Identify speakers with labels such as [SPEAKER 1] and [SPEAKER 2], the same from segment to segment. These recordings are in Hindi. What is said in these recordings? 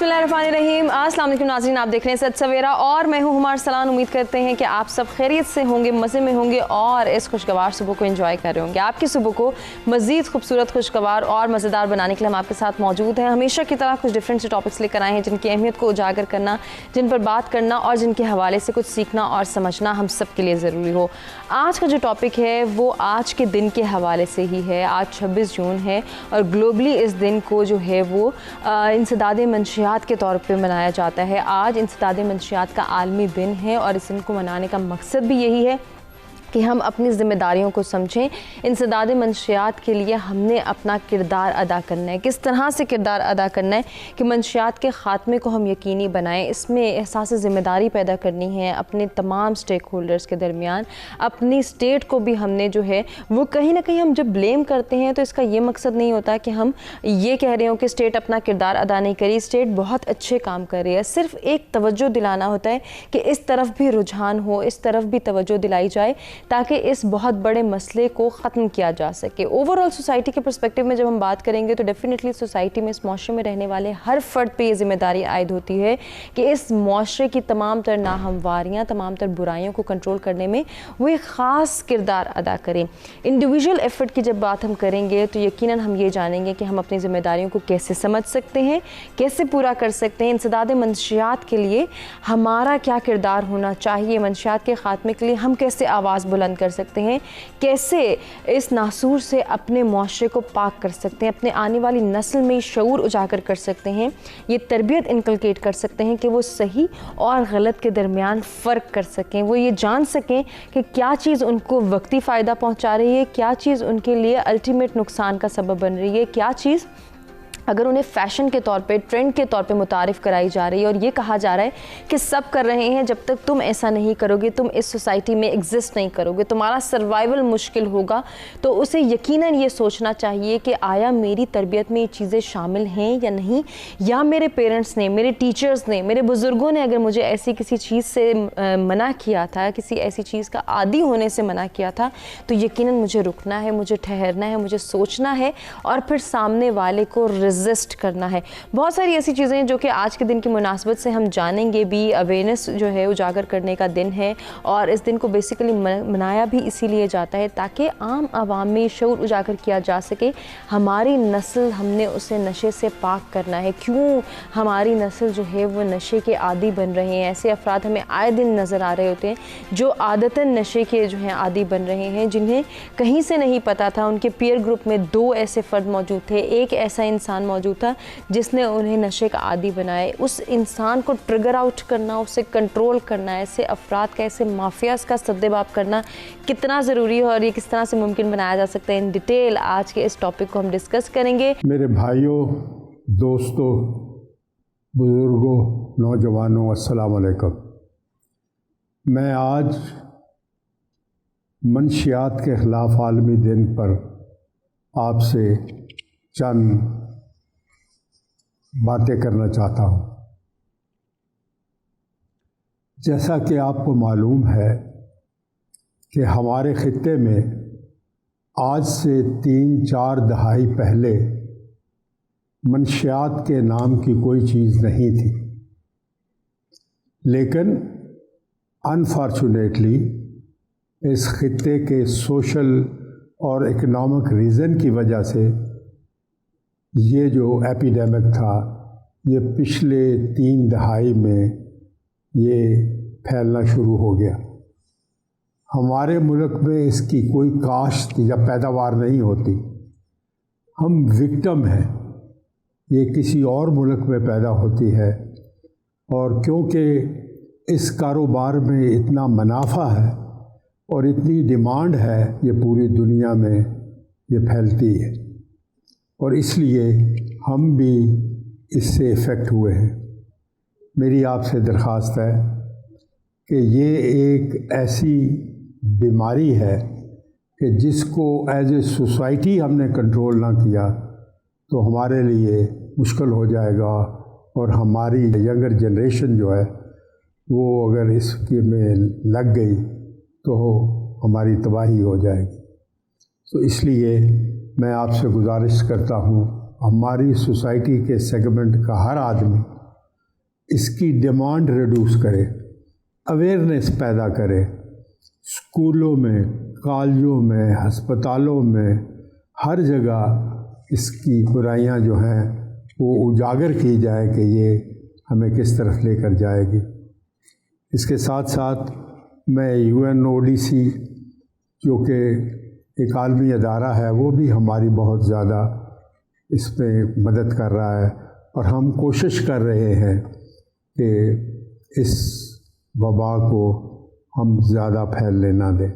[SPEAKER 1] बिस्मिल्लाहिर्रहमानिर्रहीम। अस्सलाम वालेकुम नाज़रीन, आप देख रहे हैं सच सवेरा और मैं हूं हुमार सलान। उम्मीद करते हैं कि आप सब खैरियत से होंगे, मज़े में होंगे और इस खुशगवार सुबह को एंजॉय कर रहे होंगे। आपकी सुबह को मज़ीद खूबसूरत, खुशगवार और मज़ेदार बनाने के लिए हम आपके साथ मौजूद हैं। हमेशा की तरह कुछ डिफरेंट से टॉपिक्स लेकर आए हैं जिनकी अहमियत को उजागर करना, जिन पर बात करना और जिनके हवाले से कुछ सीखना और समझना हम सब के लिए ज़रूरी हो। आज का जो टॉपिक है वो आज के दिन के हवाले से ही है। आज 26 जून है और ग्लोबली इस दिन को जो है वो इंसदाद मंशियात के तौर पे मनाया जाता है। आज इंसदाद मंशियात का आलमी दिन है और इस दिन को मनाने का मकसद भी यही है कि हम अपनी ज़िम्मेदारियों को समझें। इंसदाद मंशियात के लिए हमने अपना किरदार अदा करना है। किस तरह से किरदार अदा करना है कि मंशियात के ख़ात्मे को हम यकीनी बनाएं। इसमें एहसास ज़िम्मेदारी पैदा करनी है अपने तमाम स्टेक होल्डर्स के दरमियान। अपनी स्टेट को भी हमने जो है वो कहीं ना कहीं हम जब ब्लेम करते हैं तो इसका ये मकसद नहीं होता कि हम ये कह रहे हो कि स्टेट अपना किरदार अदा नहीं करी, स्टेट बहुत अच्छे काम कर रही है। सिर्फ एक तवज्जो दिलाना होता है कि इस तरफ भी रुझान हो, इस तरफ भी तवज्जो दिलाई जाए ताकि इस बहुत बड़े मसले को ख़त्म किया जा सके। ओवरऑल सोसाइटी के पर्सपेक्टिव में जब हम बात करेंगे तो डेफिनेटली सोसाइटी में, इस माशरे में रहने वाले हर फ़र्द पे ये ज़िम्मेदारी आयद होती है कि इस माशरे की तमाम तर नाहमवारियाँ, तमाम तर बुराइयों को कंट्रोल करने में वो एक ख़ास किरदार अदा करें। इंडिविजुअल एफ़र्ट की जब बात हम करेंगे तो यकीनन हम ये जानेंगे कि हम अपनी ज़िम्मेदारियों को कैसे समझ सकते हैं, कैसे पूरा कर सकते हैं। इंसदाद मंशियात के लिए हमारा क्या किरदार होना चाहिए, मंशियात के ख़ात्मे के लिए हम कैसे आवाज़ बुलंद कर सकते हैं, कैसे इस नासूर से अपने माशरे को पाक कर सकते हैं, अपने आने वाली नस्ल में शऊर उजागर कर सकते हैं, ये तरबियत इनकलकेट कर सकते हैं कि वो सही और गलत के दरमियान फ़र्क कर सकें। वो ये जान सकें कि क्या चीज़ उनको वक्ती फ़ायदा पहुंचा रही है, क्या चीज़ उनके लिए अल्टीमेट नुकसान का सबब बन रही है, क्या चीज़ अगर उन्हें फ़ैशन के तौर पे, ट्रेंड के तौर पे मुतारिफ़ कराई जा रही है और ये कहा जा रहा है कि सब कर रहे हैं, जब तक तुम ऐसा नहीं करोगे तुम इस सोसाइटी में एग्जिस्ट नहीं करोगे, तुम्हारा सर्वाइवल मुश्किल होगा। तो उसे यकीनन ये सोचना चाहिए कि आया मेरी तरबियत में ये चीज़ें शामिल हैं या नहीं, या मेरे पेरेंट्स ने, मेरे टीचर्स ने, मेरे बुज़ुर्गों ने अगर मुझे ऐसी किसी चीज़ से मना किया था, किसी ऐसी चीज़ का आदी होने से मना किया था, तो यकीनन मुझे रुकना है, मुझे ठहरना है, मुझे सोचना है और फिर सामने वाले को रेजिस्ट करना है। बहुत सारी ऐसी चीज़ें हैं जो कि आज के दिन की मुनासबत से हम जानेंगे भी। अवेयरनेस जो है उजागर करने का दिन है और इस दिन को बेसिकली मनाया भी इसीलिए जाता है ताकि आम आवाम में शऊर उजागर किया जा सके। हमारी नस्ल, हमने उसे नशे से पाक करना है। क्यों हमारी नस्ल जो है वो नशे के आदी बन रहे हैं। ऐसे अफराद हमें आए दिन नज़र आ रहे होते हैं जो आदतन नशे के जो हैं आदी बन रहे हैं, जिन्हें कहीं से नहीं पता था। उनके पीयर ग्रुप में 2 ऐसे फ़र्द मौजूद थे, एक ऐसा इंसान मौजूद था जिसने उन्हें नशे का आदी बनाए। उस इंसान को ट्रिगर आउट करना, उसे कंट्रोल करना, ऐसे अफराद का, ऐसे माफियाज़ का सद्देबाब करना कितना ज़रूरी है और ये किस तरह से मुमकिन बनाया जा सकता है, इन डिटेल आज के इस टॉपिक को हम डिस्कस करेंगे।
[SPEAKER 2] मेरे भाइयों, दोस्तों, बुज़ुर्गों, नौजवानों, अस्सलाम वालेकुम। मैं आज मंशियात के ख़िलाफ़ आलमी दिन पर आपसे चंद बातें करना चाहता हूँ। जैसा कि आपको मालूम है कि हमारे ख़ित्ते में आज से 3-4 दहाई पहले मंशियात के नाम की कोई चीज़ नहीं थी, लेकिन अनफॉर्चुनेटली इस ख़ित्ते के सोशल और इकनॉमिक रीज़न की वजह से ये जो एपिडेमिक था ये पिछले 3 दहाई में ये फैलना शुरू हो गया। हमारे मुल्क में इसकी कोई काश्त या पैदावार नहीं होती, हम विक्टिम हैं। ये किसी और मुल्क में पैदा होती है और क्योंकि इस कारोबार में इतना मुनाफा है और इतनी डिमांड है, ये पूरी दुनिया में ये फैलती है और इसलिए हम भी इससे इफ़ेक्ट हुए हैं। मेरी आपसे दरख्वास्त है कि ये एक ऐसी बीमारी है कि जिसको एज ए सोसाइटी हमने कंट्रोल ना किया तो हमारे लिए मुश्किल हो जाएगा और हमारी यंगर जनरेशन जो है वो अगर इसके में लग गई तो हमारी तबाही हो जाएगी। तो इसलिए मैं आपसे गुजारिश करता हूँ, हमारी सोसाइटी के सेगमेंट का हर आदमी इसकी डिमांड रिड्यूस करे, अवेयरनेस पैदा करे, स्कूलों में, कॉलेजों में, अस्पतालों में, हर जगह इसकी बुराइयां जो हैं वो उजागर की जाए कि ये हमें किस तरफ लेकर जाएगी। इसके साथ साथ मैं UNODC जो कि एक आलमी अदारा है, वो भी हमारी बहुत ज़्यादा इसमें मदद कर रहा है और हम कोशिश कर रहे हैं कि इस वबा को हम ज़्यादा फैलने ना दें।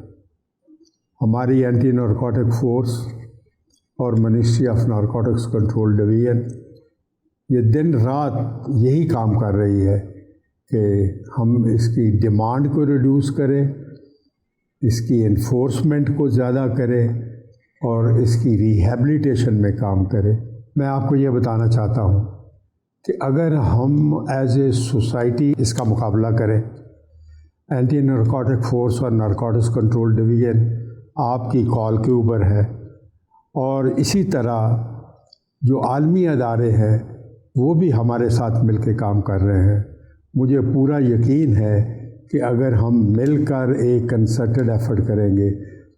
[SPEAKER 2] हमारी एंटी नारकोटिक फोर्स और ministry of narcotics control division ये दिन रात यही काम कर रही है कि हम इसकी डिमांड को रिड्यूस करें, इसकी इन्फोर्समेंट को ज़्यादा करें और इसकी रिहैबिलिटेशन में काम करें। मैं आपको ये बताना चाहता हूँ कि अगर हम एज ए सोसाइटी इसका मुकाबला करें, एंटी नारकोटिक फोर्स और नारकोटिक्स कंट्रोल डिवीज़न आपकी कॉल के ऊपर है और इसी तरह जो आलमी अदारे हैं वो भी हमारे साथ मिलकर काम कर रहे हैं। मुझे पूरा यकीन है कि अगर हम मिलकर एक कंसर्टेड एफर्ट करेंगे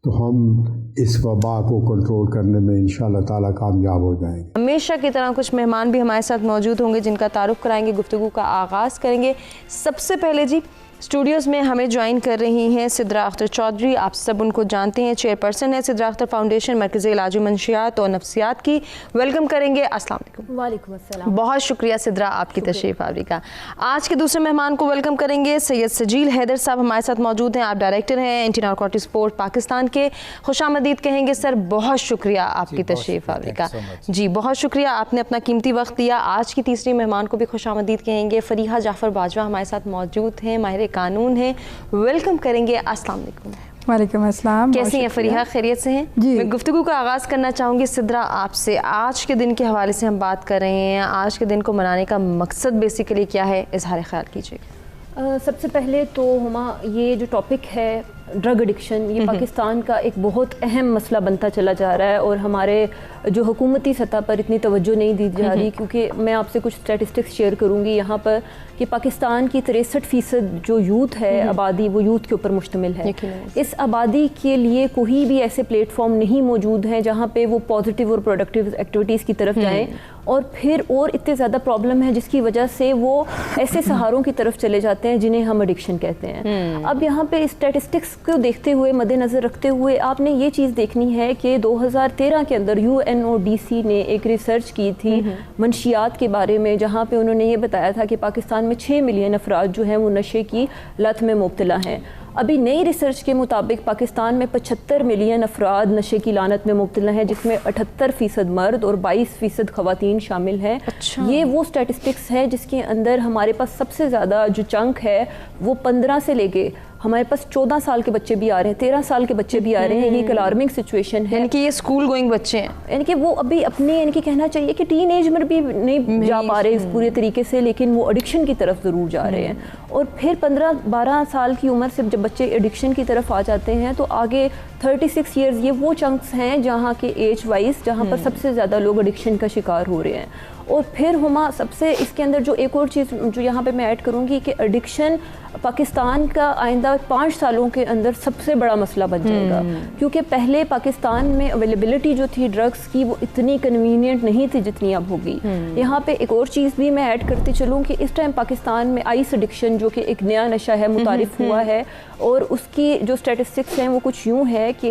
[SPEAKER 2] तो हम इस वबा को कंट्रोल करने में इंशाअल्लाह ताला कामयाब हो जाएंगे।
[SPEAKER 1] हमेशा की तरह कुछ मेहमान भी हमारे साथ मौजूद होंगे जिनका तारुफ कराएंगे, गुफ्तगू का आगाज़ करेंगे। सबसे पहले जी स्टूडियोज़ में हमें ज्वाइन कर रही हैं सिद्रा अख्तर चौधरी। आप सब उनको जानते हैं, चेयरपर्सन है सिद्रा अख्तर फाउंडेशन मरकज़ी इलाजी मंशियात और नफ्सियात की। वेलकम करेंगे। अस्सलाम वालेकुम।
[SPEAKER 3] वालेकुम अस्सलाम।
[SPEAKER 1] बहुत शुक्रिया सिद्रा आपकी तशरीफ़ आवरी का। आज के दूसरे मेहमान को वेलकम करेंगे। सैयद सजील हैदर साहब हमारे साथ मौजूद हैं। आप डायरेक्टर हैं एंटी नारकोटिक स्पोर्ट पाकिस्तान के। खुशामदीद कहेंगे सर, बहुत शुक्रिया आपकी तशरीफ़ आवरी का। जी बहुत शुक्रिया, आपने अपना कीमती वक्त दिया। आज की तीसरी मेहमान को भी खुशामदीद कहेंगे। फरीहा जाफ़र बाजवा हमारे साथ मौजूद हैं, माहिर कानून है। वेलकम करेंगे। अस्सलाम वालेकुम।
[SPEAKER 3] वालेकुम अस्सलाम।
[SPEAKER 1] कैसी हैं फरीहा, खैरियत से हैं?
[SPEAKER 3] जी।
[SPEAKER 1] मैं गुफ्तगू का आगाज़ करना चाहूँगी सिद्रा आपसे। आज के दिन के हवाले से हम बात कर रहे हैं, आज के दिन को मनाने का मकसद बेसिकली क्या है, इजहार ख्याल कीजिए।
[SPEAKER 3] सबसे पहले तो हुमा, ये जो टॉपिक है ड्रग एडिक्शन, ये पाकिस्तान का एक बहुत अहम मसला बनता चला जा रहा है और हमारे जो हुकूमती सतह पर इतनी तवज्जो नहीं दी जा रही, क्योंकि मैं आपसे कुछ स्टैटिस्टिक्स शेयर करूँगी यहाँ पर कि पाकिस्तान की 63% जो यूथ है आबादी, वो यूथ के ऊपर मुश्तमिल है। इस आबादी के लिए कोई भी ऐसे प्लेटफॉर्म नहीं मौजूद हैं जहाँ पे वो पॉजिटिव और प्रोडक्टिव एक्टिविटीज़ की तरफ जाएं और फिर और इतने ज़्यादा प्रॉब्लम है जिसकी वजह से वो ऐसे सहारों की तरफ चले जाते हैं जिन्हें हम एडिक्शन कहते हैं। अब यहाँ पे स्टैटिस्टिक्स को देखते हुए, मद्देनज़र रखते हुए आपने ये चीज़ देखनी है कि 2013 के अंदर UNODC ने एक रिसर्च की थी मंशियात के बारे में, जहाँ पे उन्होंने ये बताया था कि पाकिस्तान में 6 मिलियन अफराद जो हैं वो नशे की लत में मुब्तला हैं। अभी नई रिसर्च के मुताबिक पाकिस्तान में 75 मिलियन अफराद नशे की लानत में मुब्तला हैं, जिसमें 78% मर्द और 22% ख़वातीन शामिल हैं।
[SPEAKER 1] अच्छा।
[SPEAKER 3] ये वो स्टैटिस्टिक्स है जिसके अंदर हमारे पास सबसे ज़्यादा जो चंक है वो 15 से लेके हमारे पास 14 साल के बच्चे भी आ रहे हैं, 13 साल के बच्चे भी आ रहे हैं। ये एक अलार्मिंग सिचुएशन है।
[SPEAKER 1] यानी कि ये स्कूल गोइंग बच्चे हैं,
[SPEAKER 3] यानी कि वो अभी अपने, यानी कि कहना चाहिए कि टीन एज में भी नहीं जा पा रहे इस पूरे तरीके से, लेकिन वो एडिक्शन की तरफ ज़रूर जा रहे हैं। और फिर 15-12 साल की उम्र से जब बच्चे एडिक्शन की तरफ आ जाते हैं तो आगे 36 ईयर्स, ये वो चंक्स हैं जहाँ के एज वाइज जहाँ पर सबसे ज़्यादा लोग एडिक्शन का शिकार हो रहे हैं। और फिर हुमा, सबसे इसके अंदर जो एक और चीज़ जो यहाँ पे मैं ऐड करूँगी कि एडिक्शन पाकिस्तान का आइंदा 5 सालों के अंदर सबसे बड़ा मसला बन जाएगा, क्योंकि पहले पाकिस्तान में अवेलेबिलिटी जो थी ड्रग्स की वो इतनी कन्वीनियंट नहीं थी जितनी अब होगी। यहाँ पे एक और चीज़ भी मैं ऐड करती चलूँ कि इस टाइम पाकिस्तान में आइस एडिक्शन जो कि एक नया नशा है मुतारिफ हुआ है, और उसकी जो स्टैटिस्टिक्स हैं वो कुछ यूँ है कि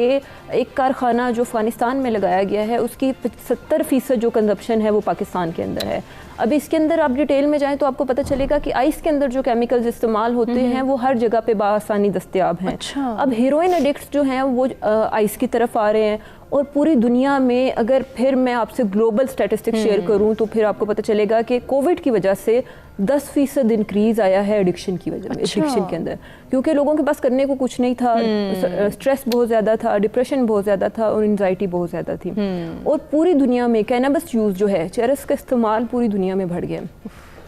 [SPEAKER 3] एक कारखाना जो अफगानिस्तान में लगाया गया है उसकी 70% जो कंजप्शन है वो पाकिस्तान के अंदर है। अब इसके अंदर आप डिटेल में जाएं तो आपको पता चलेगा कि आइस के अंदर जो केमिकल्स इस्तेमाल होते हैं वो हर जगह पे बाआसानी दस्तयाब हैं।
[SPEAKER 1] अच्छा।
[SPEAKER 3] अब हीरोइन एडिक्ट्स जो हैं वो आइस की तरफ आ रहे हैं, और पूरी दुनिया में अगर फिर मैं आपसे ग्लोबल स्टैटिस्टिक्स शेयर करूं तो फिर आपको पता चलेगा कि कोविड की वजह से 10% इंक्रीज़ आया है एडिक्शन की वजह में।
[SPEAKER 1] अच्छा।
[SPEAKER 3] एडिक्शन के अंदर क्योंकि लोगों के पास करने को कुछ नहीं था, स्ट्रेस बहुत ज़्यादा था, डिप्रेशन बहुत ज़्यादा था और एंजाइटी बहुत ज़्यादा थी। और पूरी दुनिया में कैनबिस यूज़ जो है, चरस का इस्तेमाल पूरी दुनिया में बढ़ गया।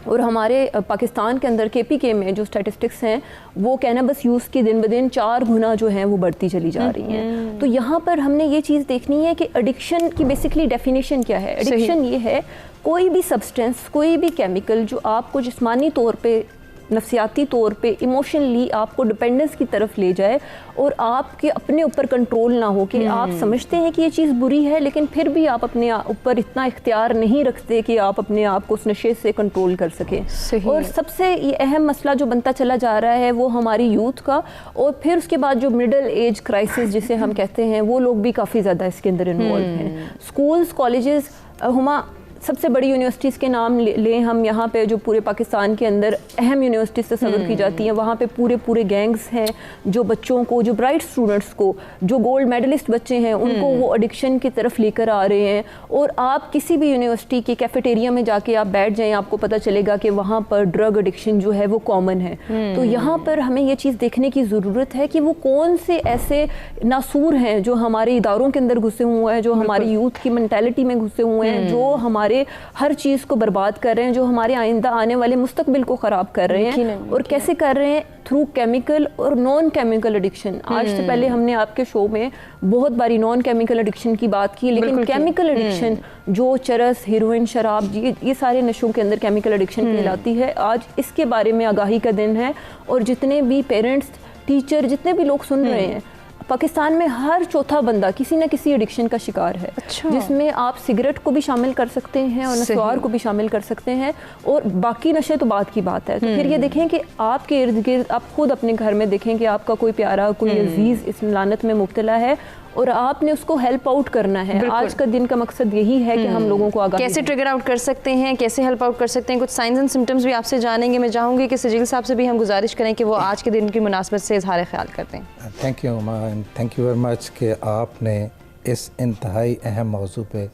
[SPEAKER 3] और हमारे पाकिस्तान के अंदर KPK में जो स्टैटिस्टिक्स हैं वो कैनबिस यूज़ की दिन ब दिन 4 गुना जो हैं वो बढ़ती चली जा रही हैं। तो यहाँ पर हमने ये चीज़ देखनी है कि एडिक्शन की बेसिकली डेफिनेशन क्या है। एडिक्शन ये है कोई भी सब्सटेंस, कोई भी केमिकल जो आपको जिस्मानी तौर पे, नफसियाती तौर पे, इमोशनली आपको डिपेंडेंस की तरफ ले जाए और आपके अपने ऊपर कंट्रोल ना हो कि आप समझते हैं कि ये चीज़ बुरी है लेकिन फिर भी आप अपने ऊपर इतना इख्तियार नहीं रखते कि आप अपने आप को उस नशे से कंट्रोल कर सकें। और सबसे ये अहम मसला जो बनता चला जा रहा है वो हमारी यूथ का, और फिर उसके बाद जो मिडिल एज क्राइसिस जिसे हम कहते हैं, वो लोग भी काफ़ी ज़्यादा इसके अंदर इन्वॉल्व हैं। स्कूल्स, कॉलेजेस, हुमा सबसे बड़ी यूनिवर्सिटीज़ के नाम लें हम, यहाँ पे जो पूरे पाकिस्तान के अंदर अहम यूनिवर्सिटीज़ तस्वर की जाती हैं, वहाँ पे पूरे गैंग्स हैं जो बच्चों को, जो ब्राइट स्टूडेंट्स को, जो गोल्ड मेडलिस्ट बच्चे हैं उनको वो एडिक्शन की तरफ लेकर आ रहे हैं। और आप किसी भी यूनिवर्सिटी के कैफेटेरिया में जाके आप बैठ जाएं, आपको पता चलेगा कि वहाँ पर ड्रग एडिक्शन जो है वो कॉमन है। तो यहाँ पर हमें ये चीज़ देखने की ज़रूरत है कि वो कौन से ऐसे नासूर हैं जो हमारे इदारों के अंदर घुसे हुए हैं, जो हमारी यूथ की मेंटालिटी में घुसे हुए हैं, जो हमारे हर चीज़ को बर्बाद कर रहे हैं, जो हमारे आइंदा आने वाले मुस्तकबिल को ख़राब कर रहे हैं। और कैसे कर रहे हैं? थ्रू केमिकल और नॉन केमिकल एडिक्शन। आज से पहले हमने आपके शो में बहुत बारी नॉन केमिकल एडिक्शन की बात की, लेकिन केमिकल एडिक्शन जो चरस, हेरोइन, शराब, ये सारे नशों के अंदर केमिकल एडिक्शन कहलाती है। आज इसके बारे में आगाही का दिन है और जितने भी पेरेंट्स, टीचर, जितने भी लोग सुन रहे हैं, पाकिस्तान में हर चौथा बंदा किसी न किसी एडिक्शन का शिकार है। जिसमें आप सिगरेट को भी शामिल कर सकते हैं और नस्वार को भी शामिल कर सकते हैं, और बाकी नशे तो बात की बात है। तो फिर ये देखें कि आपके इर्द गिर्द, आप खुद अपने घर में देखें कि आपका कोई प्यारा, कोई अजीज इस लानत में मुब्तला है और आपने उसको हेल्प आउट करना है। आज का दिन का मकसद यही है कि हम लोगों को आगाही
[SPEAKER 1] कैसे ट्रिगर आउट कर सकते हैं, कैसे हेल्प आउट कर सकते हैं, कुछ साइंस एंड सिम्टम्स भी आपसे जानेंगे। मैं चाहूँगी कि सजील साहब से भी हम गुजारिश करें कि वो आज के दिन की मुनासबत से इजहार ख्याल करते हैं।
[SPEAKER 4] Thank you Uma, and thank you very much कि आपने इस इंतहाई अहम मौजू पे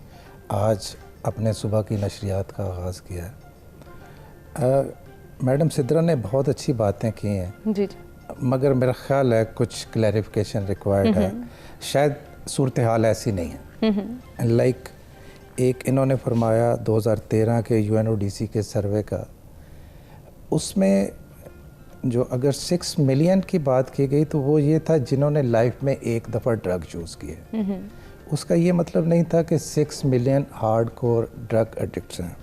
[SPEAKER 4] आज अपने सुबह की नशरियात का आगाज़ किया है। मैडम सिद्रा ने बहुत अच्छी बातें की हैं
[SPEAKER 1] जी,
[SPEAKER 4] मगर मेरा ख्याल है कुछ क्लैरिफिकेशन रिक्वायर्ड है। शायद सूरत हाल ऐसी नहीं है। लाइक एक इन्होंने फरमाया 2013 के UNODC के सर्वे का, उसमें जो अगर 6 मिलियन की बात की गई तो वो ये था जिन्होंने लाइफ में एक दफ़ा ड्रग चूज़ किए। उसका ये मतलब नहीं था कि 6 मिलियन हार्डकोर ड्रग एडिक्ट्स हैं।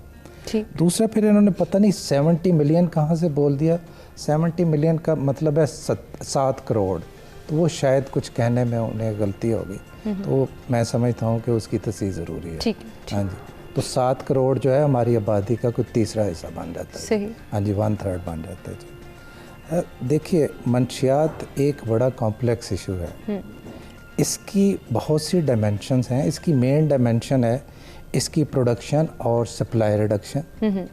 [SPEAKER 4] दूसरा फिर इन्होंने पता नहीं 70 मिलियन कहाँ से बोल दिया। 70 मिलियन का मतलब है 7 करोड़, तो वो शायद कुछ कहने में उन्हें गलती होगी, तो मैं समझता हूँ कि उसकी तस्दीक ज़रूरी है।
[SPEAKER 1] ठीक।
[SPEAKER 4] हाँ जी, तो 7 करोड़ जो है हमारी आबादी का कुछ तीसरा हिस्सा बन जाता है।
[SPEAKER 1] सही।
[SPEAKER 4] हाँ जी, 1/3 बन जाता है जी। देखिए, मंशियात एक बड़ा कॉम्प्लेक्स इशू है। इसकी बहुत सी डायमेंशंस हैं। इसकी मेन डायमेंशन है इसकी प्रोडक्शन और सप्लाई रिडक्शन,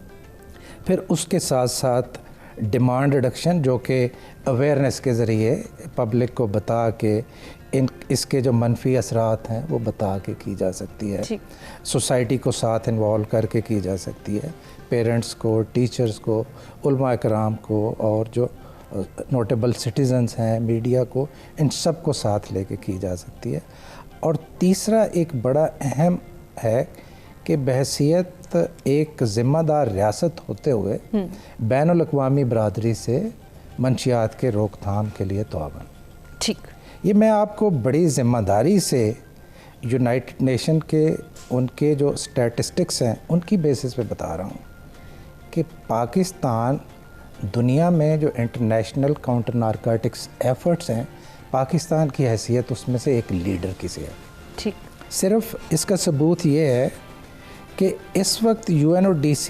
[SPEAKER 4] फिर उसके साथ साथ डिमांड रिडक्शन जो कि अवेयरनेस के ज़रिए पब्लिक को बता के इसके जो मनफी असरात हैं वो बता के की जा सकती है। सोसाइटी को साथ इन्वॉल्व करके की जा सकती है, पेरेंट्स को, टीचर्स को, उलमा इकराम को और जो नोटेबल सिटीज़न्स हैं, मीडिया को, इन सब को साथ लेके की जा सकती है। और तीसरा एक बड़ा अहम है कि बहैसियत एक ज़िम्मेदार रियासत होते हुए बैनुल-अक़वामी बरादरी से मंशियात के रोकथाम के लिए तआवन।
[SPEAKER 1] ठीक,
[SPEAKER 4] ये मैं आपको बड़ी ज़िम्मेदारी से यूनाइटेड नेशन के उनके जो स्टैटिस्टिक्स हैं उनकी बेसिस पे बता रहा हूँ कि पाकिस्तान दुनिया में जो इंटरनेशनल काउंटर नारकोटिक्स एफर्ट्स हैं, पाकिस्तान की हैसियत उसमें से एक लीडर की से है।
[SPEAKER 1] ठीक,
[SPEAKER 4] सिर्फ इसका सबूत ये है कि इस वक्त UNODC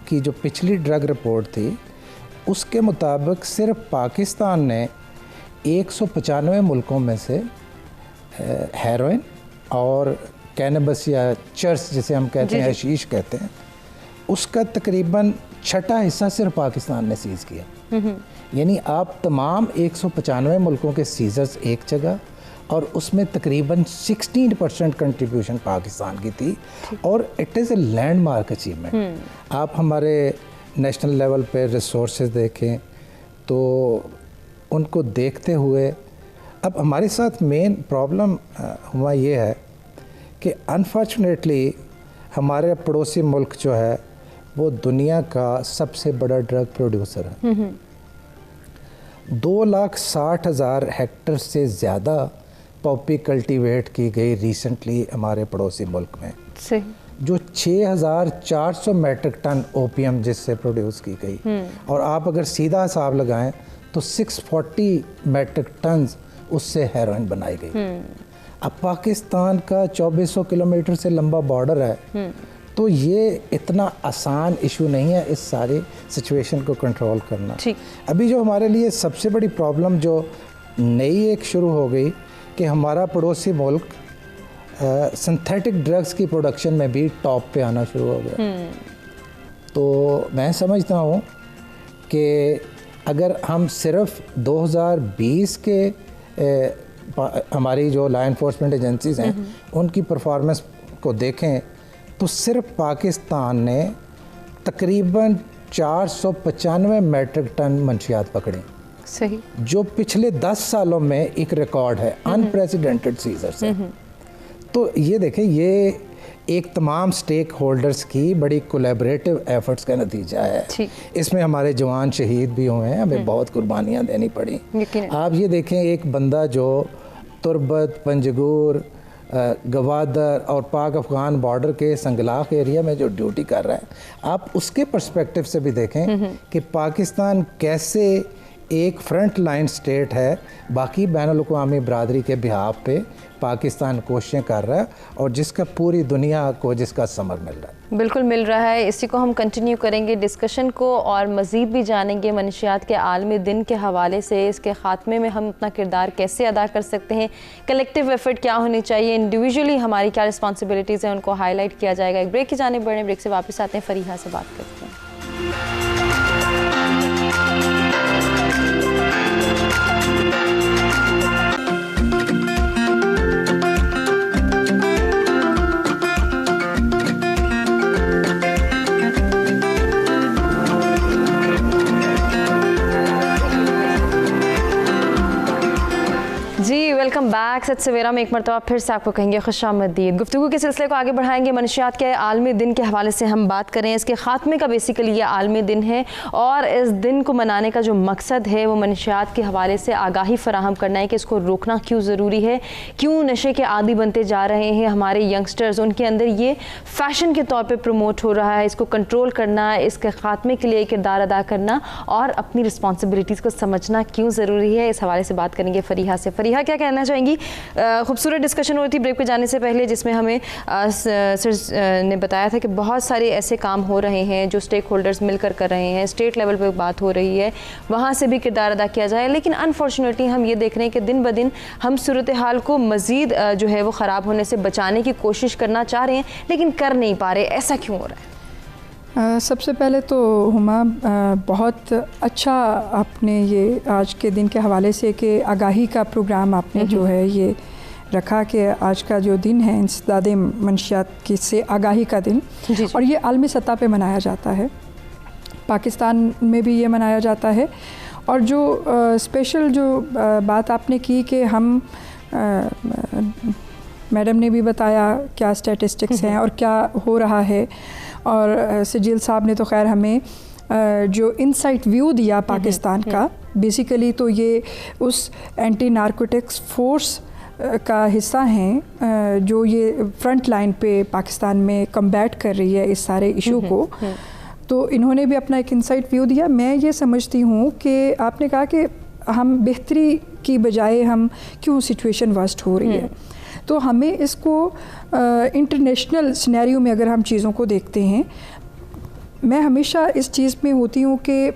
[SPEAKER 4] की जो पिछली ड्रग रिपोर्ट थी उसके मुताबिक सिर्फ पाकिस्तान ने 195 मुल्कों में से हेरोइन और कैनबस या चर्स जिसे हम कहते हैं, हशीश कहते हैं, उसका तकरीबन 6ठा हिस्सा सिर्फ पाकिस्तान ने सीज़ किया। यानी आप तमाम 195 मुल्कों के सीजर्स एक जगह, और उसमें तकरीबन 16% कंट्रीब्यूशन पाकिस्तान की थी, और it is a landmark achievement. आप हमारे नेशनल लेवल पे रिसोर्सेज देखें तो उनको देखते हुए अब हमारे साथ मेन प्रॉब्लम हुआ ये है कि अनफॉर्चुनेटली हमारे पड़ोसी मुल्क जो है वो दुनिया का सबसे बड़ा ड्रग प्रोड्यूसर है। 2,60,000 हेक्टर से ज़्यादा पॉपी कल्टीवेट की गई रिसेंटली हमारे पड़ोसी मुल्क में।
[SPEAKER 1] सही।
[SPEAKER 4] जो 6,400 मेट्रिक टन ओपीएम जिससे प्रोड्यूस की गई, और आप अगर सीधा हिसाब लगाएं तो 640 मेट्रिक टन उससे हेरोइन बनाई गई। अब पाकिस्तान का 2400 किलोमीटर से लंबा बॉर्डर है, तो ये इतना आसान इशू नहीं है इस सारी सिचुएशन को कंट्रोल करना। अभी जो हमारे लिए सबसे बड़ी प्रॉब्लम जो नई एक शुरू हो गई कि हमारा पड़ोसी मुल्क सिंथेटिक ड्रग्स की प्रोडक्शन में भी टॉप पे आना शुरू हो गया। तो मैं समझता हूँ कि अगर हम सिर्फ 2020 के हमारी जो लॉ एनफोर्समेंट एजेंसीज हैं उनकी परफॉर्मेंस को देखें तो सिर्फ पाकिस्तान ने तकरीबन 495 मेट्रिक टन मंशियात पकड़े।
[SPEAKER 1] सही, जो
[SPEAKER 4] पिछले 10 सालों में एक रिकॉर्ड है, अनप्रेसिडेंटेड सीजर्स है। तो ये देखें, ये एक तमाम स्टेक होल्डर्स की बड़ी कोलैबोरेटिव एफर्ट्स का नतीजा है। इसमें हमारे जवान शहीद भी हुए हैं, हमें बहुत कुर्बानियाँ देनी पड़ी। आप ये देखें, एक बंदा जो तुरबत, पंजगूर, गवादर और पाक अफ़गान बॉर्डर के संगलाख एरिया में जो ड्यूटी कर रहा है, आप उसके पर्सपेक्टिव से भी देखें कि पाकिस्तान कैसे एक फ्रंट लाइन स्टेट है, बाकी बैनुल-अक़वामी बरादरी के बिहाफ पे पाकिस्तान कोशिशें कर रहा है और जिसका पूरी दुनिया को जिसका समर मिल रहा है।
[SPEAKER 1] बिल्कुल मिल रहा है। इसी को हम कंटिन्यू करेंगे डिस्कशन को और मज़ीद भी जानेंगे मनशियात के आलमी दिन के हवाले से, इसके ख़ात्मे में हम अपना किरदार कैसे अदा कर सकते हैं, कलेक्टिव एफर्ट क्या होनी चाहिए, इंडिविजुअली हमारी क्या रिस्पॉन्सिबिलिटीज़ हैं, उनको हाईलाइट किया जाएगा। एक ब्रेक की जानिब बढ़ें, ब्रेक से वापस आते हैं, फरीहा से बात करते हैं। Welcome back. सच सवेरा में एक मरतबा फिर से आपको कहेंगे खुशामदीद। गुफ्तगू के सिलसिले को आगे बढ़ाएंगे। मनशियात के आलमी दिन के हवाले से हम बात करें। इसके ख़ात्मे का बेसिकली ये आलमी दिन है और इस दिन को मनाने का जो मकसद है वो मनशियात के हवाले से आगाही फराहम करना है कि इसको रोकना क्यों ज़रूरी है, क्यों नशे के आदी बनते जा रहे हैं हमारे यंगस्टर्स, उनके अंदर ये फ़ैशन के तौर पर प्रमोट हो रहा है, इसको कंट्रोल करना, इसके ख़ात्मे के लिए किरदार अदा करना और अपनी रिस्पॉन्सिबिलिटीज़ को समझना क्यों ज़रूरी है। इस हवाले से बात करेंगे फ़रीहा से। फ़रीहा, क्या कहना चाहेंगी? खूबसूरत डिस्कशन हो रही थी ब्रेक पे जाने से पहले, जिसमें हमें सर ने बताया था कि बहुत सारे ऐसे काम हो रहे हैं जो स्टेक होल्डर्स मिलकर कर रहे हैं, स्टेट लेवल पे बात हो रही है, वहाँ से भी किरदार अदा किया जाए। लेकिन अनफॉर्चुनेटली हम ये देख रहे हैं कि दिन ब दिन हम सूरत हाल को मज़ीद जो है वो ख़राब होने से बचाने की कोशिश करना चाह रहे हैं लेकिन कर नहीं पा रहे। ऐसा क्यों हो रहा है?
[SPEAKER 5] सबसे पहले तो हुमा, बहुत अच्छा आपने ये आज के दिन के हवाले से कि आगाही का प्रोग्राम आपने जो है ये रखा कि आज का जो दिन है इंसदाद मंशियात की से आगाही का दिन, और ये आलमी सतह पे मनाया जाता है, पाकिस्तान में भी ये मनाया जाता है। और जो स्पेशल जो बात आपने की कि हम मैडम ने भी बताया क्या स्टैटिस्टिक्स हैं और क्या हो रहा है, और सजील साहब ने तो खैर हमें जो इनसाइट व्यू दिया पाकिस्तान का, बेसिकली तो ये उस एंटी नारकोटिक्स फोर्स का हिस्सा हैं जो ये फ्रंट लाइन पे पाकिस्तान में कम्बैट कर रही है इस सारे इशू को। तो इन्होंने भी अपना एक इनसाइट व्यू दिया। मैं ये समझती हूँ कि आपने कहा कि हम बेहतरी की बजाय हम क्यों सिचुएशन वर्स्ट हो रही है, तो हमें इसको इंटरनेशनल सिनेरियो में अगर हम चीज़ों को देखते हैं, मैं हमेशा इस चीज़ में होती हूँ कि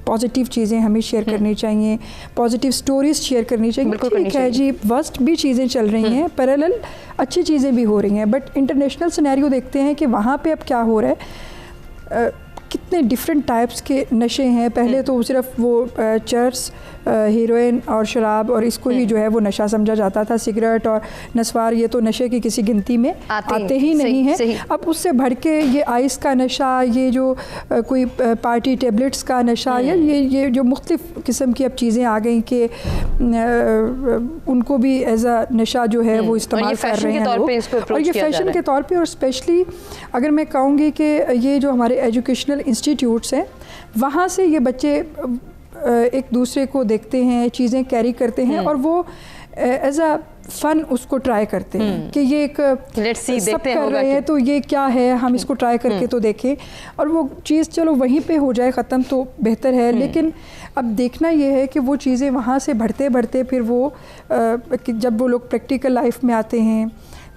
[SPEAKER 5] पॉजिटिव चीज़ें हमें शेयर करनी चाहिए, पॉजिटिव स्टोरीज़ शेयर करनी चाहिए। ठीक है जी, वर्स्ट भी चीज़ें चल रही हैं, पैरेलल अच्छी चीज़ें भी हो रही हैं, बट इंटरनेशनल सिनेरियो देखते हैं कि वहाँ पे अब क्या हो रहा है। कितने डिफरेंट टाइप्स के नशे हैं। पहले तो सिर्फ वो चर्स, हीरोइन और शराब और इसको ही जो है वो नशा समझा जाता था, सिगरेट और नस्वार ये तो नशे की किसी गिनती में आते ही नहीं हैं। अब उससे बढ़ के ये आइस का नशा, ये जो कोई पार्टी टेबलेट्स का नशा, या ये जो मुख्तलिफ़ किस्म की अब चीज़ें आ गई कि उनको भी एज आ नशा जो है वो इस्तेमाल कर रहे हैं लोग, और ये फैशन के तौर पे। और स्पेशली अगर मैं कहूँगी कि ये जो हमारे एजुकेशनल इंस्टीट्यूट्स हैं, वहाँ से ये बच्चे एक दूसरे को देखते हैं, चीज़ें कैरी करते हैं और वो एज अ फन उसको ट्राई करते हैं कि ये एक
[SPEAKER 1] Let's see,
[SPEAKER 5] सब
[SPEAKER 1] देखते हैं
[SPEAKER 5] कर
[SPEAKER 1] होगा
[SPEAKER 5] रहे हैं
[SPEAKER 1] कि-
[SPEAKER 5] तो ये क्या है, हम इसको ट्राई करके तो देखें, और वो चीज़ चलो वहीं पे हो जाए ख़त्म तो बेहतर है। लेकिन अब देखना ये है कि वो चीज़ें वहाँ से बढ़ते बढ़ते फिर वो कि जब वो लोग प्रैक्टिकल लाइफ में आते हैं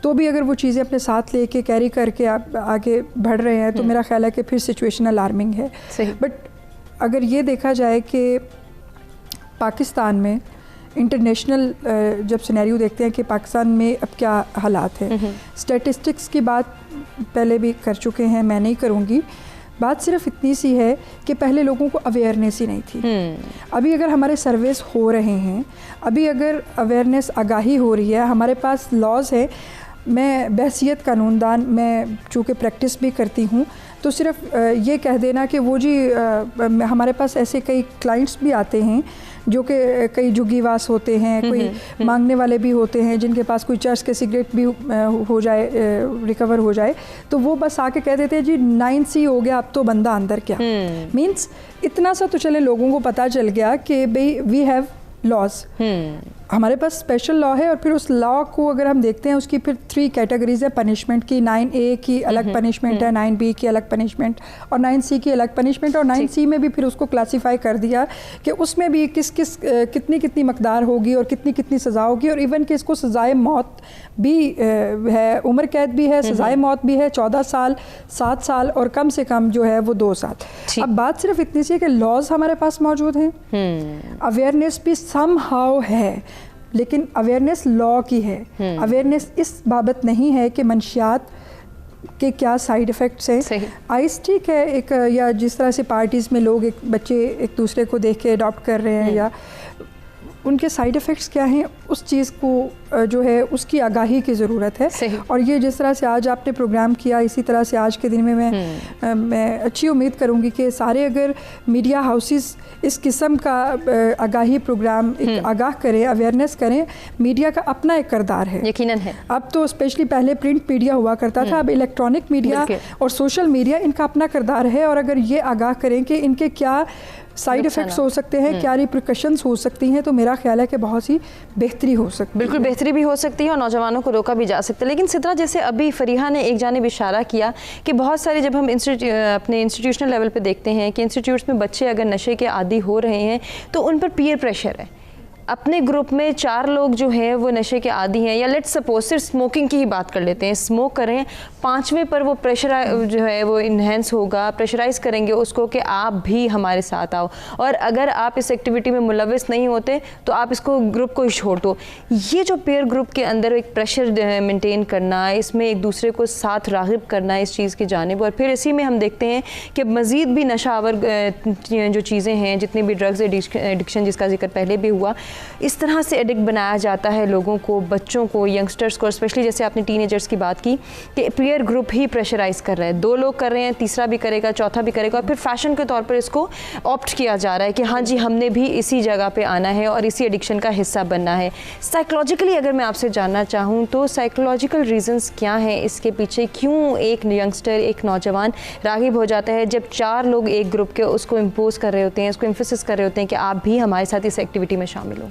[SPEAKER 5] तो भी अगर वो चीज़ें अपने साथ लेके कैरी करके आप आगे बढ़ रहे हैं तो मेरा ख्याल है कि फिर सिचुएशन अलार्मिंग है।
[SPEAKER 1] सही।
[SPEAKER 5] बट अगर ये देखा जाए कि पाकिस्तान में इंटरनेशनल जब सिनेरियो देखते हैं कि पाकिस्तान में अब क्या हालात हैं, स्टैटिस्टिक्स की बात पहले भी कर चुके हैं, मैं नहीं करूँगी। बात सिर्फ इतनी सी है कि पहले लोगों को अवेयरनेस ही नहीं थी। अभी अगर हमारे सर्वेस हो रहे हैं, अभी अगर अवेयरनेस आगाही हो रही है, हमारे पास लॉज है। मैं बहसियत कानूनदान, मैं चूँकि प्रैक्टिस भी करती हूँ, तो सिर्फ ये कह देना कि वो जी हमारे पास ऐसे कई क्लाइंट्स भी आते हैं जो कि कई जुग्गीवास होते हैं, कोई मांगने वाले भी होते हैं जिनके पास कोई चर्च के सिगरेट भी हो जाए, रिकवर हो जाए, तो वो बस आके कह देते हैं जी 9C हो गया, अब तो बंदा अंदर क्या। मीन्स इतना सा तो चले लोगों को पता चल गया कि भाई वी हैव लॉज, हमारे पास स्पेशल लॉ है। और फिर उस लॉ को अगर हम देखते हैं, उसकी फिर 3 कैटेगरीज है पनिशमेंट की। 9A की अलग पनिशमेंट है, 9B की अलग पनिशमेंट और 9C की अलग पनिशमेंट। और 9C में भी फिर उसको क्लासीफाई कर दिया कि उसमें भी कितनी कितनी मकदार होगी और कितनी कितनी सज़ा होगी, और इवन कि इसको सज़ाए मौत भी है, उम्र कैद भी है, सज़ाए मौत भी है, 14 साल, 7 साल और कम से कम जो है वो 2 साल। अब बात सिर्फ इतनी सी है कि लॉज हमारे पास मौजूद हैं, अवेयरनेस भी सम हाउ है, लेकिन अवेयरनेस लॉ की है। अवेयरनेस इस बाबत नहीं है कि मंशियात के क्या साइड इफ़ेक्ट्स हैं। आइस ठीक है एक, या जिस तरह से पार्टीज़ में लोग एक बच्चे एक दूसरे को देख के अडॉप्ट कर रहे हैं, या उनके साइड इफ़ेक्ट्स क्या हैं, उस चीज़ को जो है उसकी आगाही की ज़रूरत है। और ये जिस तरह से आज आपने प्रोग्राम किया, इसी तरह से आज के दिन में मैं अच्छी उम्मीद करूँगी कि सारे अगर मीडिया हाउसेस इस किस्म का आगाही प्रोग्राम आगाह करें, अवेयरनेस करें। मीडिया का अपना एक किरदार है, यकीनन है। अब तो स्पेशली पहले प्रिंट मीडिया हुआ करता था, अब इलेक्ट्रॉनिक मीडिया और सोशल मीडिया, इनका अपना किरदार है। और अगर ये आगाह करें कि इनके क्या साइड इफ़ेक्ट्स हो सकते हैं, क्या रिप्रिकॉशंस हो सकती हैं, तो मेरा ख्याल है कि बहुत सी बेहतरी हो सकती है।
[SPEAKER 1] बिल्कुल बेहतरी भी हो सकती है और नौजवानों को रोका भी जा सकता है। लेकिन सिद्रा, जैसे अभी फरीहा ने एक जानिब इशारा किया कि बहुत सारे जब हम अपने इंस्टीट्यूशनल लेवल पे देखते हैं कि इंस्टीट्यूट्स में बच्चे अगर नशे के आदी हो रहे हैं तो उन पर पीयर प्रेशर है। अपने ग्रुप में 4 लोग जो हैं वो नशे के आदी हैं, या लेट्स सपोज सिर्फ स्मोकिंग की ही बात कर लेते हैं, स्मोक करें, 5वें पर वो प्रेशर जो है वो इन्हेंस होगा, प्रेशराइज करेंगे उसको कि आप भी हमारे साथ आओ, और अगर आप इस एक्टिविटी में मुलविस नहीं होते तो आप इसको ग्रुप को ही छोड़ दो। ये जो पेयर ग्रुप के अंदर एक प्रेशर मेंटेन करना, इसमें एक दूसरे को साथ राग़िब करना इस चीज़ की जानिब, और फिर इसी में हम देखते हैं कि मज़ीद भी नशावर जो चीज़ें हैं, जितनी भी ड्रग्स एडिक्शन जिसका जिक्र पहले भी हुआ, इस तरह से एडिक्ट बनाया जाता है लोगों को, बच्चों को, यंगस्टर्स को, स्पेशली जैसे आपने टीनेजर्स की बात की कि पीयर ग्रुप ही प्रेशराइज कर रहे हैं, 2 लोग कर रहे हैं, तीसरा भी करेगा, चौथा भी करेगा, और फिर फैशन के तौर पर इसको ऑप्ट किया जा रहा है कि हाँ जी हमने भी इसी जगह पे आना है और इसी एडिक्शन का हिस्सा बनना है। साइकोलॉजिकली अगर मैं आपसे जानना चाहूँ तो साइकोलॉजिकल रीजंस क्या हैं इसके पीछे, क्यों एक यंगस्टर, एक नौजवान राग़िब हो जाता है जब 4 लोग एक ग्रुप के उसको इम्पोज कर रहे होते हैं, इसको एम्फेसिस कर रहे होते हैं कि आप भी हमारे साथ इस एक्टिविटी में शामिल हो।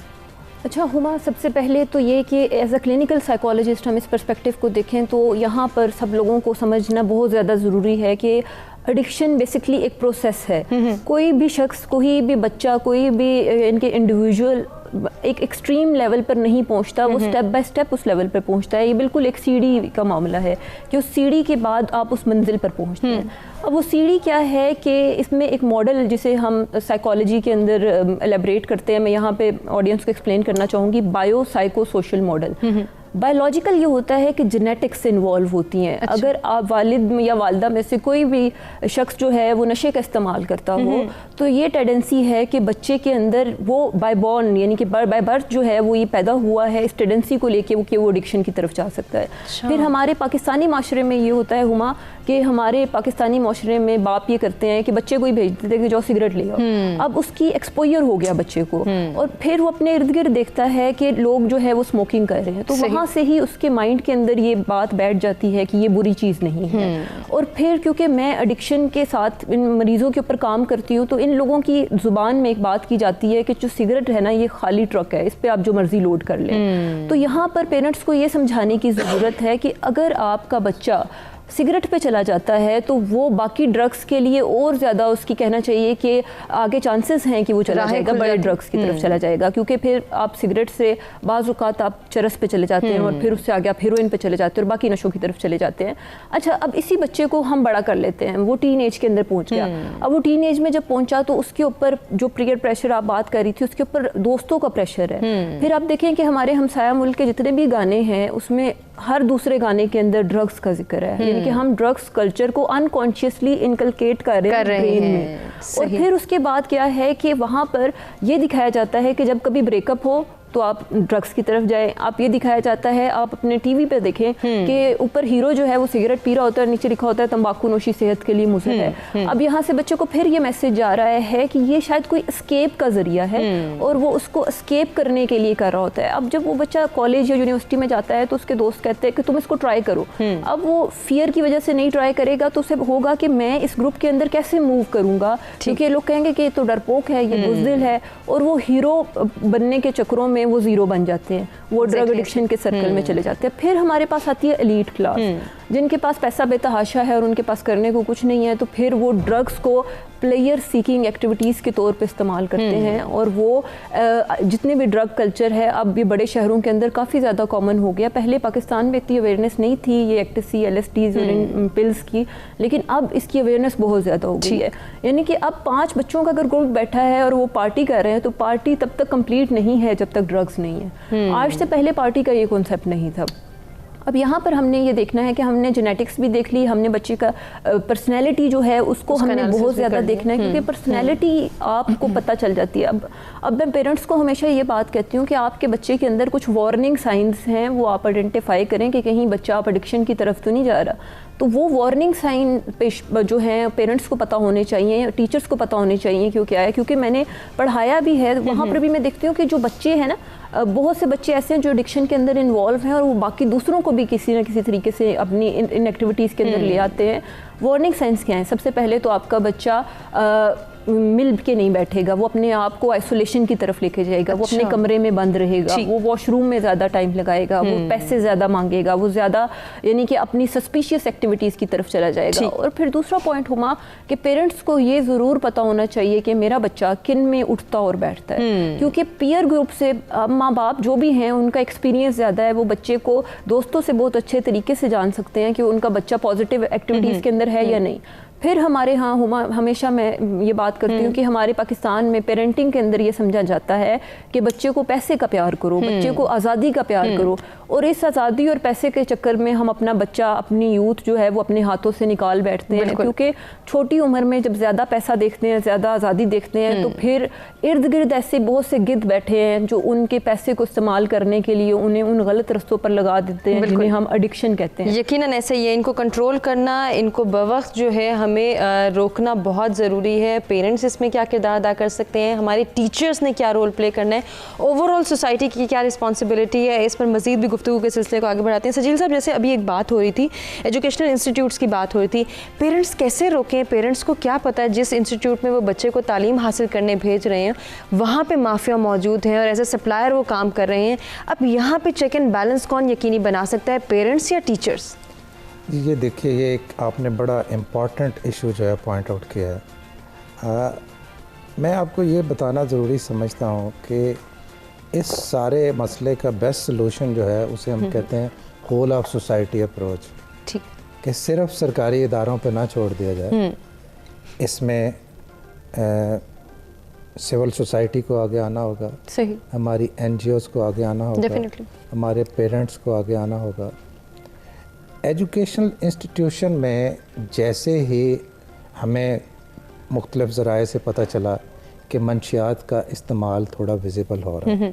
[SPEAKER 3] अच्छा हुमा, सबसे पहले तो ये कि एज अ क्लिनिकल साइकोलॉजिस्ट हम इस पर्सपेक्टिव को देखें तो यहाँ पर सब लोगों को समझना बहुत ज़्यादा ज़रूरी है कि एडिक्शन बेसिकली एक प्रोसेस है। कोई भी शख्स, कोई भी बच्चा, कोई भी इनके इंडिविजुअल एक एक्सट्रीम लेवल पर नहीं पहुंचता, वो स्टेप बाय स्टेप उस लेवल पर पहुंचता है। ये बिल्कुल एक सीढ़ी का मामला है कि उस सीढ़ी के बाद आप उस मंजिल पर पहुंचते हैं। अब वो सीढ़ी क्या है कि इसमें एक मॉडल जिसे हम साइकोलॉजी के अंदर एलेबरेट करते हैं, मैं यहाँ पे ऑडियंस को एक्सप्लेन करना चाहूँगी, bio psycho social model. Biological ये होता है कि जेनेटिक्स से इन्वॉल्व होती हैं। अच्छा। अगर आप वालिद या वालदा में से कोई भी शख्स जो है वो नशे का इस्तेमाल करता हो तो ये टेंडेंसी है कि बच्चे के अंदर वो बाय बॉर्न यानी कि बाय बर्थ जो है वो ये पैदा हुआ है इस टेंडेंसी को लेके वो एडिक्शन की तरफ जा सकता है। अच्छा। फिर हमारे पाकिस्तानी माशरे में ये होता है हुमा कि हमारे पाकिस्तानी माशरे में बाप ये करते हैं कि बच्चे को ही भेज देते हैं कि जाओ सिगरेट ले आओ। अब उसकी एक्सपोजर हो गया बच्चे को और फिर वो अपने इर्द गिर्द देखता है कि लोग जो है वो स्मोकिंग कर रहे हैं तो वहाँ वहाँ से ही उसके माइंड के अंदर ये बात बैठ जाती है कि ये बुरी चीज़ नहीं है। और फिर क्योंकि मैं एडिक्शन के साथ इन मरीज़ों के ऊपर काम करती हूँ, तो इन लोगों की ज़ुबान में एक बात की जाती है कि जो सिगरेट है ना, ये खाली ट्रक है, इस पर आप जो मर्ज़ी लोड कर लें। तो यहाँ पर पेरेंट्स को ये समझाने की ज़रूरत है कि अगर आपका बच्चा सिगरेट पे चला जाता है तो वो बाकी ड्रग्स के लिए और ज़्यादा उसकी कहना चाहिए कि आगे चांसेस हैं कि वो चला जाएगा, बड़े ड्रग्स की तरफ चला जाएगा, क्योंकि फिर आप सिगरेट से बाज़ औक़ात आप चरस पे चले जाते हैं और फिर उससे आगे आप हीरोइन पे चले जाते हैं और बाकी नशों की तरफ चले जाते हैं। अच्छा, अब इसी बच्चे को हम बड़ा कर लेते हैं, वो टीन एज के अंदर पहुँच गया। अब वो टीन एज में जब पहुँचा तो उसके ऊपर जो पीयर प्रेशर आप बात कर रही थी, उसके ऊपर दोस्तों का प्रेशर है। फिर आप देखें कि हमारे हमसाया मुल्क के जितने भी गाने हैं उसमें हर दूसरे गाने के अंदर ड्रग्स का जिक्र है, यानी कि हम ड्रग्स कल्चर को अनकॉन्शियसली इनकलकेट कर रहे हैं ब्रेन में। और फिर उसके बाद क्या है कि वहाँ पर ये दिखाया जाता है कि जब कभी ब्रेकअप हो तो आप ड्रग्स की तरफ जाएं। आप ये दिखाया जाता है, आप अपने टीवी पे देखें कि ऊपर हीरो जो है वो सिगरेट पी रहा होता है, नीचे लिखा होता है तंबाकू नोशी सेहत के लिए मुज़र है। अब यहाँ से बच्चों को फिर ये मैसेज जा रहा है कि ये शायद कोई एस्केप का जरिया है और वो उसको एस्केप करने के लिए कर रहा होता है। अब जब वो बच्चा कॉलेज या यूनिवर्सिटी में जाता है तो उसके दोस्त कहते हैं कि तुम इसको ट्राई करो। अब वो फियर की वजह से नहीं ट्राई करेगा तो उसे होगा कि मैं इस ग्रुप के अंदर कैसे मूव करूंगा, क्योंकि लोग कहेंगे कि ये तो डरपोक है, ये बुज़दिल है, और वो हीरो बनने के चक्करों में वो जीरो बन जाते हैं, वो ड्रग एडिक्शन के सर्कल में चले जाते हैं। फिर हमारे पास आती है एलीट क्लास, जिनके पास पैसा बेतहाशा है और उनके पास करने को कुछ नहीं है, तो फिर वो ड्रग्स को प्लेयर सीकिंग एक्टिविटीज़ के तौर पे इस्तेमाल करते हैं। और वो जितने भी ड्रग कल्चर है अब ये बड़े शहरों के अंदर काफ़ी ज़्यादा कॉमन हो गया। पहले पाकिस्तान में इतनी अवेयरनेस नहीं थी ये एक्टेसी, LSDs और इन पिल्स की, लेकिन अब इसकी अवेयरनेस बहुत ज़्यादा हो गई है। यानी कि अब 5 बच्चों का अगर ग्रुप बैठा है और वो पार्टी कर रहे हैं तो पार्टी तब तक कंप्लीट नहीं है जब तक ड्रग्स नहीं है। आज से पहले पार्टी का ये कॉन्सेप्ट नहीं था। अब यहाँ पर हमने ये देखना है कि हमने जेनेटिक्स भी देख ली, हमने बच्चे का पर्सनैलिटी जो है उसको हमने बहुत ज़्यादा देखना है, क्योंकि पर्सनैलिटी आपको पता चल जाती है। अब मैं पेरेंट्स को हमेशा ये बात कहती हूँ कि आपके बच्चे के अंदर कुछ वार्निंग साइंस हैं, वो आप आइडेंटिफाई करें कि कहीं बच्चा आप एडिक्शन की तरफ तो नहीं जा रहा। तो वो वार्निंग साइन जो हैं पेरेंट्स को पता होने चाहिए, टीचर्स को पता होने चाहिए। क्यों क्या है, क्योंकि मैंने पढ़ाया भी है, वहाँ पर भी मैं देखती हूँ कि जो बच्चे हैं ना, बहुत से बच्चे ऐसे हैं जो एडिक्शन के अंदर इन्वॉल्व हैं और वो बाकी दूसरों को भी किसी न किसी तरीके से अपनी इन एक्टिविटीज़ के अंदर ले आते हैं। वार्निंग साइंस क्या है? सबसे पहले तो आपका बच्चा मिल के नहीं बैठेगा, वो अपने आप को आइसोलेशन की तरफ लेके जाएगा। वो अपने कमरे में बंद रहेगा, वो वॉशरूम में ज़्यादा टाइम लगाएगा, वो पैसे ज़्यादा मांगेगा, वो ज़्यादा यानी कि अपनी सस्पिशियस एक्टिविटीज़ की तरफ चला जाएगा। और फिर दूसरा पॉइंट हुआ कि पेरेंट्स को ये ज़रूर पता होना चाहिए कि मेरा बच्चा किन में उठता और बैठता है, क्योंकि पीयर ग्रुप से माँ बाप जो भी हैं उनका एक्सपीरियंस ज़्यादा है। वो बच्चे को दोस्तों से बहुत अच्छे तरीके से जान सकते हैं कि उनका बच्चा पॉजिटिव एक्टिविटीज़ के अंदर है या नहीं। फिर हमारे यहाँ हमेशा मैं ये बात करती हूँ कि हमारे पाकिस्तान में पेरेंटिंग के अंदर ये समझा जाता है कि बच्चे को पैसे का प्यार करो, बच्चे को आज़ादी का प्यार करो, और इस आज़ादी और पैसे के चक्कर में हम अपना बच्चा, अपनी यूथ जो है वो अपने हाथों से निकाल बैठते हैं। क्योंकि छोटी उम्र में जब ज़्यादा पैसा देखते हैं, ज़्यादा आज़ादी देखते हैं, तो फिर इर्द गिर्द ऐसे बहुत से गिद्ध बैठे हैं जो उनके पैसे को इस्तेमाल करने के लिए उन्हें उन गलत रस्तों पर लगा देते हैं, जिन्हें हम एडिक्शन कहते हैं।
[SPEAKER 1] यकीनन ऐसे ही है, इनको कंट्रोल करना, इनको बवक्त जो है हमें रोकना बहुत ज़रूरी है। पेरेंट्स इसमें क्या किरदार अदा कर सकते हैं, हमारे टीचर्स ने क्या रोल प्ले करना है, ओवरऑल सोसाइटी की क्या रिस्पॉन्सिबिलिटी है, इस पर मज़ीद भी गुफ्तगू के सिलसिले को आगे बढ़ाते हैं। सजील साहब, जैसे अभी एक बात हो रही थी, एजुकेशनल इंस्टीट्यूट्स की बात हो रही थी, पेरेंट्स कैसे रोकें? पेरेंट्स को क्या पता है जिस इंस्टीट्यूट में वो बच्चे को तालीम हासिल करने भेज रहे हैं वहाँ पर माफिया मौजूद हैं और एज ए सप्लायर वो काम कर रहे हैं। अब यहाँ पर चेक एंड बैलेंस कौन यकीनी बना सकता है, पेरेंट्स या टीचर्स?
[SPEAKER 4] ये देखिए, ये एक आपने बड़ा इम्पॉर्टेंट इशू जो है पॉइंट आउट किया है। मैं आपको ये बताना ज़रूरी समझता हूँ कि इस सारे मसले का बेस्ट सलूशन जो है उसे हम कहते हैं होल ऑफ सोसाइटी अप्रोच।
[SPEAKER 1] ठीक,
[SPEAKER 4] कि सिर्फ सरकारी इदारों पे ना छोड़ दिया जाए, इसमें सिविल सोसाइटी को आगे आना होगा,
[SPEAKER 1] सही,
[SPEAKER 4] हमारी NGOs को आगे आना होगा,
[SPEAKER 1] डेफिनेटली
[SPEAKER 4] हमारे पेरेंट्स को आगे आना होगा। एजुकेशनल इंस्टीट्यूशन में जैसे ही हमें मुख्तलिफ़ ज़राए से पता चला कि मंशियात का इस्तेमाल थोड़ा विजिबल हो रहा है,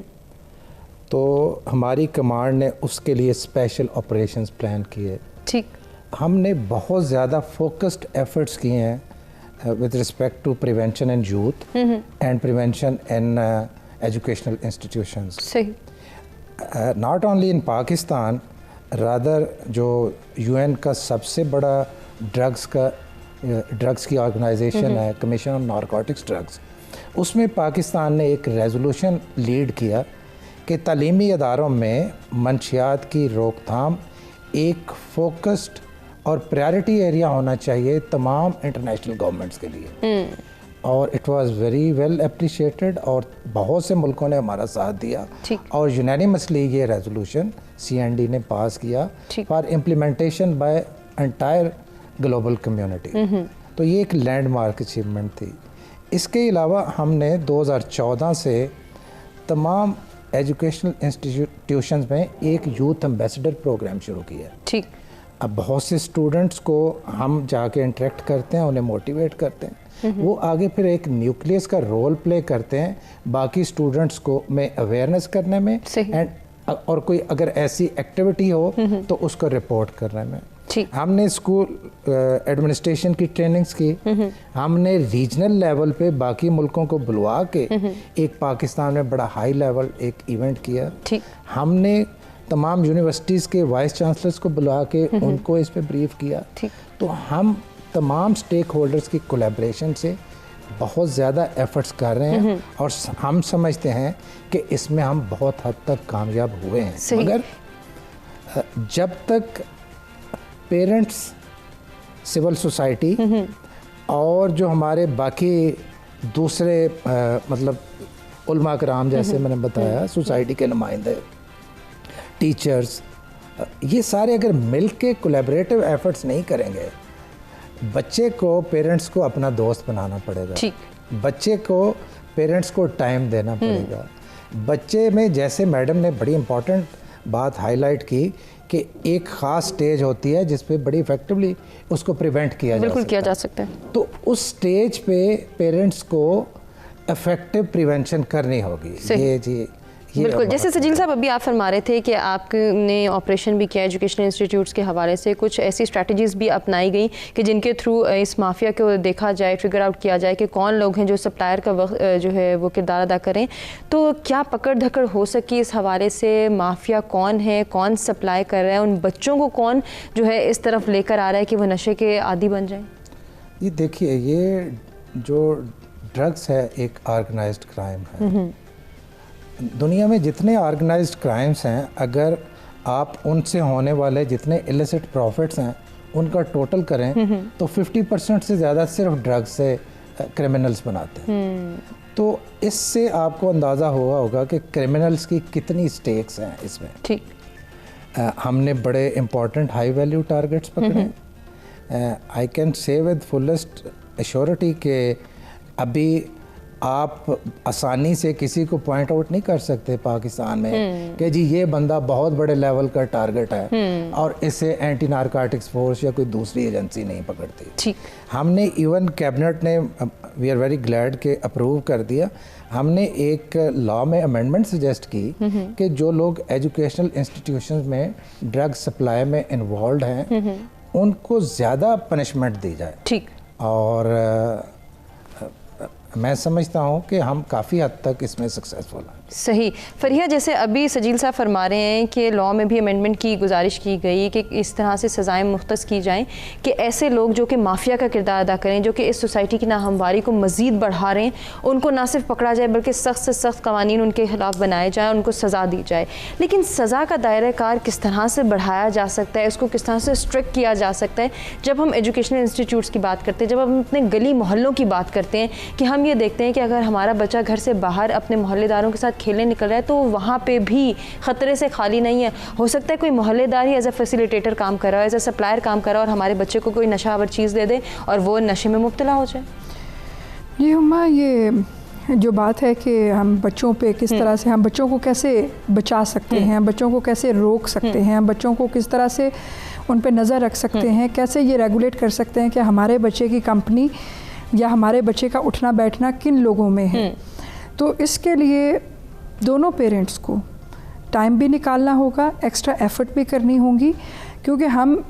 [SPEAKER 4] तो हमारी कमांड ने उसके लिए स्पेशल ऑपरेशंस प्लान किए।
[SPEAKER 1] ठीक,
[SPEAKER 4] हमने बहुत ज़्यादा फोकस्ड एफर्ट्स किए हैं with respect to prevention in youth and prevention in educational institutions.
[SPEAKER 1] सही।
[SPEAKER 4] Not only in Pakistan, rather जो यूएन का सबसे बड़ा ड्रग्स की ऑर्गेनाइजेशन है, कमीशन ऑन नारकोटिक्स ड्रग्स, उसमें पाकिस्तान ने एक रेजोल्यूशन लीड किया कि तालीमी इदारों में मंशियात की रोकथाम एक फोकस्ड और प्रायोरिटी एरिया होना चाहिए तमाम इंटरनेशनल गवर्नमेंट्स के लिए। और it was very well appreciated और बहुत से मुल्कों ने हमारा साथ दिया और यूनानिमसली ये रेजोल्यूशन CND ने पास किया for implementation by entire global community. तो ये एक लैंडमार्क अचीवमेंट थी। इसके अलावा हमने 2014 से तमाम एजुकेशनल इंस्टीट्यूशंस में एक यूथ एम्बेसडर प्रोग्राम शुरू किया।
[SPEAKER 1] ठीक।
[SPEAKER 4] अब बहुत से स्टूडेंट्स को हम जाके इंटरेक्ट करते हैं, उन्हें मोटिवेट करते हैं, वो आगे फिर एक न्यूक्लियस का रोल प्ले करते हैं बाकी स्टूडेंट्स को में अवेयरनेस करने में एंड और कोई अगर ऐसी एक्टिविटी हो तो उसको रिपोर्ट करने में। हमने स्कूल एडमिनिस्ट्रेशन की ट्रेनिंग्स की, हमने रीजनल लेवल पे बाकी मुल्कों को बुलवा के एक पाकिस्तान में बड़ा हाई लेवल एक इवेंट किया। हमने तमाम यूनिवर्सिटीज़ के वाइस चांसलर्स को बुला के उनको इस पे ब्रीफ किया। तो हम तमाम स्टेक होल्डर्स की कोलैबोरेशन से बहुत ज़्यादा एफर्ट्स कर रहे हैं और हम समझते हैं कि इसमें हम बहुत हद तक कामयाब हुए हैं। मगर जब तक पेरेंट्स, सिविल सोसाइटी और जो हमारे बाकी दूसरे मतलब उलमा कराम जैसे मैंने बताया, सोसाइटी के नुमाइंदे, टीचर्स, ये सारे अगर मिल के कोलैबोरेटिव एफर्ट्स नहीं करेंगे, बच्चे को पेरेंट्स को अपना दोस्त बनाना पड़ेगा, बच्चे को पेरेंट्स को टाइम देना पड़ेगा। बच्चे में जैसे मैडम ने बड़ी इम्पॉर्टेंट बात हाईलाइट की कि एक ख़ास स्टेज होती है जिस पे बड़ी इफेक्टिवली उसको प्रिवेंट किया जा सकता है। तो उस स्टेज पे पेरेंट्स को इफेक्टिव प्रिवेंशन करनी होगी। ये जी
[SPEAKER 1] बिल्कुल, जैसे सजील साहब अभी आप फरमा रहे थे कि आपने ऑपरेशन भी किया एजुकेशनल इंस्टीट्यूट्स के हवाले से, कुछ ऐसी स्ट्रैटेजीज़ भी अपनाई गई कि जिनके थ्रू इस माफिया को देखा जाए, फिगर आउट किया जाए कि कौन लोग हैं जो सप्लायर का वक्त जो है वो किरदार अदा करें। तो क्या पकड़ धकड़ हो सकी इस हवाले से? माफिया कौन है, कौन सप्लाई कर रहा है, उन बच्चों को कौन जो है इस तरफ लेकर आ रहा है कि वो नशे के आदी बन जाएं?
[SPEAKER 4] ये देखिए, ये जो ड्रग्स है एक ऑर्गेनाइज्ड क्राइम है। दुनिया में जितने ऑर्गेनाइज्ड क्राइम्स हैं, अगर आप उनसे होने वाले जितने इलिसिट प्रॉफिट्स हैं उनका टोटल करें तो 50% से ज़्यादा सिर्फ ड्रग्स से क्रिमिनल्स बनाते हैं। तो इससे आपको अंदाज़ा हुआ होगा कि क्रिमिनल्स की कितनी स्टेक्स हैं इसमें। ठीक। हमने बड़े इम्पॉर्टेंट हाई वैल्यू टारगेट्स पकड़े। I can say with fullest assurity के अभी आप आसानी से किसी को पॉइंट आउट नहीं कर सकते पाकिस्तान में कि जी ये बंदा बहुत बड़े लेवल का टारगेट है और इसे एंटी नारकोटिक्स फोर्स या कोई दूसरी एजेंसी नहीं पकड़ती। हमने इवन कैबिनेट ने, वी आर वेरी ग्लैड के अप्रूव कर दिया, हमने एक लॉ में अमेंडमेंट सजेस्ट की कि जो लोग एजुकेशनल इंस्टीट्यूशंस में ड्रग सप्लाई में इन्वॉल्व हैं उनको ज़्यादा पनिशमेंट दी जाए। ठीक। और मैं समझता हूँ कि हम काफ़ी हद तक इसमें सक्सेसफुल हैं।
[SPEAKER 1] सही। फरिया, जैसे अभी सजील साहब फरमा रहे हैं कि लॉ में भी अमेंडमेंट की गुजारिश की गई कि इस तरह से सज़ाएं मुख्तस की जाएं कि ऐसे लोग जो कि माफिया का किरदार अदा करें, जो कि इस सोसाइटी की नाहमवारी को मज़ीद बढ़ा रहे हैं, उनको ना सिर्फ पकड़ा जाए बल्कि सख्त से सख्त कवानीन उनके खिलाफ बनाए जाएँ, उनको सज़ा दी जाए। लेकिन सज़ा का दायरा कार किस तरह से बढ़ाया जा सकता है, इसको किस तरह से स्ट्रिक्ट किया जा सकता है? जब हम एजुकेशनल इंस्टीट्यूट्स की बात करते हैं, जब हम अपने गली मोहल्लों की बात करते हैं, कि हम ये देखते हैं कि अगर हमारा बच्चा घर से बाहर अपने मोहल्लेदारों के साथ खेलने निकल रहा है तो वहाँ पे भी ख़तरे से खाली नहीं है। हो सकता है कोई मोहल्लेदार ही एज ए फैसिलिटेटर काम कर रहा है, एज ए सप्लायर काम कर रहा है और हमारे बच्चे को कोई नशावर चीज़ दे दे और वो नशे में मुब्तला हो जाए।
[SPEAKER 5] ये हुमा, ये जो बात है कि हम बच्चों पे किस तरह से, हम बच्चों को कैसे बचा सकते हैं, बच्चों को कैसे रोक सकते हैं, बच्चों को किस तरह से उन पे नज़र रख सकते हैं, कैसे ये रेगुलेट कर सकते हैं कि हमारे बच्चे की कंपनी या हमारे बच्चे का उठना बैठना किन लोगों में है। तो इसके लिए दोनों पेरेंट्स को टाइम भी निकालना होगा, एक्स्ट्रा एफ़र्ट भी करनी होगी, क्योंकि हम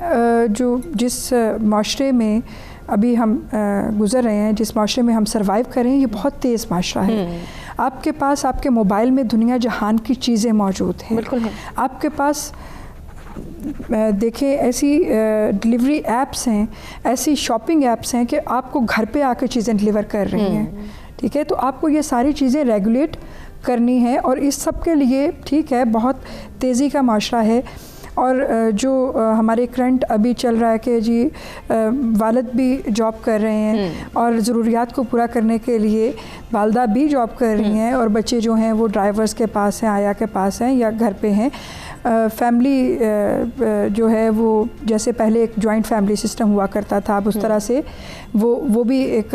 [SPEAKER 5] जो जिस माशरे में अभी हम गुज़र रहे हैं, जिस माशरे में हम सर्वाइव कर रहे हैं, ये बहुत तेज़ माशरा है। आपके पास आपके मोबाइल में दुनिया जहान की चीज़ें मौजूद हैं।
[SPEAKER 1] बिल्कुल है।
[SPEAKER 5] आपके पास देखें ऐसी डिलीवरी ऐप्स हैं, ऐसी शॉपिंग ऐप्स हैं कि आपको घर पे आकर चीज़ें डिलीवर कर रही हैं। ठीक है, तो आपको ये सारी चीज़ें रेगुलेट करनी है और इस सब के लिए ठीक है बहुत तेज़ी का माशरा है। और जो हमारे करंट अभी चल रहा है कि जी वालिद भी जॉब कर रहे हैं और ज़रूरियात को पूरा करने के लिए वालदा भी जॉब कर रही हैं और बच्चे जो हैं वो ड्राइवर्स के पास हैं, आया के पास हैं या घर पे हैं। फैमिली जो है वो जैसे पहले एक जॉइंट फैमिली सिस्टम हुआ करता था, अब उस तरह से वो भी एक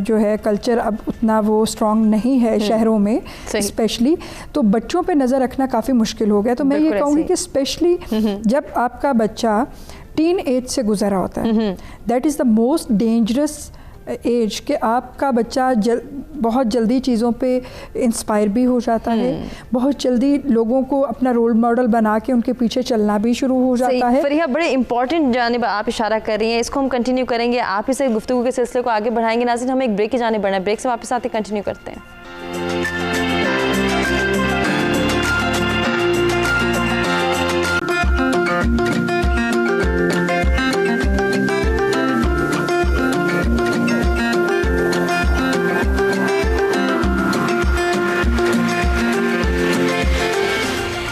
[SPEAKER 5] जो है कल्चर अब उतना वो स्ट्रॉन्ग नहीं है शहरों में स्पेशली, तो बच्चों पे नज़र रखना काफ़ी मुश्किल हो गया। तो मैं ये कहूँगी कि स्पेशली जब आपका बच्चा टीन एज से गुजरा होता है, that is the most dangerous age कि आपका बच्चा बहुत जल्दी चीज़ों पे इंस्पायर भी हो जाता है, बहुत जल्दी लोगों को अपना रोल मॉडल बना के उनके पीछे चलना भी शुरू हो जाता है।
[SPEAKER 1] फरीहा, बड़े इंपॉर्टेंट जानिब आप इशारा कर रही हैं, इसको हम कंटिन्यू करेंगे, आप ही से गुफ्तगू के सिलसिले को आगे बढ़ाएंगे। नाज़रीन, हमें एक ब्रेक की जानिब बढ़ना है, ब्रेक से वापस आते कंटिन्यू करते हैं।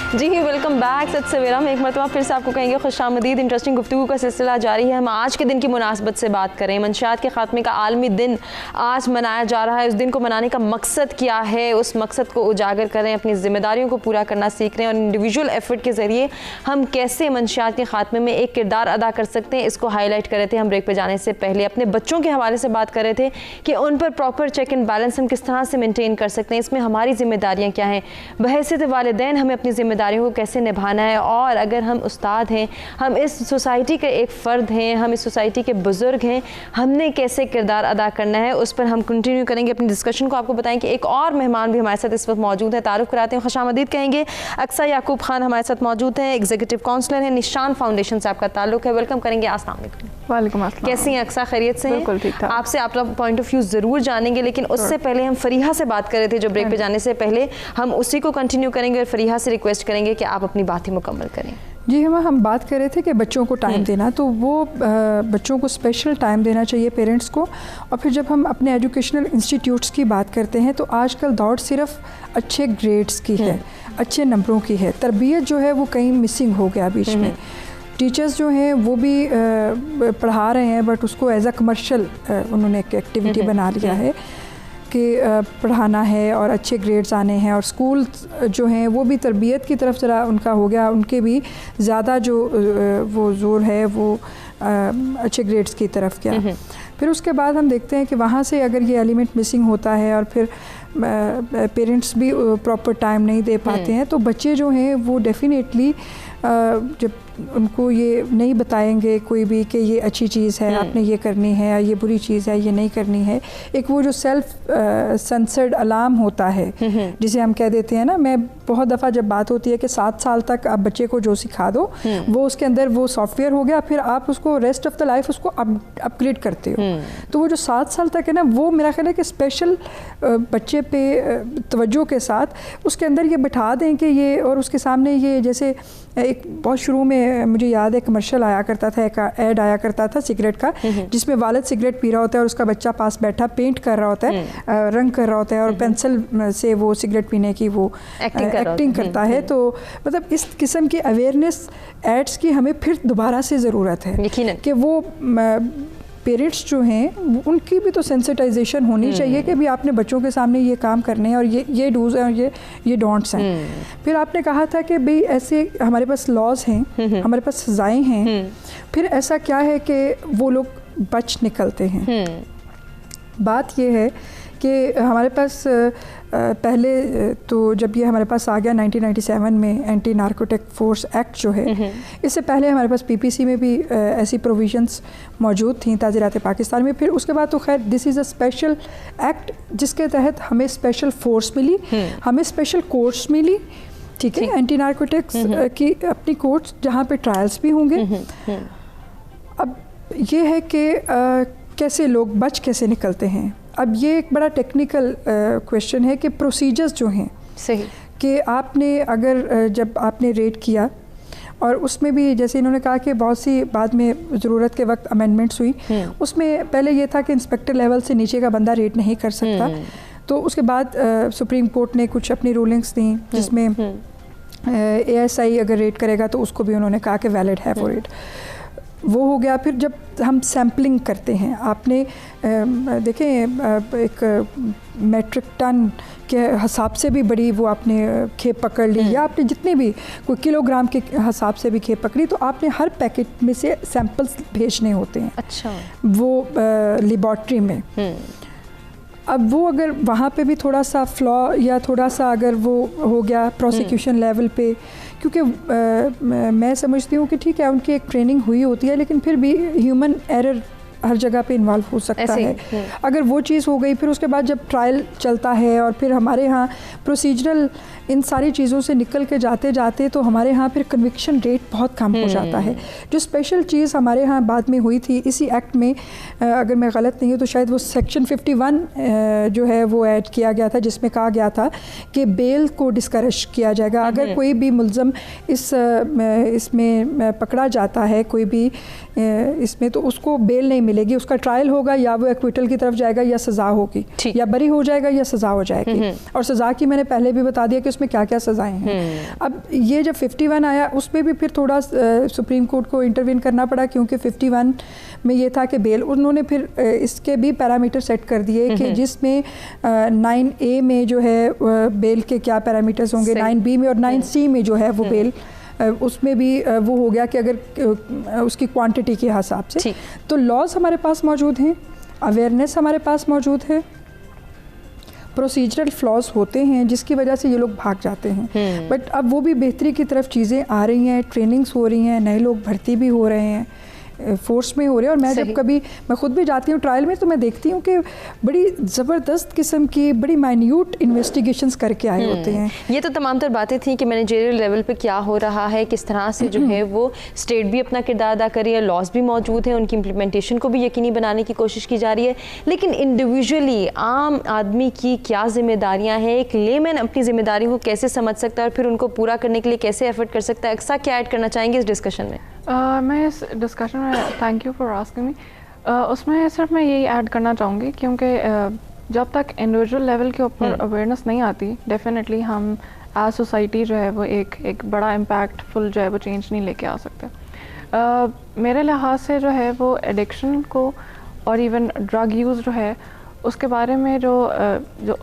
[SPEAKER 1] जी वेलकम बैक। सत सवेरा में एक मरतबा फिर से आपको कहेंगे खुशामदीद। इंटरेस्टिंग गुफ्तगू का सिलसिला जारी है। हम आज के दिन की मुनासबत से बात करें। मंशियात के खात्मे का आलमी दिन आज मनाया जा रहा है। उस दिन को मनाने का मकसद क्या है, उस मकसद को उजागर करें, अपनी ज़िम्मेदारियों को पूरा करना सीख रहे हैं और इंडिविजुअल एफर्ट के ज़रिए हम कैसे मंशियात के खात्मे में एक किरदार अदा कर सकते हैं, इसको हाईलाइट कर रहे थे। हम ब्रेक पर जाने से पहले अपने बच्चों के हवाले से बात कर रहे थे कि उन पर प्रॉपर चेक एंड बैलेंस हम किस तरह से मेनटेन कर सकते हैं, इसमें हमारी ज़िम्मेदारियाँ क्या हैं, बहैसियत वालिदैन हमें अपनी ज़िम्मेदारियों को कैसे निभाना है, और अगर हम उस्ताद हैं, हम इस सोसाइटी के एक फ़र्द हैं, हम इस सोसाइटी के बुज़ुर्ग हैं, हमने कैसे किरदार अदा करना है, उस पर हम कंटिन्यू करेंगे अपनी डिस्कशन को। आपको बताएं कि एक और मेहमान भी हमारे साथ इस वक्त मौजूद है, तारुफ कराते हैं, खुशामदीद कहेंगे। अक्सा याकूब खान हमारे साथ मौजूद हैं, एग्जीक्यूटिव काउंसलर हैं, निशान फाउंडेशन से आपका ताल्लुक है। वेलकम करेंगे। अस्सलाम वालेकुम।
[SPEAKER 6] वालेकुम अस्सलाम।
[SPEAKER 1] कैसी हैं अक्सा, खैरियत से हैं?
[SPEAKER 6] बिल्कुल ठीक ठाक।
[SPEAKER 1] आपसे आपका पॉइंट ऑफ व्यू ज़रूर जानेंगे, लेकिन उससे पहले हम फरीहा से बात कर रहे थे जो ब्रेक पे जाने से पहले, हम उसी को कंटिन्यू करेंगे और फरीहा से रिक्वेस्ट करेंगे कि आप अपनी बात ही मुकम्मल करें।
[SPEAKER 5] जी हम बात कर रहे थे कि बच्चों को टाइम देना, तो वो बच्चों को स्पेशल टाइम देना चाहिए पेरेंट्स को। और फिर जब हम अपने एजुकेशनल इंस्टीट्यूट्स की बात करते हैं तो आजकल दौड़ सिर्फ अच्छे ग्रेड्स की है, अच्छे नंबरों की है। तरबियत जो है वो कहीं मिसिंग हो गया बीच में। टीचर्स जो हैं वो भी पढ़ा रहे हैं बट उसको एज अ कमर्शियल उन्होंने एक एक्टिविटी बना लिया है कि पढ़ाना है और अच्छे ग्रेड्स आने हैं, और स्कूल जो हैं वो भी तरबियत की तरफ ज़रा उनका हो गया, उनके भी ज़्यादा जो वो जोर है वो अच्छे ग्रेड्स की तरफ गया। फिर उसके बाद हम देखते हैं कि वहाँ से अगर ये एलिमेंट मिसिंग होता है और फिर पेरेंट्स भी प्रॉपर टाइम नहीं दे पाते हैं, तो बच्चे जो हैं वो डेफिनेटली जब उनको ये नहीं बताएंगे कोई भी कि ये अच्छी चीज़ है, आपने ये करनी है, ये बुरी चीज़ है, ये नहीं करनी है, एक वो जो सेल्फ सेंसर्ड अलार्म होता है जिसे हम कह देते हैं ना। मैं बहुत दफ़ा जब बात होती है कि 7 साल तक आप बच्चे को जो सिखा दो वो उसके अंदर वो सॉफ्टवेयर हो गया, फिर आप उसको रेस्ट ऑफ द लाइफ उसको अपग्रेड करते हो। तो वो जो 7 साल तक है ना, वो मेरा ख्याल है कि स्पेशल बच्चे पे तवज्जो के साथ उसके अंदर ये बिठा दें कि ये, और उसके सामने ये, जैसे एक बहुत शुरू में मुझे याद है कमर्शियल आया करता था, एक ऐड आया करता था सिगरेट का, जिसमें वालिद सिगरेट पी रहा होता है और उसका बच्चा पास बैठा पेंट कर रहा होता है, रंग कर रहा होता है और पेंसिल से वो सिगरेट पीने की वो एक्टिंग करता है। तो मतलब इस किस्म की अवेयरनेस एड्स की हमें फिर दोबारा से ज़रूरत है कि वो पेरेंट्स जो हैं उनकी भी तो सेंसिटाइजेशन होनी चाहिए कि भी आपने बच्चों के सामने ये काम करने हैं और ये डूज़ हैं और ये डोंट्स हैं। फिर आपने कहा था कि भाई ऐसे हमारे पास लॉज हैं, हमारे पास सज़ाएं हैं, फिर ऐसा क्या है कि वो लोग बच निकलते हैं। बात ये है कि हमारे पास पहले तो जब ये हमारे पास आ गया 1997 में एंटी नार्कोटिक फोर्स एक्ट जो है, इससे पहले हमारे पास पीपीसी में भी ऐसी प्रोविजंस मौजूद थी ताज़ीरात पाकिस्तान में। फिर उसके बाद तो खैर this is a special act जिसके तहत हमें स्पेशल फोर्स मिली, हमें स्पेशल कोर्ट्स मिली, ठीक है, एंटी नार्कोटिक्स की अपनी कोर्ट्स जहाँ पे ट्रायल्स भी होंगे। अब ये है कि कैसे लोग बच कैसे निकलते हैं। अब ये एक बड़ा टेक्निकल क्वेश्चन है कि प्रोसीजर्स जो हैं,
[SPEAKER 1] सही, कि
[SPEAKER 5] आपने अगर जब आपने रेड किया और उसमें भी जैसे इन्होंने कहा कि बहुत सी बाद में ज़रूरत के वक्त अमेंडमेंट्स हुई, उसमें पहले ये था कि इंस्पेक्टर लेवल से नीचे का बंदा रेड नहीं कर सकता। तो उसके बाद सुप्रीम कोर्ट ने कुछ अपनी रूलिंग्स दी जिसमें ASI अगर रेड करेगा तो उसको भी उन्होंने कहा कि वैलिड है फॉर रेड। वो हो गया। फिर जब हम सैम्पलिंग करते हैं, आपने देखें एक मेट्रिक टन के हिसाब से भी बड़ी वो आपने खेप पकड़ ली, या आपने जितने भी कोई किलोग्राम के हिसाब से भी खेप पकड़ी, तो आपने हर पैकेट में से सैंपल्स भेजने होते हैं।
[SPEAKER 1] अच्छा,
[SPEAKER 5] वो लेबॉर्ट्री में। अब वो अगर वहाँ पे भी थोड़ा सा फ्लॉ या थोड़ा सा अगर वो हो गया प्रोसिक्यूशन लेवल पे, क्योंकि मैं समझती हूँ कि ठीक है उनकी एक ट्रेनिंग हुई होती है, लेकिन फिर भी ह्यूमन एरर हर जगह पे इन्वॉल्व हो सकता है। अगर वो चीज़ हो गई, फिर उसके बाद जब ट्रायल चलता है और फिर हमारे यहाँ प्रोसीजरल इन सारी चीज़ों से निकल के जाते जाते तो हमारे यहाँ फिर कन्विक्शन रेट बहुत कम हो जाता है। जो स्पेशल चीज़ हमारे यहाँ बाद में हुई थी इसी एक्ट में, अगर मैं गलत नहीं हूँ तो शायद वो सेक्शन 51 जो है वो ऐड किया गया था, जिसमें कहा गया था कि बेल को डिस्करेज किया जाएगा। अगर कोई भी मुलज़म इसमें पकड़ा जाता है, कोई भी इसमें, तो उसको बेल नहीं मिलेगी, उसका ट्रायल होगा, या वो एक्विटल की तरफ जाएगा या सज़ा होगी, या बरी हो जाएगा या सज़ा हो जाएगी। और सज़ा की मैंने पहले भी बता दिया कि उसमें क्या क्या सज़ाएं हैं। अब ये जब 51 आया उसमें भी फिर थोड़ा सुप्रीम कोर्ट को इंटरवीन करना पड़ा, क्योंकि 51 में ये था कि बेल, उन्होंने फिर इसके भी पैरामीटर सेट कर दिए कि जिसमें 9A में जो है बेल के क्या पैरामीटर्स होंगे, 9B में और 9C में जो है वो बेल, उसमें भी वो हो गया कि अगर उसकी क्वांटिटी के हिसाब से। तो लॉज हमारे पास मौजूद हैं, अवेयरनेस हमारे पास मौजूद है, प्रोसीजरल फ्लॉज होते हैं जिसकी वजह से ये लोग भाग जाते हैं। बट अब वो भी बेहतरी की तरफ चीज़ें आ रही हैं, ट्रेनिंग्स हो रही हैं, नए लोग भर्ती भी हो रहे हैं, फोर्स में हो रहे हैं। और मैं जब कभी मैं खुद भी जाती हूँ ट्रायल में, तो मैं देखती हूँ कि बड़ी ज़बरदस्त किस्म की बड़ी माइन्यूट इन्वेस्टिगेशंस करके आए होते हैं।
[SPEAKER 1] ये तो तमाम तर बातें थी कि मैनेजरियल लेवल पे क्या हो रहा है, किस तरह से जो है वो स्टेट भी अपना किरदार अदा कर रही है, लॉज भी मौजूद हैं, उनकी इम्प्लीमेंटेशन को भी यकीनी बनाने की कोशिश की जा रही है। लेकिन इंडिविजुअली आम आदमी की क्या जिम्मेदारियाँ हैं, एक लेमैन अपनी जिम्मेदारी को कैसे समझ सकता है और फिर उनको पूरा करने के लिए कैसे एफर्ट कर सकता है, अक्सा क्या ऐड करना चाहेंगे इस डिस्कशन में?
[SPEAKER 6] मैं इस डिस्कशन में, thank you for asking me, उसमें सिर्फ मैं यही ऐड करना चाहूँगी, क्योंकि जब तक इंडिविजुअल लेवल के ऊपर अवेयरनेस नहीं आती, डेफिनेटली हम एज सोसाइटी जो है वो एक बड़ा इम्पैक्टफुल जो है वो चेंज नहीं लेके आ सकते। मेरे लिहाज से जो है वो एडिक्शन को और इवन ड्रग यूज़ जो है उसके बारे में जो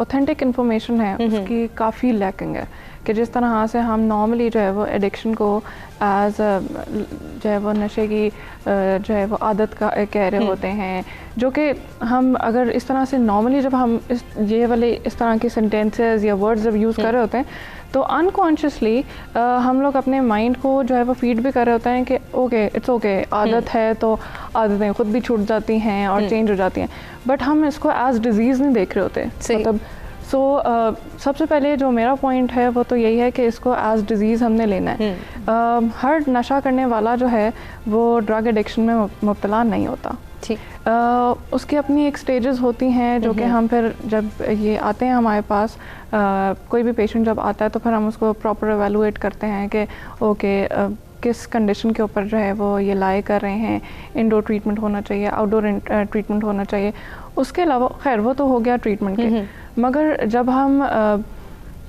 [SPEAKER 6] ऑथेंटिक इन्फॉर्मेशन है उसकी काफ़ी लैकिंग है, कि जिस तरह से हम नॉर्मली जो है वो एडिक्शन को एज जो है वो नशे की जो है वो आदत का कह रहे होते हैं, जो कि हम अगर इस तरह से नॉर्मली जब हम इस तरह के सेंटेंसेस या वर्ड्स जब यूज़ कर रहे होते हैं, तो अनकॉन्शियसली हम लोग अपने माइंड को जो है वो फीड भी कर रहे होते हैं कि ओके इट्स ओके, आदत है तो आदतें खुद भी छूट जाती हैं और चेंज हो जाती हैं, बट हम इसको एज डिजीज़ नहीं देख रहे होते। मतलब सबसे पहले जो मेरा पॉइंट है वो तो यही है कि इसको एज डिज़ीज़ हमने लेना है। हर नशा करने वाला जो है वो ड्रग एडिक्शन में मुब्तला नहीं होता। उसकी अपनी एक स्टेजेस होती हैं जो कि हम फिर जब ये आते हैं हमारे पास, कोई भी पेशेंट जब आता है तो फिर हम उसको प्रॉपर एवेलुएट करते हैं कि ओके किस कंडीशन के ऊपर जो है वो ये लाई कर रहे हैं, इंडोर ट्रीटमेंट होना चाहिए, आउटडोर ट्रीटमेंट होना चाहिए। उसके अलावा खैर वो तो हो गया ट्रीटमेंट के, मगर जब हम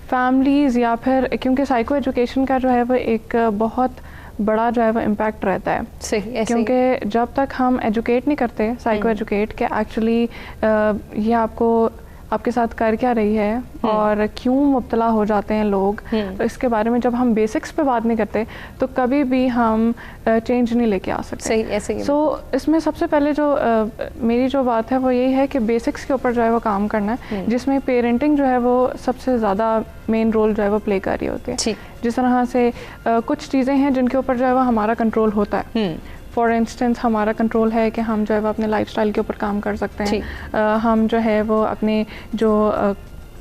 [SPEAKER 6] फैमिलीज़ या फिर, क्योंकि साइको एजुकेशन का जो है वो एक बहुत बड़ा जो है वो इम्पैक्ट रहता है।
[SPEAKER 1] सही,
[SPEAKER 6] क्योंकि जब तक हम एजुकेट नहीं करते, साइको एजुकेट के एक्चुअली ये आपको आपके साथ कर क्या रही है और क्यों मुब्तला हो जाते हैं लोग, इसके बारे में जब हम बेसिक्स पे बात नहीं करते तो कभी भी हम चेंज नहीं लेके आ सकते।
[SPEAKER 1] सही, ऐसे ही।
[SPEAKER 6] सो इसमें सबसे पहले जो मेरी जो बात है वो यही है कि बेसिक्स के ऊपर जो है वो काम करना है, जिसमें पेरेंटिंग जो है वो सबसे ज़्यादा मेन रोल जो है वो प्ले कर रही होती है। जिस तरह से कुछ चीज़ें हैं जिनके ऊपर जो है वो हमारा कंट्रोल होता है। फॉर इंस्टेंस हमारा कंट्रोल है कि हम जो है वो अपने लाइफस्टाइल के ऊपर काम कर सकते हैं। हम जो है वो अपने जो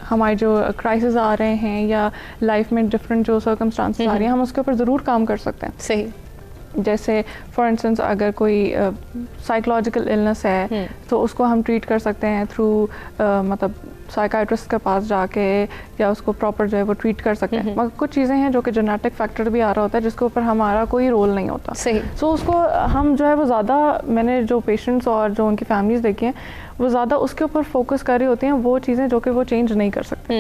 [SPEAKER 6] हमारे जो क्राइसिस आ रहे हैं या लाइफ में डिफरेंट जो सर्कमस्टांसेस आ रही हैं, हम उसके ऊपर ज़रूर काम कर सकते हैं।
[SPEAKER 1] सही।
[SPEAKER 6] जैसे फॉर इंस्टेंस अगर कोई साइकोलॉजिकल इलनेस है तो उसको हम ट्रीट कर सकते हैं थ्रू मतलब साइकाइट्रिस्ट के पास जाके, या उसको प्रॉपर जो है वो ट्रीट कर सकते हैं। मगर कुछ चीज़ें हैं जो कि जेनेटिक फैक्टर भी आ रहा होता है जिसके ऊपर हमारा कोई रोल नहीं होता।
[SPEAKER 1] सही।
[SPEAKER 6] सो उसको हम जो है वो ज़्यादा, मैंने जो पेशेंट्स और जो उनकी फैमिलीज देखी हैं वो ज़्यादा उसके ऊपर फोकस कर रही होती हैं, वो चीज़ें जो कि वो चेंज नहीं कर सकते।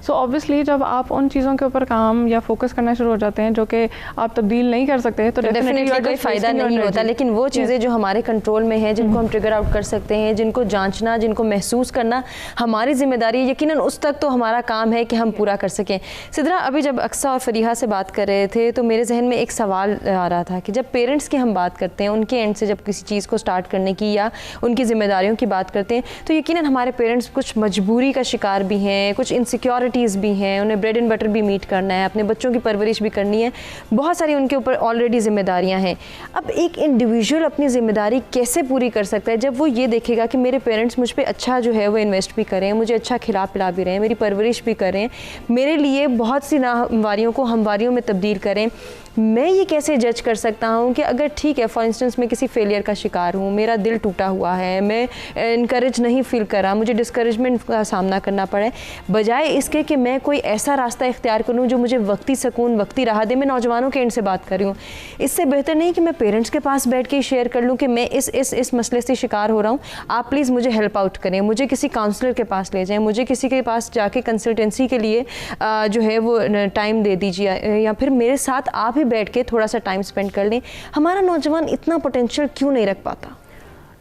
[SPEAKER 6] सो ऑब्वियसली जब आप उन चीज़ों के ऊपर काम या फोकस करना शुरू हो जाते हैं जो कि आप तब्दील नहीं कर सकते तो
[SPEAKER 1] डेफिनेटली कोई फ़ायदा नहीं होता। लेकिन वो चीज़ें जो हमारे कंट्रोल में है, जिनको हम ट्रिगर आउट कर सकते हैं, जिनको जांचना, जिनको महसूस करना हमारी जिम्मेदारी है, यकीनन उस तक तो हमारा काम है कि हम पूरा कर सकें। सिद्रा, अभी जब अक्सा और फरीहा से बात कर रहे थे तो मेरे जहन में एक सवाल आ रहा था कि जब पेरेंट्स की हम बात करते हैं, उनके एंड से जब किसी चीज़ को स्टार्ट करने की या उनकी जिम्मेदारियों की बात करते हैं तो यकीनन हमारे पेरेंट्स कुछ मजबूरी का शिकार भी हैं, कुछ इनसिक्योरिटीज़ भी हैं, उन्हें ब्रेड एंड बटर भी मीट करना है, अपने बच्चों की परवरिश भी करनी है, बहुत सारी उनके ऊपर ऑलरेडी जिम्मेदारियां हैं। अब एक इंडिविजुअल अपनी जिम्मेदारी कैसे पूरी कर सकता है जब वो ये देखेगा कि मेरे पेरेंट्स मुझ पर अच्छा जो है वो इन्वेस्ट भी करें, मुझे अच्छा खिला पिला भी रहे हैं, मेरी परवरिश भी करें, मेरे लिए बहुत सी नाहमवारियों को हमवारियों में तब्दील करें। मैं ये कैसे जज कर सकता हूँ कि अगर ठीक है फॉर इंस्टेंस मैं किसी फेलियर का शिकार हूँ, मेरा दिल टूटा हुआ है, मैं इनकरेज नहीं फील करा, मुझे डिस्करेजमेंट का सामना करना पड़े, बजाय इसके कि मैं कोई ऐसा रास्ता इख्तियार करूँ जो मुझे वक्ती सुकून, वक्ती राहत दे। मैं नौजवानों के एंड से बात कर रही हूँ। इससे बेहतर नहीं कि मैं पेरेंट्स के पास बैठ के शेयर कर लूँ कि मैं इस मसले से शिकार हो रहा हूँ, आप प्लीज़ मुझे हेल्प आउट करें, मुझे किसी काउंसलर के पास ले जाएँ, मुझे किसी के पास जाके कंसल्टेंसी के लिए जो है वो टाइम दे दीजिए, या फिर मेरे साथ आप ही बैठ के थोड़ा सा टाइम स्पेंड कर लें। हमारा नौजवान इतना पोटेंशियल क्यों नहीं रख पाता?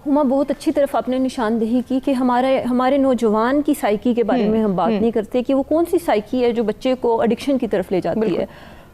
[SPEAKER 3] हुमा, बहुत अच्छी तरफ आपने निशानदेही की कि हमारे नौजवान की साइकी के बारे में हम बात नहीं करते कि वो कौन सी साइकी है जो बच्चे को एडिक्शन की तरफ ले जाती है।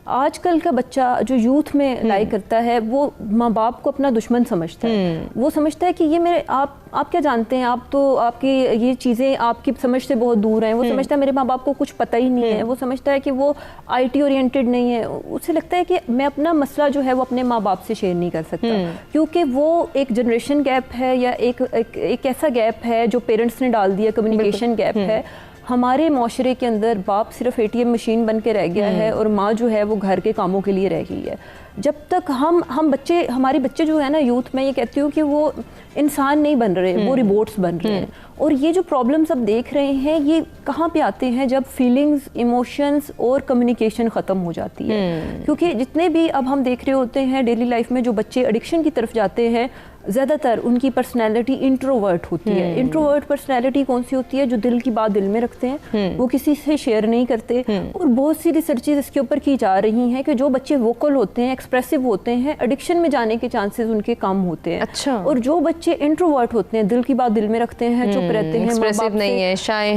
[SPEAKER 3] आजकल का बच्चा जो यूथ में लाई करता है वो माँ बाप को अपना दुश्मन समझता है। वो समझता है कि ये मेरे आप क्या जानते हैं, आप तो आपकी ये चीज़ें आपकी समझ से बहुत दूर हैं। वो समझता है मेरे माँ बाप को कुछ पता ही नहीं है। वो समझता है कि वो IT ओरिएंटेड नहीं है। उसे लगता है कि मैं अपना मसला जो है वो अपने माँ बाप से शेयर नहीं कर सकता, क्योंकि वो एक जनरेशन गैप है या एक ऐसा गैप है जो पेरेंट्स ने डाल दिया, कम्युनिकेशन गैप है। हमारे माशरे के अंदर बाप सिर्फ ATM मशीन बन के रह गया है और माँ जो है वो घर के कामों के लिए रह गई है। जब तक हमारे बच्चे जो है ना यूथ में, ये कहती हूँ कि वो इंसान नहीं बन रहे, वो रोबोट्स बन रहे हैं। और ये जो प्रॉब्लम्स अब देख रहे हैं ये कहाँ पे आते हैं, जब फीलिंग्स, इमोशंस और कम्युनिकेशन ख़त्म हो जाती है। क्योंकि जितने भी अब हम देख रहे होते हैं डेली लाइफ में जो बच्चे एडिक्शन की तरफ जाते हैं, ज़्यादातर उनकी पर्सनैलिटी इंट्रोवर्ट होती है। इंट्रोवर्ट पर्सनैलिटी कौन सी होती है? जो दिल की बात दिल में रखते हैं, वो किसी से शेयर नहीं करते। और बहुत सी रिसर्चेज इसके ऊपर की जा रही हैं कि जो बच्चे वोकल होते हैं, एक्सप्रेसिव होते हैं, एडिक्शन में जाने के चांसेस उनके कम होते हैं।
[SPEAKER 1] अच्छा।
[SPEAKER 3] और जो बच्चे इंट्रोवर्ट होते हैं, दिल की बात दिल में रखते हैं, चुप रहते हैं,
[SPEAKER 1] एक्सप्रेसिव नहीं है, शाय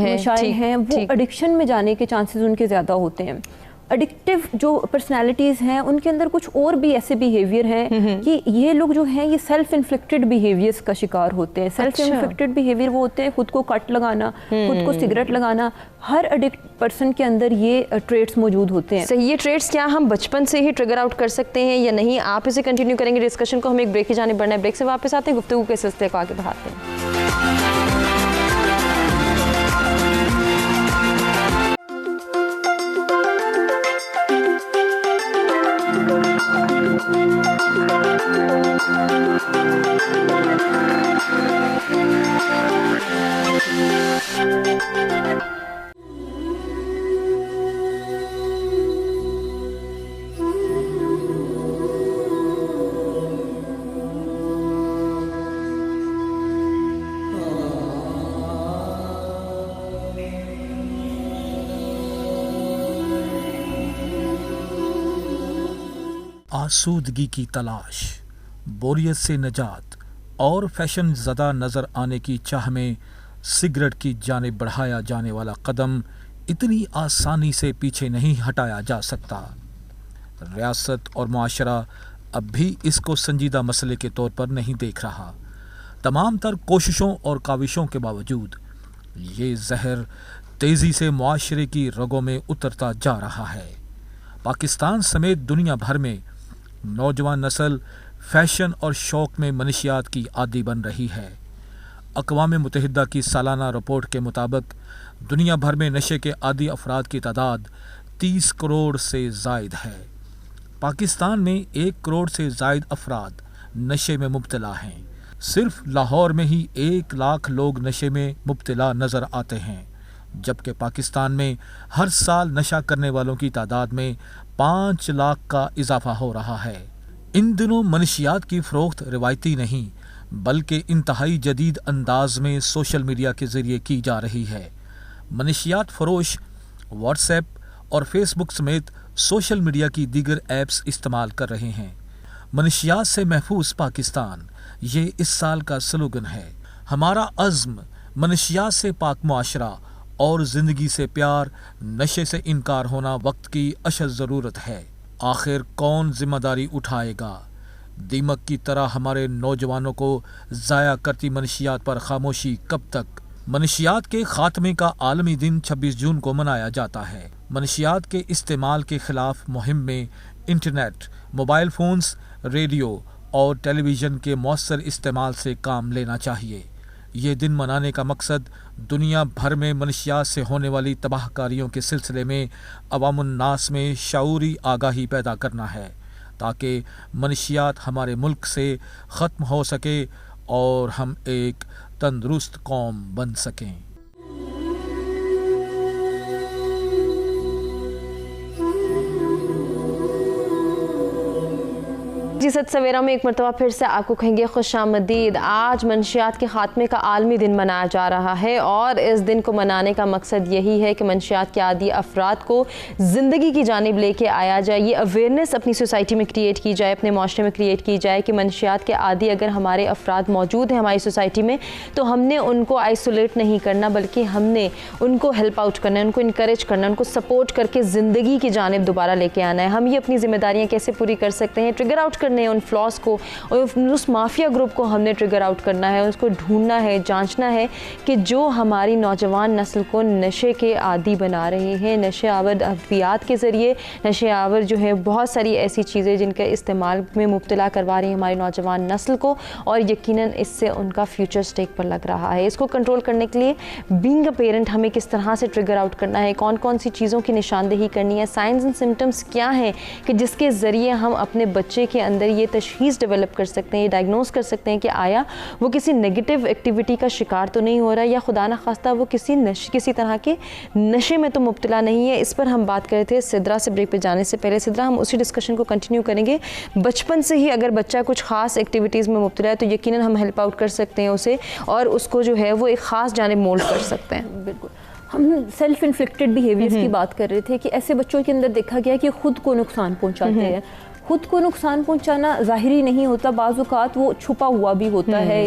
[SPEAKER 1] हैं,
[SPEAKER 3] वो एडिक्शन में जाने के चांसेस उनके ज़्यादा होते हैं। एडिक्टिव जो पर्सनालिटीज़ हैं उनके अंदर कुछ और भी ऐसे बिहेवियर हैं कि ये लोग जो हैं ये सेल्फ इन्फ्लिक्टेड बिहेवियर्स का शिकार होते हैं। सेल्फ इन्फ्लिक्टेड बिहेवियर वो होते हैं खुद को कट लगाना, खुद को सिगरेट लगाना। हर एडिक्ट पर्सन के अंदर ये ट्रेट्स मौजूद होते हैं।
[SPEAKER 1] सही, ये ट्रेट्स क्या हम बचपन से ही ट्रिगर आउट कर सकते हैं या नहीं? आप इसे कंटिन्यू करेंगे डिस्कशन को, हम एक ब्रेक की जाने बढ़ना है। ब्रेक से वापस आते हैं, गुफ्तगू के सिलसिले को आगे बढ़ाते हैं।
[SPEAKER 7] आसूदगी की तलाश, बोरियत से निजात और फैशन ज़दा नज़र आने की चाह में सिगरेट की जानिब बढ़ाया जाने वाला कदम इतनी आसानी से पीछे नहीं हटाया जा सकता। रियासत और मुआशरा अब भी इसको संजीदा मसले के तौर पर नहीं देख रहा। तमाम तर कोशिशों और काविशों के बावजूद ये जहर तेज़ी से मुआशरे की रगों में उतरता जा रहा है। पाकिस्तान समेत दुनिया भर में नौजवान नस्ल फैशन और शौक़ में मनशियात की आदी बन रही है। अक़वाम मुत्तहिदा की सालाना रिपोर्ट के मुताबिक दुनिया भर में नशे के आदी अफराद की तादाद 30 करोड़ से ज़ायद है। पाकिस्तान में 1 करोड़ से ज़ायद अफराद नशे में मुब्तला हैं। सिर्फ लाहौर में ही 1 लाख लोग नशे में मुब्तला नज़र आते हैं, जबकि पाकिस्तान में हर साल नशा करने वालों की तादाद में 5 लाख का इजाफा हो रहा है। इन दिनों मनशियात की फ़रोख्त रिवायती नहीं बल्कि इंतहाई जदीद अंदाज में सोशल मीडिया के ज़रिए की जा रही है। मनशियात फ़रोश व्हाट्सएप और फेसबुक समेत सोशल मीडिया की दीगर ऐप्स इस्तेमाल कर रहे हैं। मनशियात से महफूज पाकिस्तान, ये इस साल का स्लोगन है। हमारा अज़्म मनशियात से पाक मुआशरा और ज़िंदगी से प्यार, नशे से इनकार होना वक्त की अशद ज़रूरत है। आखिर कौन जिम्मेदारी उठाएगा? दीमक की तरह हमारे नौजवानों को ज़ाया करती मनशियात पर खामोशी कब तक? मनशियात के खात्मे का आलमी दिन 26 जून को मनाया जाता है। मनशियात के इस्तेमाल के खिलाफ मुहिम में इंटरनेट, मोबाइल फ़ोन्स, रेडियो और टेलीविज़न के मौसर इस्तेमाल से काम लेना चाहिए। ये दिन मनाने का मकसद दुनिया भर में मनशियात से होने वाली तबाहकारियों के सिलसिले में अवामुन्नास में शऊरी आगाही पैदा करना है, ताकि मनशियात हमारे मुल्क से ख़त्म हो सके और हम एक तंदुरुस्त कौम बन सकें।
[SPEAKER 1] जी सच सवेरा में एक मरतबा फिर से आपको कहेंगे खुशामदीद। आज मनशियात के खात्मे का आलमी दिन मनाया जा रहा है और इस दिन को मनाने का मकसद यही है कि मनशियात के आदी अफराद को ज़िंदगी की जानिब लेके आया जाए। ये अवेयरनेस अपनी सोसाइटी में क्रिएट की जाए, अपने माशरे में क्रिएट की जाए कि मनशियात के आदी अगर हमारे अफराद मौजूद हैं हमारी सोसाइटी में तो हमने उनको आइसोलेट नहीं करना, बल्कि हमने उनको हेल्प आउट करना है, उनको इनकरेज करना है, उनको सपोर्ट करके ज़िंदगी की जानिब दोबारा लेके आना है। हम ये अपनी ज़िम्मेदारियाँ कैसे पूरी कर सकते हैं? ट्रिगर आउट उन फ्लॉस को और उस माफिया ग्रुप को हमने ट्रिगर आउट करना है, उसको ढूंढना है, जांचना है कि जो हमारी नौजवान नस्ल को नशे के आदी बना रहे हैं, नशे आवर अद्वियात के ज़रिए, नशे आवर जो है बहुत सारी ऐसी चीज़ें जिनके इस्तेमाल में मुब्तला करवा रही हैं हमारी नौजवान नस्ल को, और यकीनन इससे उनका फ्यूचर स्टेक पर लग रहा है। इसको कंट्रोल करने के लिए बीइंग अ पेरेंट हमें किस तरह से ट्रिगर आउट करना है, कौन कौन सी चीज़ों की निशानदेही करनी है, साइंस एंड सिम्टम्स क्या हैं कि जिसके ज़रिए हम अपने बच्चे के अंदर ये तशख़ीस डेवलप कर सकते हैं, ये डायग्नोस कर सकते हैं कि आया वो किसी नेगेटिव एक्टिविटी का शिकार तो नहीं हो रहा है, या खुदा न खास्ता वो किसी तरह के नशे में तो मुब्तला नहीं है। इस पर हम बात कर रहे थे सिद्रा से ब्रेक पे जाने से पहले। सिद्रा, हम उसी डिस्कशन को कंटिन्यू करेंगे। बचपन से ही अगर बच्चा कुछ ख़ास एक्टिविटीज़ में मुब्तला है तो यकीनन हम हेल्प आउट कर सकते हैं उसे, और उसको जो है वो एक ख़ास जानिब मोल्ड कर सकते हैं।
[SPEAKER 3] बिल्कुल, हम सेल्फ इन्फ्लिक्टेड बिहेवियर्स की बात कर रहे थे कि ऐसे बच्चों के अंदर देखा गया कि खुद को नुकसान पहुंचाते हैं। खुद को नुकसान पहुंचाना ज़ाहिरी नहीं होता, बाज़-औक़ात वो छुपा हुआ भी होता है।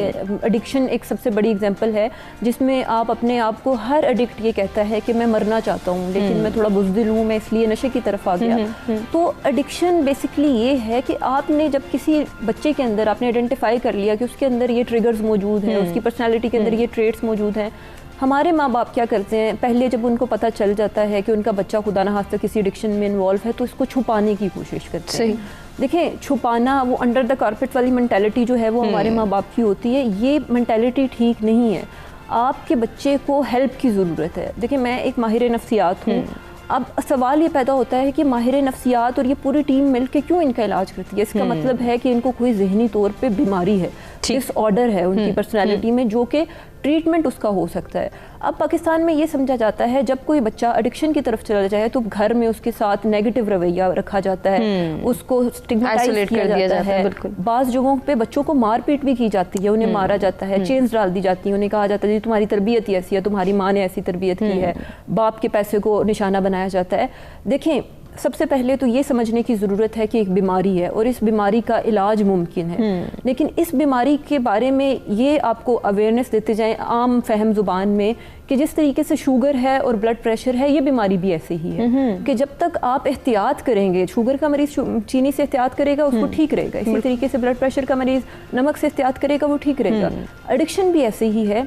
[SPEAKER 3] एडिक्शन एक सबसे बड़ी एग्जांपल है जिसमें आप अपने आप को, हर एडिक्ट ये कहता है कि मैं मरना चाहता हूँ लेकिन मैं थोड़ा बुज़दिल हूँ, मैं इसलिए नशे की तरफ आ गया। तो एडिक्शन बेसिकली ये है कि आपने जब किसी बच्चे के अंदर आपने आइडेंटिफाई कर लिया कि उसके अंदर ये ट्रिगर्स मौजूद हैं, उसकी पर्सनैलिटी के अंदर ये ट्रेट्स मौजूद हैं। हमारे माँ बाप क्या करते हैं, पहले जब उनको पता चल जाता है कि उनका बच्चा खुदा न खास्ता किसी एडिक्शन में इन्वॉल्व है तो इसको छुपाने की कोशिश करते हैं। देखिए, छुपाना, वो अंडर द कारपेट वाली मेंटालिटी जो है वो हमारे माँ बाप की होती है। ये मेंटालिटी ठीक नहीं है। आपके बच्चे को हेल्प की ज़रूरत है। देखिए, मैं एक माहिर नफ्सियात हूँ। अब सवाल ये पैदा होता है कि माहिर नफ्सियात और ये पूरी टीम मिलकर क्यों इनका इलाज करती है? इसका मतलब है कि इनको कोई जहनी तौर पे बीमारी है, डिसऑर्डर है उनकी पर्सनैलिटी में, जो कि ट्रीटमेंट उसका हो सकता है। अब पाकिस्तान में ये समझा जाता है जब कोई बच्चा एडिक्शन की तरफ चला जाए तो घर में उसके साथ नेगेटिव रवैया रखा जाता है, उसको स्टिग्मेटाइज किया जाता है। बाज़ जगहों पे बच्चों को मारपीट भी की जाती है, उन्हें मारा जाता है, चेन्स डाल दी जाती है, उन्हें कहा जाता है तुम्हारी तरबियत ही ऐसी है, तुम्हारी माँ ने ऐसी तरबियत की है, बाप के पैसे को निशाना बनाया जाता है। देखें, सबसे पहले तो ये समझने की ज़रूरत है कि एक बीमारी है और इस बीमारी का इलाज मुमकिन है, लेकिन इस बीमारी के बारे में ये आपको अवेयरनेस देते जाएं आम फहम ज़ुबान में कि जिस तरीके से शुगर है और ब्लड प्रेशर है, ये बीमारी भी ऐसे ही है कि जब तक आप एहतियात करेंगे, शुगर का मरीज़ चीनी से एहतियात करेगा उसको ठीक रहेगा, इसी तरीके से ब्लड प्रेशर का मरीज़ नमक से एहतियात करेगा वो ठीक रहेगा। एडिक्शन भी ऐसे ही है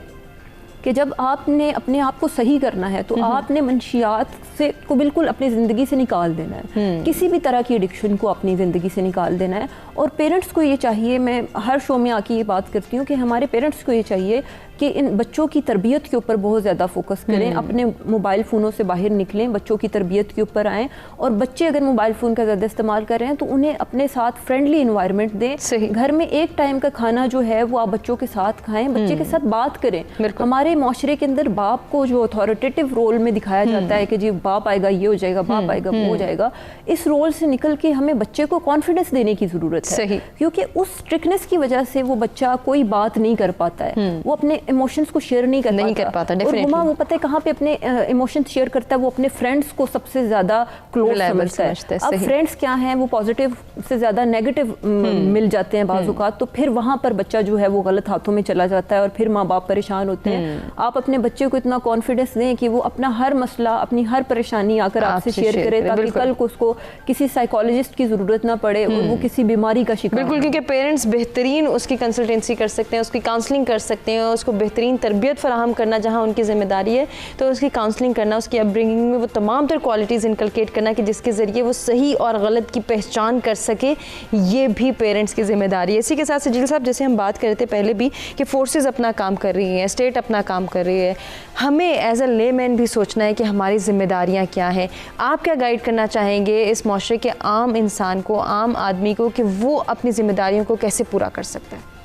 [SPEAKER 3] कि जब आपने अपने आप को सही करना है तो आपने मंशियात से को बिल्कुल अपनी ज़िंदगी से निकाल देना है। किसी भी तरह की एडिक्शन को अपनी ज़िंदगी से निकाल देना है। और पेरेंट्स को ये चाहिए, मैं हर शो में आके ये बात करती हूँ कि हमारे पेरेंट्स को ये चाहिए कि इन बच्चों की तरबियत के ऊपर बहुत ज़्यादा फोकस करें, अपने मोबाइल फ़ोनों से बाहर निकलें, बच्चों की तरबियत के ऊपर आएँ, और बच्चे अगर मोबाइल फ़ोन का ज़्यादा इस्तेमाल कर रहे हैं तो उन्हें अपने साथ फ्रेंडली इन्वायरमेंट दें। घर में एक टाइम का खाना जो है वो आप बच्चों के साथ खाएं, बच्चे के साथ बात करें। हमारे माशरे के अंदर बाप को जो अथॉरिटेटिव रोल में दिखाया जाता है कि जी बाप आएगा ये हो जाएगा, बाप आएगा वो हो जाएगा, इस रोल से निकल के हमें बच्चे को कॉन्फिडेंस देने की ज़रूरत है, क्योंकि उस स्ट्रिक्टनेस की वजह से वो बच्चा कोई बात नहीं कर पाता है, वो अपने इमोशंस को शेयर नहीं कर पाता। और हुमा वो पता है कहाँ पे अपने इमोशंस शेयर करता है, वो अपने फ्रेंड्स को सबसे ज़्यादा क्लोज समझता है। अब फ्रेंड्स क्या हैं, वो पॉजिटिव से ज़्यादा नेगेटिव मिल जाते हैं बाज़ औक़ात, तो फिर वहाँ पर बच्चा जो है वो गलत हाथों में चला जाता है और फिर माँ बाप परेशान होते हैं। आप अपने बच्चे को इतना कॉन्फिडेंस दें कि वो अपना हर मसला, अपनी हर परेशानी आकर आपसे शेयर करे, ताकि कल को उसको किसी साइकोलॉजिस्ट की ज़रूरत ना पड़े और वो किसी बीमारी का शिकार।
[SPEAKER 1] बिल्कुल, क्योंकि पेरेंट्स बेहतरीन उसकी कंसल्टेंसी कर सकते हैं, उसकी काउंसलिंग कर सकते हैं, उसको बेहतरीन तरबियत फराहम करना जहाँ उनकी जिम्मेदारी है, तो उसकी काउंसलिंग करना, उसकी अपब्रिंगिंग में वो तमाम तर क्वालिटीज़ इनकलकेट करना कि जिसके ज़रिए वो सही और गलत की पहचान कर सके, ये भी पेरेंट्स की जिम्मेदारी है। इसी के साथ सजील साहब, जैसे हम बात कर रहे थे पहले भी कि फोर्सेस अपना काम कर रही हैं, स्टेट अपना काम कर रही है, हमें एज अ लेमैन भी सोचना है कि हमारी जिम्मेदारियां क्या हैं। आप क्या गाइड करना चाहेंगे इस माशरे के आम इंसान को, आम आदमी को, कि वो अपनी जिम्मेदारियों को कैसे पूरा कर सकता है?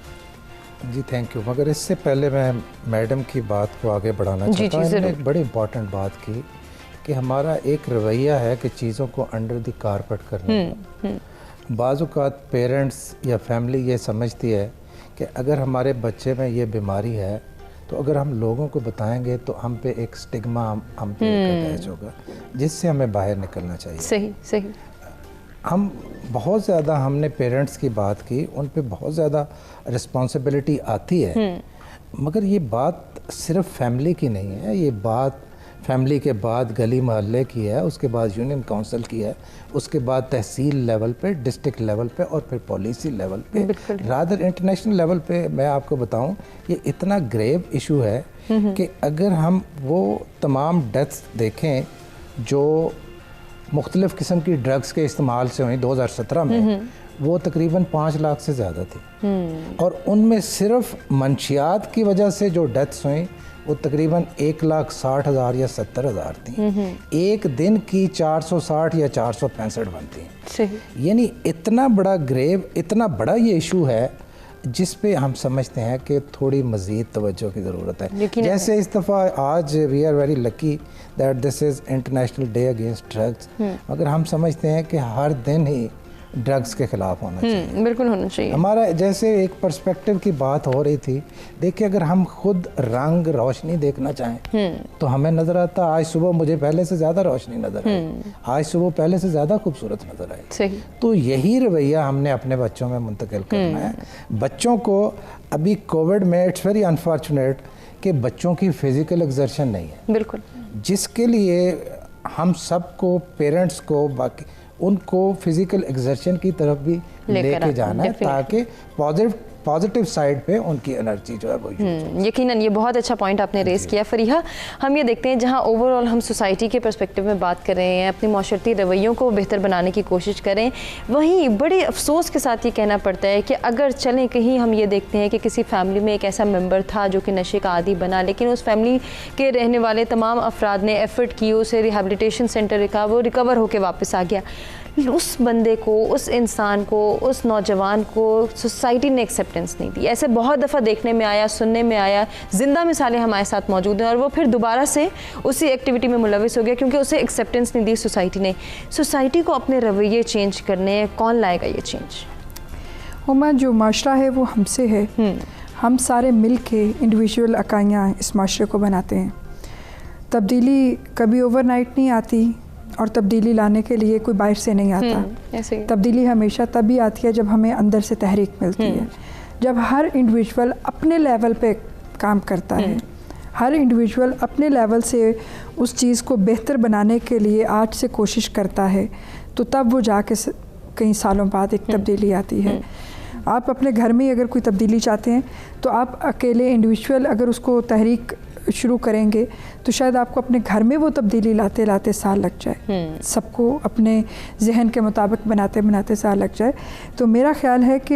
[SPEAKER 4] जी थैंक यू। मगर इससे पहले मैं मैडम की बात को आगे बढ़ाना चाहता हूँ। इन्होंने एक बड़ी इंपॉर्टेंट बात की कि हमारा एक रवैया है कि चीज़ों को अंडर द कारपेट करना। बाज़ औक़ात पेरेंट्स या फैमिली ये समझती है कि अगर हमारे बच्चे में ये बीमारी है तो अगर हम लोगों को बताएंगे तो हम पे एक स्टिग्मा हम पे अटैच होगा, जिससे हमें बाहर निकलना चाहिए।
[SPEAKER 1] सही।
[SPEAKER 4] हम बहुत ज़्यादा, हमने पेरेंट्स की बात की, उन पे बहुत ज़्यादा रिस्पॉन्सिबिलिटी आती है, मगर ये बात सिर्फ फैमिली की नहीं है, ये बात फैमिली के बाद गली मोहल्ले की है, उसके बाद यूनियन काउंसिल की है, उसके बाद तहसील लेवल पे, डिस्ट्रिक्ट लेवल पे, और फिर पॉलिसी लेवल पे, रादर इंटरनेशनल लेवल पे। मैं आपको बताऊं, ये इतना ग्रेव इशू है कि अगर हम वो तमाम डेथ्स देखें जो मुख्तलिफ़ किस्म की ड्रग्स के इस्तेमाल से हुई 2017 में, वो तकरीबन 5 लाख से ज़्यादा थी, और उनमें सिर्फ मंशियात की वजह से जो डेथ्स हुई वो तकरीबन 1,60,000 या 70,000 थी। एक दिन की 460 या 465 बनती हैं। यानी इतना बड़ा ग्रेव, इतना बड़ा ये इशू है जिस पे हम समझते हैं कि थोड़ी मज़ीद तवज्जो की ज़रूरत है। जैसे इस दफ़ा आज we are very lucky that this is international day against drugs, मगर हम समझते हैं कि हर दिन ही ड्रग्स के ख़िलाफ़ होना चाहिए।
[SPEAKER 1] बिल्कुल होना चाहिए।
[SPEAKER 4] हमारा जैसे एक पर्सपेक्टिव की बात हो रही थी, देखिए अगर हम खुद रंग रोशनी देखना चाहें तो हमें नज़र आता आज सुबह मुझे पहले से ज़्यादा रोशनी नज़र आई, आज सुबह पहले से ज़्यादा खूबसूरत नज़र आई।
[SPEAKER 1] सही।
[SPEAKER 4] तो यही रवैया हमने अपने बच्चों में मुंतकिल करना है। बच्चों को अभी कोविड में इट्स वेरी अनफॉर्चुनेट कि बच्चों की फ़िज़िकल एक्सर्शन नहीं है, बिल्कुल, जिसके लिए हम सबको, पेरेंट्स को, बाकी उनको फिज़िकल एक्सर्शन की तरफ भी लेके जाना है, ताकि पॉजिटिव साइड पे उनकी एनर्जी जो है वो
[SPEAKER 1] यकीनन ये बहुत अच्छा पॉइंट आपने रेज़ किया। फरीहा, हम ये देखते हैं जहाँ ओवरऑल हम सोसाइटी के पर्सपेक्टिव में बात कर रहे हैं, अपनी माशरती रवैयों को बेहतर बनाने की कोशिश करें, वहीं बड़े अफसोस के साथ ये कहना पड़ता है कि अगर चलें कहीं हम ये देखते हैं कि किसी फैमिली में एक ऐसा मेंबर था जो कि नशे का आदी बना, लेकिन उस फैमिली के रहने वाले तमाम अफराद ने एफ़र्ट की, उसे रिहेबिलिटेशन सेंटर का वो रिकवर होकर वापस आ गया। उस बंदे को, उस इंसान को, उस नौजवान को सोसाइटी ने एक्सेप्टेंस नहीं दी। ऐसे बहुत दफ़ा देखने में आया, सुनने में आया, ज़िंदा मिसालें हमारे साथ मौजूद हैं, और वो फिर दोबारा से उसी एक्टिविटी में मुलविस हो गया क्योंकि उसे एक्सेप्टेंस नहीं दी सोसाइटी ने। सोसाइटी को अपने रवैये चेंज करने, कौन लाएगा ये चेंज?
[SPEAKER 5] हुमा, जो माशरा है वो हमसे है। हम सारे मिल के इंडिविजुअल इकाइयाँ इस माशरे को बनाते हैं। तब्दीली कभी ओवरनाइट नहीं आती, और तब्दीली लाने के लिए कोई बाहर से नहीं आता। तब्दीली हमेशा तभी आती है जब हमें अंदर से तहरीक मिलती है, जब हर इंडिविजुअल अपने लेवल पे काम करता है, हर इंडिविजुअल अपने लेवल से उस चीज़ को बेहतर बनाने के लिए आज से कोशिश करता है, तो तब वो जाके कई सालों बाद एक तब्दीली आती है। आप अपने घर में अगर कोई तब्दीली चाहते हैं तो आप अकेले इंडिविजुअल अगर उसको तहरीक शुरू करेंगे तो शायद आपको अपने घर में वो तब्दीली लाते लाते साल लग जाए, सबको अपने जहन के मुताबिक बनाते बनाते साल लग जाए। तो मेरा ख़्याल है कि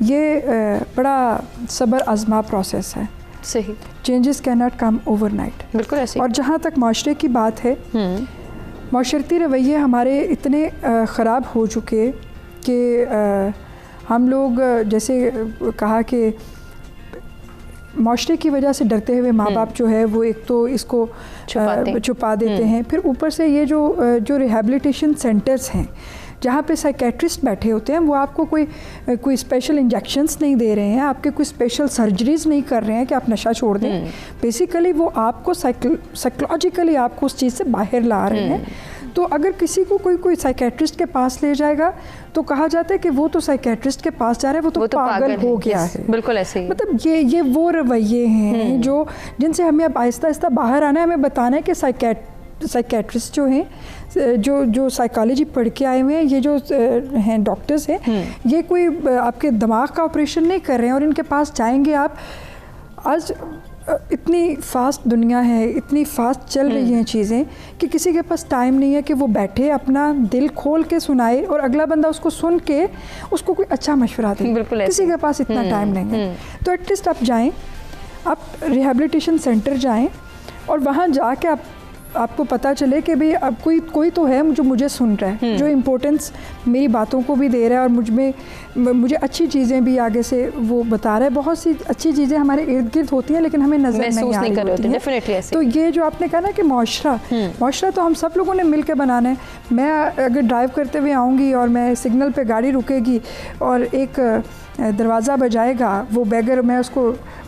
[SPEAKER 5] ये बड़ा सब्र आज़मा प्रोसेस है।
[SPEAKER 1] सही,
[SPEAKER 5] changes can not come overnight.
[SPEAKER 1] बिल्कुल ऐसे।
[SPEAKER 5] और जहाँ तक माशरे की बात है, माशरती रवैये हमारे इतने ख़राब हो चुके कि हम लोग जैसे कहा कि माशरे की वजह से डरते हुए माँ बाप जो है वो एक तो इसको छुपा देते हैं, फिर ऊपर से ये जो रिहैबिलिटेशन सेंटर्स हैं जहाँ पे साइकेट्रिस्ट बैठे होते हैं वो आपको कोई स्पेशल इंजेक्शंस नहीं दे रहे हैं, आपके कोई स्पेशल सर्जरीज नहीं कर रहे हैं कि आप नशा छोड़ दें। बेसिकली वो आपको साइकोलॉजिकली आपको उस चीज़ से बाहर ला रहे हैं। तो अगर किसी को कोई साइकेट्रिस्ट के पास ले जाएगा तो कहा जाता है कि वो तो साइकेट्रिस्ट के पास जा रहा है, वो तो पागल हो गया है।
[SPEAKER 1] बिल्कुल ऐसे ही।
[SPEAKER 5] मतलब ये वो रवैये हैं जो जिनसे हमें अब आहिस्ता आहिस्ता बाहर आना है। हमें बताना है कि साइकेट्रिस्ट जो हैं, जो साइकोलॉजी पढ़ के आए हुए हैं, ये जो हैं डॉक्टर्स हैं, ये कोई आपके दिमाग का ऑपरेशन नहीं कर रहे हैं। और इनके पास जाएंगे आप, आज इतनी फास्ट दुनिया है, इतनी फास्ट चल रही हैं चीज़ें कि किसी के पास टाइम नहीं है कि वो बैठे अपना दिल खोल के सुनाए और अगला बंदा उसको सुन के उसको कोई अच्छा मशवरा दे। किसी के पास इतना टाइम नहीं है। तो एटलीस्ट आप जाएं, आप रिहैबिलिटेशन सेंटर जाएं और वहाँ जाके आपको पता चले कि भाई अब कोई तो है जो मुझे सुन रहा है, जो इम्पोर्टेंस मेरी बातों को भी दे रहा है और मुझे अच्छी चीज़ें भी आगे से वो बता रहा है। बहुत सी अच्छी चीज़ें हमारे इर्द गिर्द होती हैं लेकिन हमें नज़र नहीं आ रही होती हैं।
[SPEAKER 1] डेफिनेटली ऐसे।
[SPEAKER 5] तो ये जो आपने कहा ना कि माशरा तो हम सब लोगों ने मिल के बनाना है। मैं अगर ड्राइव करते हुए आऊँगी और मैं सिग्नल पर गाड़ी रुकेगी और एक दरवाज़ा बजाएगा, वो बैगर, मैं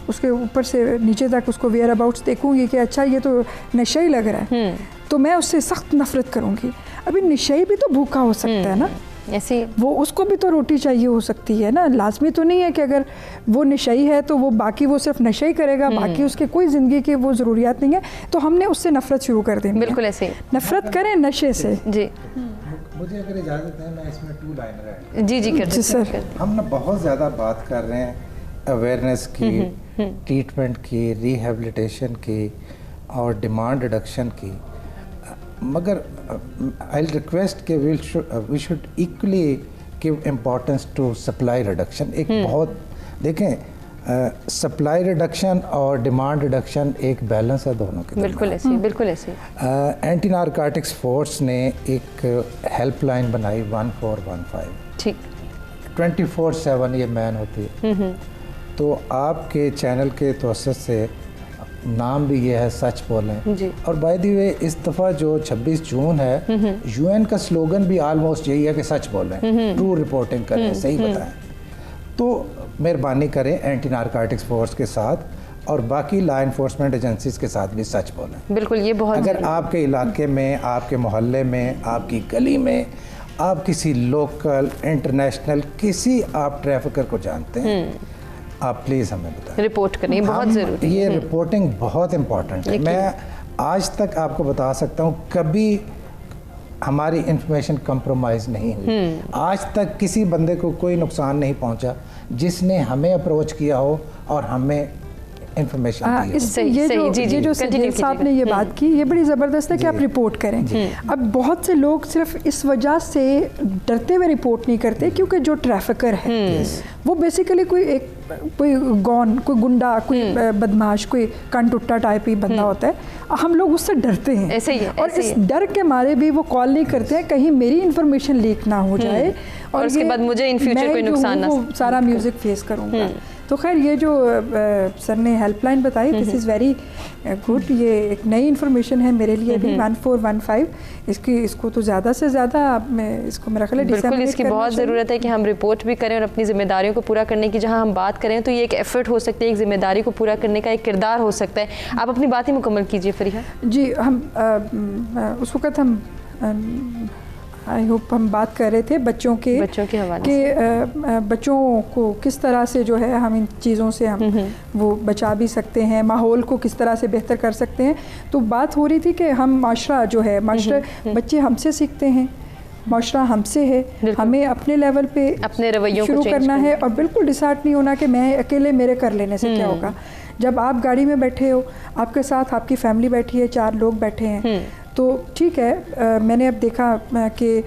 [SPEAKER 5] उसके ऊपर से नीचे तक उसको वेयर अबाउट्स देखूंगी कि अच्छा ये तो नशे लग रहा है, तो मैं उससे सख्त नफरत करूंगी। अभी नशे भी तो भूखा हो सकता है ना,
[SPEAKER 1] ऐसे
[SPEAKER 5] वो उसको भी तो रोटी चाहिए हो सकती है ना। लाजमी तो नहीं है कि अगर वो नशई है तो वो बाकी वो सिर्फ नशा ही करेगा, बाकी उसके कोई ज़िंदगी की वो ज़रूरियात नहीं है। तो हमने उससे नफरत शुरू कर देनी।
[SPEAKER 1] बिल्कुल ऐसे,
[SPEAKER 5] नफरत करें नशे से।
[SPEAKER 1] जी
[SPEAKER 4] मुझे अगर इजाज़त है, मैं इसमें 2 लाइनर है।
[SPEAKER 1] जी कर
[SPEAKER 5] सर।
[SPEAKER 4] हम ना बहुत ज़्यादा बात कर रहे हैं अवेयरनेस की, ट्रीटमेंट की, रिहैबिलिटेशन की और डिमांड रिडक्शन की, मगर आई रिक्वेस्ट कि we should equally give importance to supply reduction. एक बहुत देखें, सप्लाई रिडक्शन और डिमांड रिडक्शन एक बैलेंस है दोनों के।
[SPEAKER 1] बिल्कुल ऐसे, बिल्कुल ऐसे।
[SPEAKER 4] एंटी नारकोटिक्स फोर्स ने एक हेल्पलाइन बनाई 1415। ठीक, 24/7 ये मैन होती है। तो आपके चैनल के तवज्जुह से नाम भी ये है, सच बोलें जी। और बाय द वे इस दफ़ा जो 26 जून है, यूएन का स्लोगन भी ऑलमोस्ट यही है कि सच बोलें, ट्रू रिपोर्टिंग करें, सही बताएं। तो मेहरबानी करें एंटी नारकोटिक्स फोर्स के साथ और बाकी लॉ इन्फोर्समेंट एजेंसीज के साथ भी सच बोलें।
[SPEAKER 1] बिल्कुल, ये बहुत
[SPEAKER 4] अगर आपके इलाके में, आपके मोहल्ले में, आपकी गली में आप किसी लोकल, इंटरनेशनल, किसी आप ट्रैफिकर को जानते हैं, आप प्लीज़ हमें बताएं,
[SPEAKER 1] रिपोर्ट करें, बहुत ज़रूरी।
[SPEAKER 4] ये रिपोर्टिंग बहुत इम्पॉर्टेंट है। मैं आज तक आपको बता सकता हूँ कभी हमारी इंफॉर्मेशन कंप्रोमाइज़ नहीं हुई। आज तक किसी बंदे को कोई नुकसान नहीं पहुँचा जिसने हमें अप्रोच किया हो और हमें इंफॉर्मेशन दी हो।
[SPEAKER 5] ये जो सजील साहब ने ये बात की, ये बड़ी ज़बरदस्त है कि आप रिपोर्ट करें। अब बहुत से लोग सिर्फ इस वजह से डरते हुए रिपोर्ट नहीं करते क्योंकि जो ट्रैफिकर है वो बेसिकली कोई गुंडा, कोई बदमाश, कोई कंटुट्टा टाइप ही बंदा होता है। हम लोग उससे डरते हैं
[SPEAKER 1] ऐसे ही,
[SPEAKER 5] और इस डर के मारे भी वो कॉल नहीं करते हैं कहीं मेरी इन्फॉर्मेशन लीक ना हो जाए और
[SPEAKER 1] उसके बाद मुझे इन फ्यूचर कोई नुकसान ना,
[SPEAKER 5] वो सारा म्यूज़िक फेस करूँगा। तो खैर ये जो सर ने हेल्पलाइन बताई, दिस इज़ वेरी गुड। ये एक नई इन्फॉर्मेशन है मेरे लिए भी, 1415। इसको तो ज़्यादा से ज़्यादा इसको मेरा ख्याल है
[SPEAKER 1] बिल्कुल इसकी बहुत ज़रूरत है कि हम रिपोर्ट भी करें और अपनी जिम्मेदारियों को पूरा करने की जहां हम बात करें तो ये एक एफर्ट हो सकती है, एक जिम्मेदारी को पूरा करने का एक किरदार हो सकता है। आप अपनी बात ही मुकम्मल कीजिए फरीहा
[SPEAKER 5] जी। हम उस वक़्त हम आई होप हम बात कर रहे थे बच्चों के हवाले के बच्चों को किस तरह से जो है हम इन चीज़ों से हम वो बचा भी सकते हैं, माहौल को किस तरह से बेहतर कर सकते हैं। तो बात हो रही थी कि हम माशरा जो है, माशरा बच्चे हमसे सीखते हैं, माशरा हमसे है, हमें अपने लेवल पे
[SPEAKER 1] अपने रवैयों
[SPEAKER 5] शुरू करना है और बिल्कुल डिसाइड नहीं होना कि मैं अकेले मेरे कर लेने से क्या होगा। जब आप गाड़ी में बैठे हो, आपके साथ आपकी फैमिली बैठी है, 4 लोग बैठे हैं, तो ठीक है। मैंने अब देखा कि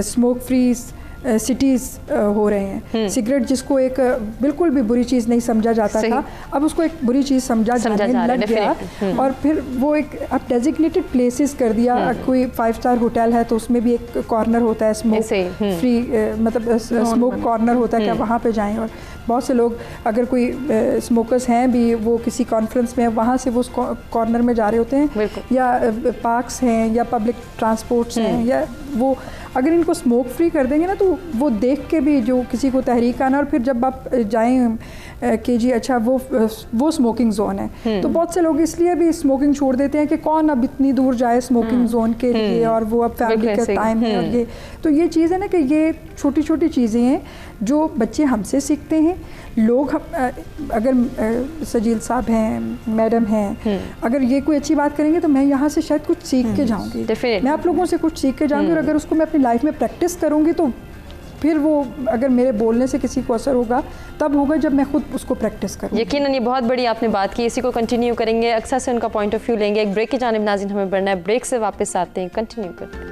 [SPEAKER 5] स्मोक फ्री सिटीज़ हो रहे हैं। सिगरेट जिसको एक बिल्कुल भी बुरी चीज़ नहीं समझा जाता था, अब उसको एक बुरी चीज़ समझा जाने लग गया। और फिर वो एक अब डेजिग्नेटेड प्लेसेस कर दिया। कोई 5 स्टार होटल है तो उसमें भी एक कॉर्नर होता है स्मोक फ्री, मतलब स्मोक कॉर्नर होता है कि आप वहाँ पे जाएं। और बहुत से लोग, अगर कोई स्मोकर्स हैं भी, वो किसी कॉन्फ्रेंस में वहाँ से वो उस कॉर्नर में जा रहे होते हैं, या पार्क्स हैं या पब्लिक ट्रांसपोर्ट्स हैं, या वो अगर इनको स्मोक फ्री कर देंगे ना, तो वो देख के भी जो किसी को तहरीक आना। और फिर जब आप जाएं कि जी अच्छा वो स्मोकिंग जोन है, तो बहुत से लोग इसलिए भी स्मोकिंग छोड़ देते हैं कि कौन अब इतनी दूर जाए स्मोकिंग जोन के लिए, और वो अब फैमिली का टाइम है। और ये तो ये चीज़ है ना कि ये छोटी छोटी चीज़ें हैं जो बच्चे हमसे सीखते हैं। लोग अगर सजील साहब हैं, मैडम हैं, अगर ये कोई अच्छी बात करेंगे तो मैं यहाँ से शायद कुछ सीख के जाऊँगी, मैं आप लोगों से कुछ सीख के जाऊँगी। और अगर उसको मैं अपनी लाइफ में प्रैक्टिस करूँगी तो फिर वो, अगर मेरे बोलने से किसी को असर होगा तब होगा जब मैं खुद उसको प्रैक्टिस करूँ।
[SPEAKER 1] यकीनन ये बहुत बड़ी आपने बात की, इसी को कंटिन्यू करेंगे, अक्सर से उनका पॉइंट ऑफ व्यू लेंगे। एक ब्रेक की जानिब नाज़रीन हमें बढ़ना है, ब्रेक से वापस आते हैं, कंटिन्यू करते हैं।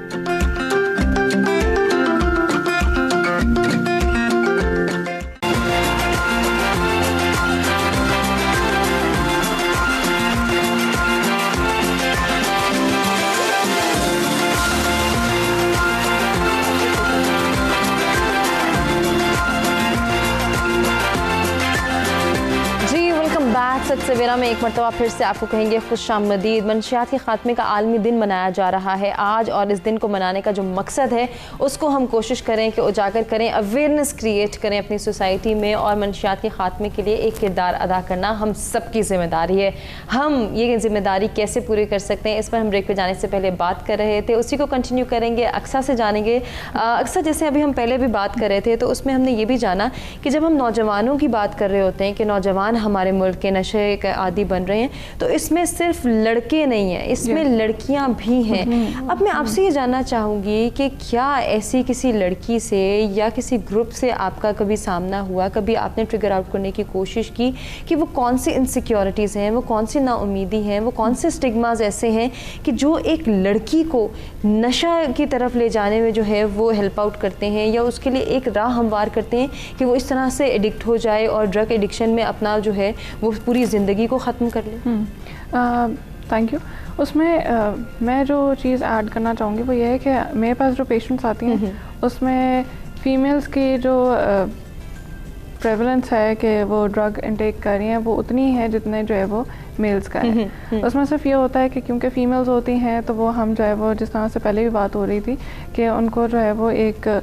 [SPEAKER 1] सवेरा में एक मरतबा फिर से आपको कहेंगे खुशामदीद। मंशियात के खात्मे का आलमी दिन मनाया जा रहा है आज, और इस दिन को मनाने का जो मकसद है उसको हम कोशिश करें कि उजागर करें, अवेयरनेस क्रिएट करें अपनी सोसाइटी में। और मंशियात के खात्मे के लिए एक किरदार अदा करना हम सबकी ज़िम्मेदारी है। हम ये ज़िम्मेदारी कैसे पूरी कर सकते हैं, इस पर हम ब्रेक पे जाने से पहले बात कर रहे थे, उसी को कंटिन्यू करेंगे, अक्सा से जानेंगे। अक्सा, जैसे अभी हम पहले भी बात कर रहे थे, तो उसमें हमने ये भी जाना कि जब हम नौजवानों की बात कर रहे होते हैं कि नौजवान हमारे मुल्क के नशे के आदी बन रहे हैं, तो इसमें सिर्फ लड़के नहीं हैं, इसमें लड़कियां भी हैं। अब मैं आपसे ये जानना चाहूँगी कि क्या ऐसी किसी लड़की से या किसी ग्रुप से आपका कभी सामना हुआ, कभी आपने ट्रिगर आउट करने की कोशिश की कि वो कौन सी इनसिक्योरिटीज़ हैं, वो कौन सी नाउमीदी हैं, वो कौन से स्टिग्माज ऐसे हैं कि जो एक लड़की को नशा की तरफ ले जाने में जो है वो हेल्प आउट करते हैं, या उसके लिए एक राह हमवार करते हैं कि वो इस तरह से एडिक्ट हो जाए और ड्रग एडिक्शन में अपना जो है वो पूरी ज़िंदगी को ख़त्म कर ले।
[SPEAKER 6] Thank you. उसमें मैं जो चीज़ ऐड करना चाहूँगी वो ये है कि मेरे पास जो पेशेंट्स आती हैं उसमें फ़ीमेल्स की जो प्रेवलेंस है कि वो ड्रग इनटेक कर रही हैं वो उतनी है जितने जो है वो मेल्स का है। उसमें सिर्फ ये होता है कि क्योंकि फ़ीमेल्स होती हैं तो वो हम जो है वो, जिस तरह से पहले भी बात हो रही थी कि उनको जो है वो एक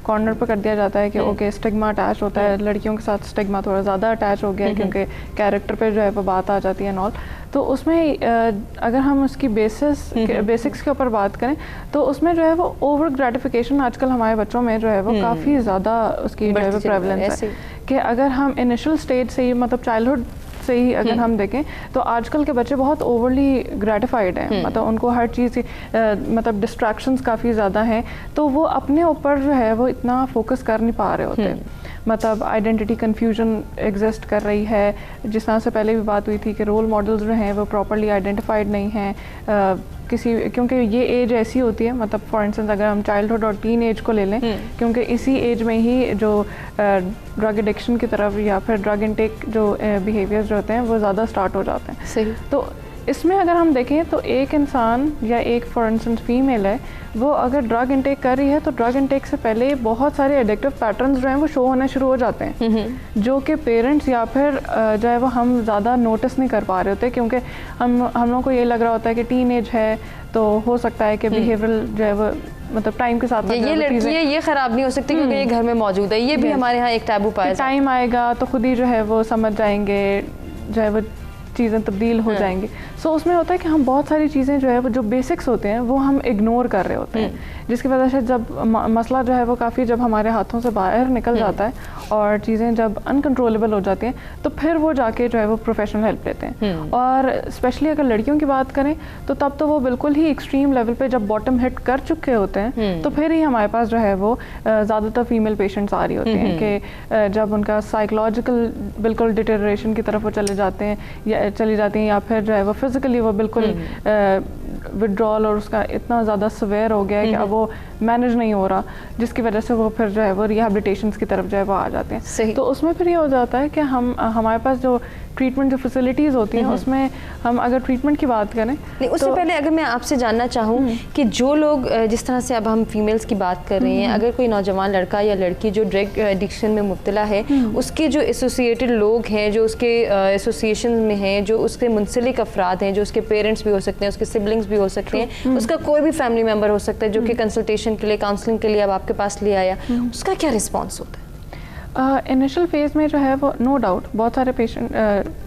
[SPEAKER 6] कॉर्नर पर कर दिया जाता है कि ओके स्टिग्मा अटैच होता है, लड़कियों के साथ स्टिग्मा थोड़ा ज़्यादा अटैच हो गया है क्योंकि कैरेक्टर पे जो है वो बात आ जाती है नॉल। तो उसमें अगर हम उसकी बेसिक्स के ऊपर बात करें तो उसमें जो है वो ओवर ग्रेटिफिकेशन आजकल हमारे बच्चों में जो है वो काफ़ी ज़्यादा उसकी जो है वो प्रेवलेंस है कि अगर हम इनिशियल स्टेज से ही, मतलब चाइल्डहुड से ही अगर हम देखें तो आजकल के बच्चे बहुत ओवरली ग्रेटिफाइड हैं, मतलब उनको हर चीज़ मतलब डिस्ट्रैक्शंस काफ़ी ज़्यादा हैं, तो वो अपने ऊपर जो है वो इतना फोकस कर नहीं पा रहे होते। मतलब आइडेंटिटी कन्फ्यूजन एग्जिस्ट कर रही है, जिस तरह से पहले भी बात हुई थी कि रोल मॉडल्स जो हैं वो प्रॉपरली आइडेंटिफाइड नहीं हैं किसी, क्योंकि ये एज ऐसी होती है, मतलब फॉर इंस्टेंस अगर हम चाइल्डहुड और टीन एज को ले लें, क्योंकि इसी एज में ही जो ड्रग एडिक्शन की तरफ या फिर ड्रग इनटेक जो बिहेवियर्स जो होते हैं वो ज़्यादा स्टार्ट हो जाते हैं।
[SPEAKER 1] सही।
[SPEAKER 6] तो इसमें अगर हम देखें तो एक इंसान या एक फॉर इंस्टेंस फीमेल है, वो अगर ड्रग इनटेक कर रही है तो ड्रग इनटेक से पहले बहुत सारे एडिक्टिव पैटर्न्स जो हैं वो शो होने शुरू हो जाते हैं, जो कि पेरेंट्स या फिर जो है वो हम ज़्यादा नोटिस नहीं कर पा रहे होते, क्योंकि हम लोगों को ये लग रहा होता है कि टीन एज है तो हो सकता है कि बिहेवियरल जो है वो मतलब टाइम के साथ
[SPEAKER 1] ये लड़की है ये ख़राब नहीं हो सकती क्योंकि ये घर में मौजूद है, ये भी हमारे यहाँ एक टैबू पाया जाता है।
[SPEAKER 6] टाइम आएगा तो खुद ही जो है वो समझ जाएंगे, जो है वो चीज़ें तब्दील हो जाएंगी। सो उसमें होता है कि हम बहुत सारी चीज़ें जो है वो जो बेसिक्स होते हैं वो हम इग्नोर कर रहे होते हैं, जिसकी वजह से जब मसला जो है वो काफ़ी जब हमारे हाथों से बाहर निकल जाता है और चीज़ें जब अनकंट्रोलेबल हो जाती हैं तो फिर वो जाके जो है वो प्रोफेशनल हेल्प लेते हैं। और स्पेशली अगर लड़कियों की बात करें तो तब तो वो बिल्कुल ही एक्सट्रीम लेवल पे जब बॉटम हिट कर चुके होते हैं तो फिर ही हमारे पास जो है वो ज़्यादातर फीमेल पेशेंट्स आ रही होती हैं कि जब उनका साइकोलॉजिकल बिल्कुल डिटेरियोरेशन की तरफ वो चली जाती हैं या फिर जो है वो फिज़िकली वो बिल्कुल विड्रॉल और उसका इतना ज़्यादा सवेयर हो गया है कि अब वो मैनेज नहीं हो रहा, जिसकी वजह से वो फिर जो है वो रिहैबिलिटेशंस की तरफ जो है वो आ जाते हैं। तो उसमें फिर ये हो जाता है कि हमारे पास जो ट्रीटमेंट जो फैसिलिटीज़ होती हैं उसमें हम अगर ट्रीटमेंट की बात करें
[SPEAKER 1] नहीं, उससे पहले अगर मैं आपसे जानना चाहूँ कि जो लोग जिस तरह से अब हम फीमेल्स की बात कर रहे हैं, अगर कोई नौजवान लड़का या लड़की जो ड्रग एडिक्शन में मुब्तला है, उसके जो एसोसिएटेड लोग हैं, जो उसके एसोसिएशन में हैं, जो उसके मुंसलिक अफराद हैं, जो उसके पेरेंट्स भी हो सकते हैं, उसके सिबलिंग्स भी हो सकते हैं, उसका कोई भी फैमिली मेम्बर हो सकता है जो कि कंसल्टेशन के लिए, काउंसलिंग के लिए अब आपके पास ले आया, उसका क्या रिस्पॉन्स होता है?
[SPEAKER 6] इनिशियल फेज़ में जो है वो नो डाउट बहुत सारे पेशेंट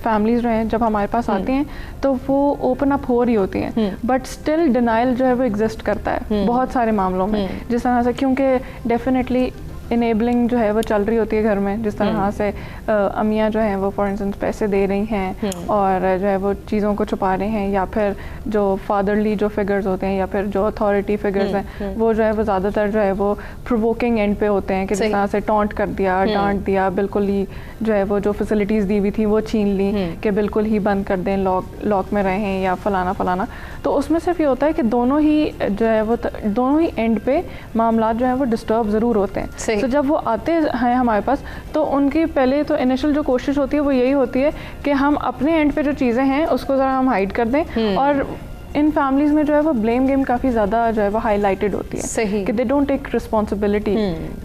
[SPEAKER 6] फैमिलीज़ जो हैं जब हमारे पास आती हैं तो वो ओपन अप हो रही होती हैं, बट स्टिल डिनाइल जो है वो एग्जिस्ट करता है बहुत सारे मामलों में, जिस तरह से क्योंकि डेफिनेटली इनेबलिंग जो है वो चल रही होती है घर में, जिस तरह से अम्मियाँ जो हैं वो फॉर इंस्टेंस पैसे दे रही हैं और जो है वो चीज़ों को छुपा रहे हैं, या फिर जो फादरली जो फिगर्स होते हैं या फिर जो अथॉरिटी फिगर्स हैं वो जो है वो ज़्यादातर जो है वो प्रोवोकिंग एंड पे होते हैं कि जिस तरह से टॉन्ट कर दिया, डांट दिया, बिल्कुल ही जो है वो जो फैसिलिटीज़ दी हुई थी वो छीन ली कि बिल्कुल ही बंद कर दें, लॉक में रहें या फलाना फलाना। तो उसमें सिर्फ ये होता है कि दोनों ही जो है वो दोनों ही एंड पे मामला जो है वो डिस्टर्ब ज़रूर होते हैं। तो जब वो आते हैं हमारे पास तो उनकी पहले तो इनिशियल जो कोशिश होती है वो यही होती है कि हम अपने एंड पे जो चीज़ें हैं उसको ज़रा हम हाइड कर दें, और इन फैमिलीज़ में जो है वो ब्लेम गेम काफ़ी ज़्यादा जो है वो हाईलाइटेड होती है।
[SPEAKER 1] सही।
[SPEAKER 6] कि दे डोंट टेक रिस्पॉन्सिबिलिटी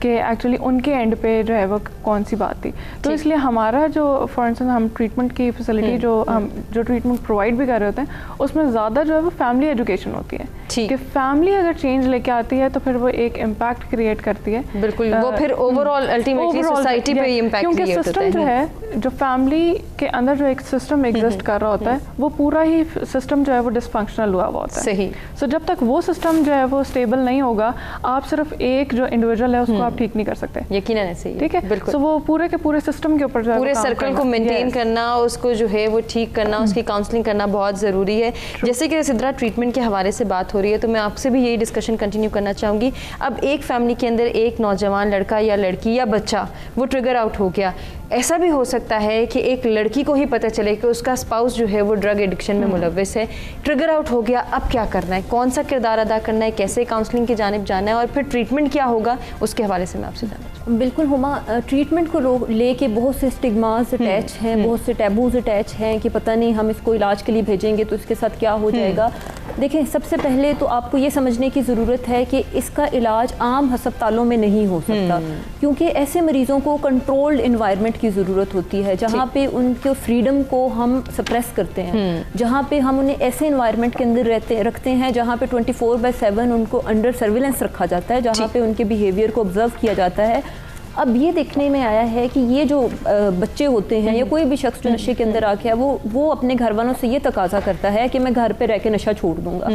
[SPEAKER 6] कि एक्चुअली उनके एंड पे जो है वो कौन सी बात थी। तो इसलिए हमारा जो फॉर इंस्टेंस हम ट्रीटमेंट की फैसिलिटी जो हम जो ट्रीटमेंट प्रोवाइड भी कर रहे होते हैं उसमें ज़्यादा जो है वो फैमिली एजुकेशन होती है कि फैमिली अगर चेंज लेके आती है तो फिर वो एक इम्पैक्ट क्रिएट करती है।
[SPEAKER 1] बिल्कुल, वो फिर ओवरऑल अल्टीमेटली सोसाइटी पे ही इम्पैक्ट
[SPEAKER 6] क्योंकि सिस्टम जो है जो फैमिली के अंदर जो एक सिस्टम एग्जिस्ट कर रहा होता है वो पूरा ही सिस्टम जो है वो डिसफंक्शनल हुआ होता है।
[SPEAKER 1] सही।
[SPEAKER 6] सो जब तक वो सिस्टम जो है वो स्टेबल नहीं होगा, आप सिर्फ एक जो इंडिविजुअल है उसको आप ठीक नहीं कर सकते।
[SPEAKER 1] यकीनन ऐसे ही,
[SPEAKER 6] ठीक है,
[SPEAKER 1] बिल्कुल।
[SPEAKER 6] सो वो पूरे के पूरे सिस्टम के ऊपर जो है
[SPEAKER 1] पूरे सर्कल को मेंटेन करना, उसको जो है वो ठीक करना, उसकी काउंसलिंग करना बहुत ज़रूरी है। जैसे कि सिद्रा ट्रीटमेंट के हवाले से बात हो रही है तो मैं आपसे भी यही डिस्कशन कंटिन्यू करना चाहूँगी। अब एक फैमिली के अंदर एक नौजवान लड़का या लड़की या बच्चा वो ट्रिगर आउट हो गया, ऐसा भी हो सकता है कि एक लड़की को ही पता चले कि उसका स्पाउस जो है वो ड्रग एडिक्शन में मुलव्वस है, ट्रिगर आउट हो गया, अब क्या करना है, कौन सा किरदार अदा करना है, कैसे काउंसलिंग की जानिब जाना है और फिर ट्रीटमेंट क्या होगा, उसके हवाले से मैं आपसे जानना चाहूँगी।
[SPEAKER 3] बिल्कुल हुमा, ट्रीटमेंट को लेके बहुत से स्टिग्मास अटैच हैं, बहुत से टैबूज अटैच हैं कि पता नहीं हम इसको इलाज के लिए भेजेंगे तो इसके साथ क्या हो जाएगा। देखें, सबसे पहले तो आपको ये समझने की ज़रूरत है कि इसका इलाज आम हस्पतालों में नहीं हो सकता, क्योंकि ऐसे मरीज़ों को कंट्रोल्ड इन्वायरमेंट की ज़रूरत होती है जहाँ पे उनके फ्रीडम को हम सप्रेस करते हैं, जहाँ पे हम उन्हें ऐसे इन्वायरमेंट के अंदर रखते हैं जहाँ पे 24/7 उनको अंडर सर्विलेंस रखा जाता है, जहाँ पे उनके बिहेवियर को ऑब्जर्व किया जाता है। अब ये देखने में आया है कि ये जो बच्चे होते हैं या कोई भी शख्स जो नशे के अंदर आ गया वो अपने घर वालों से ये तकाजा करता है कि मैं घर पे रह के नशा छोड़ दूंगा।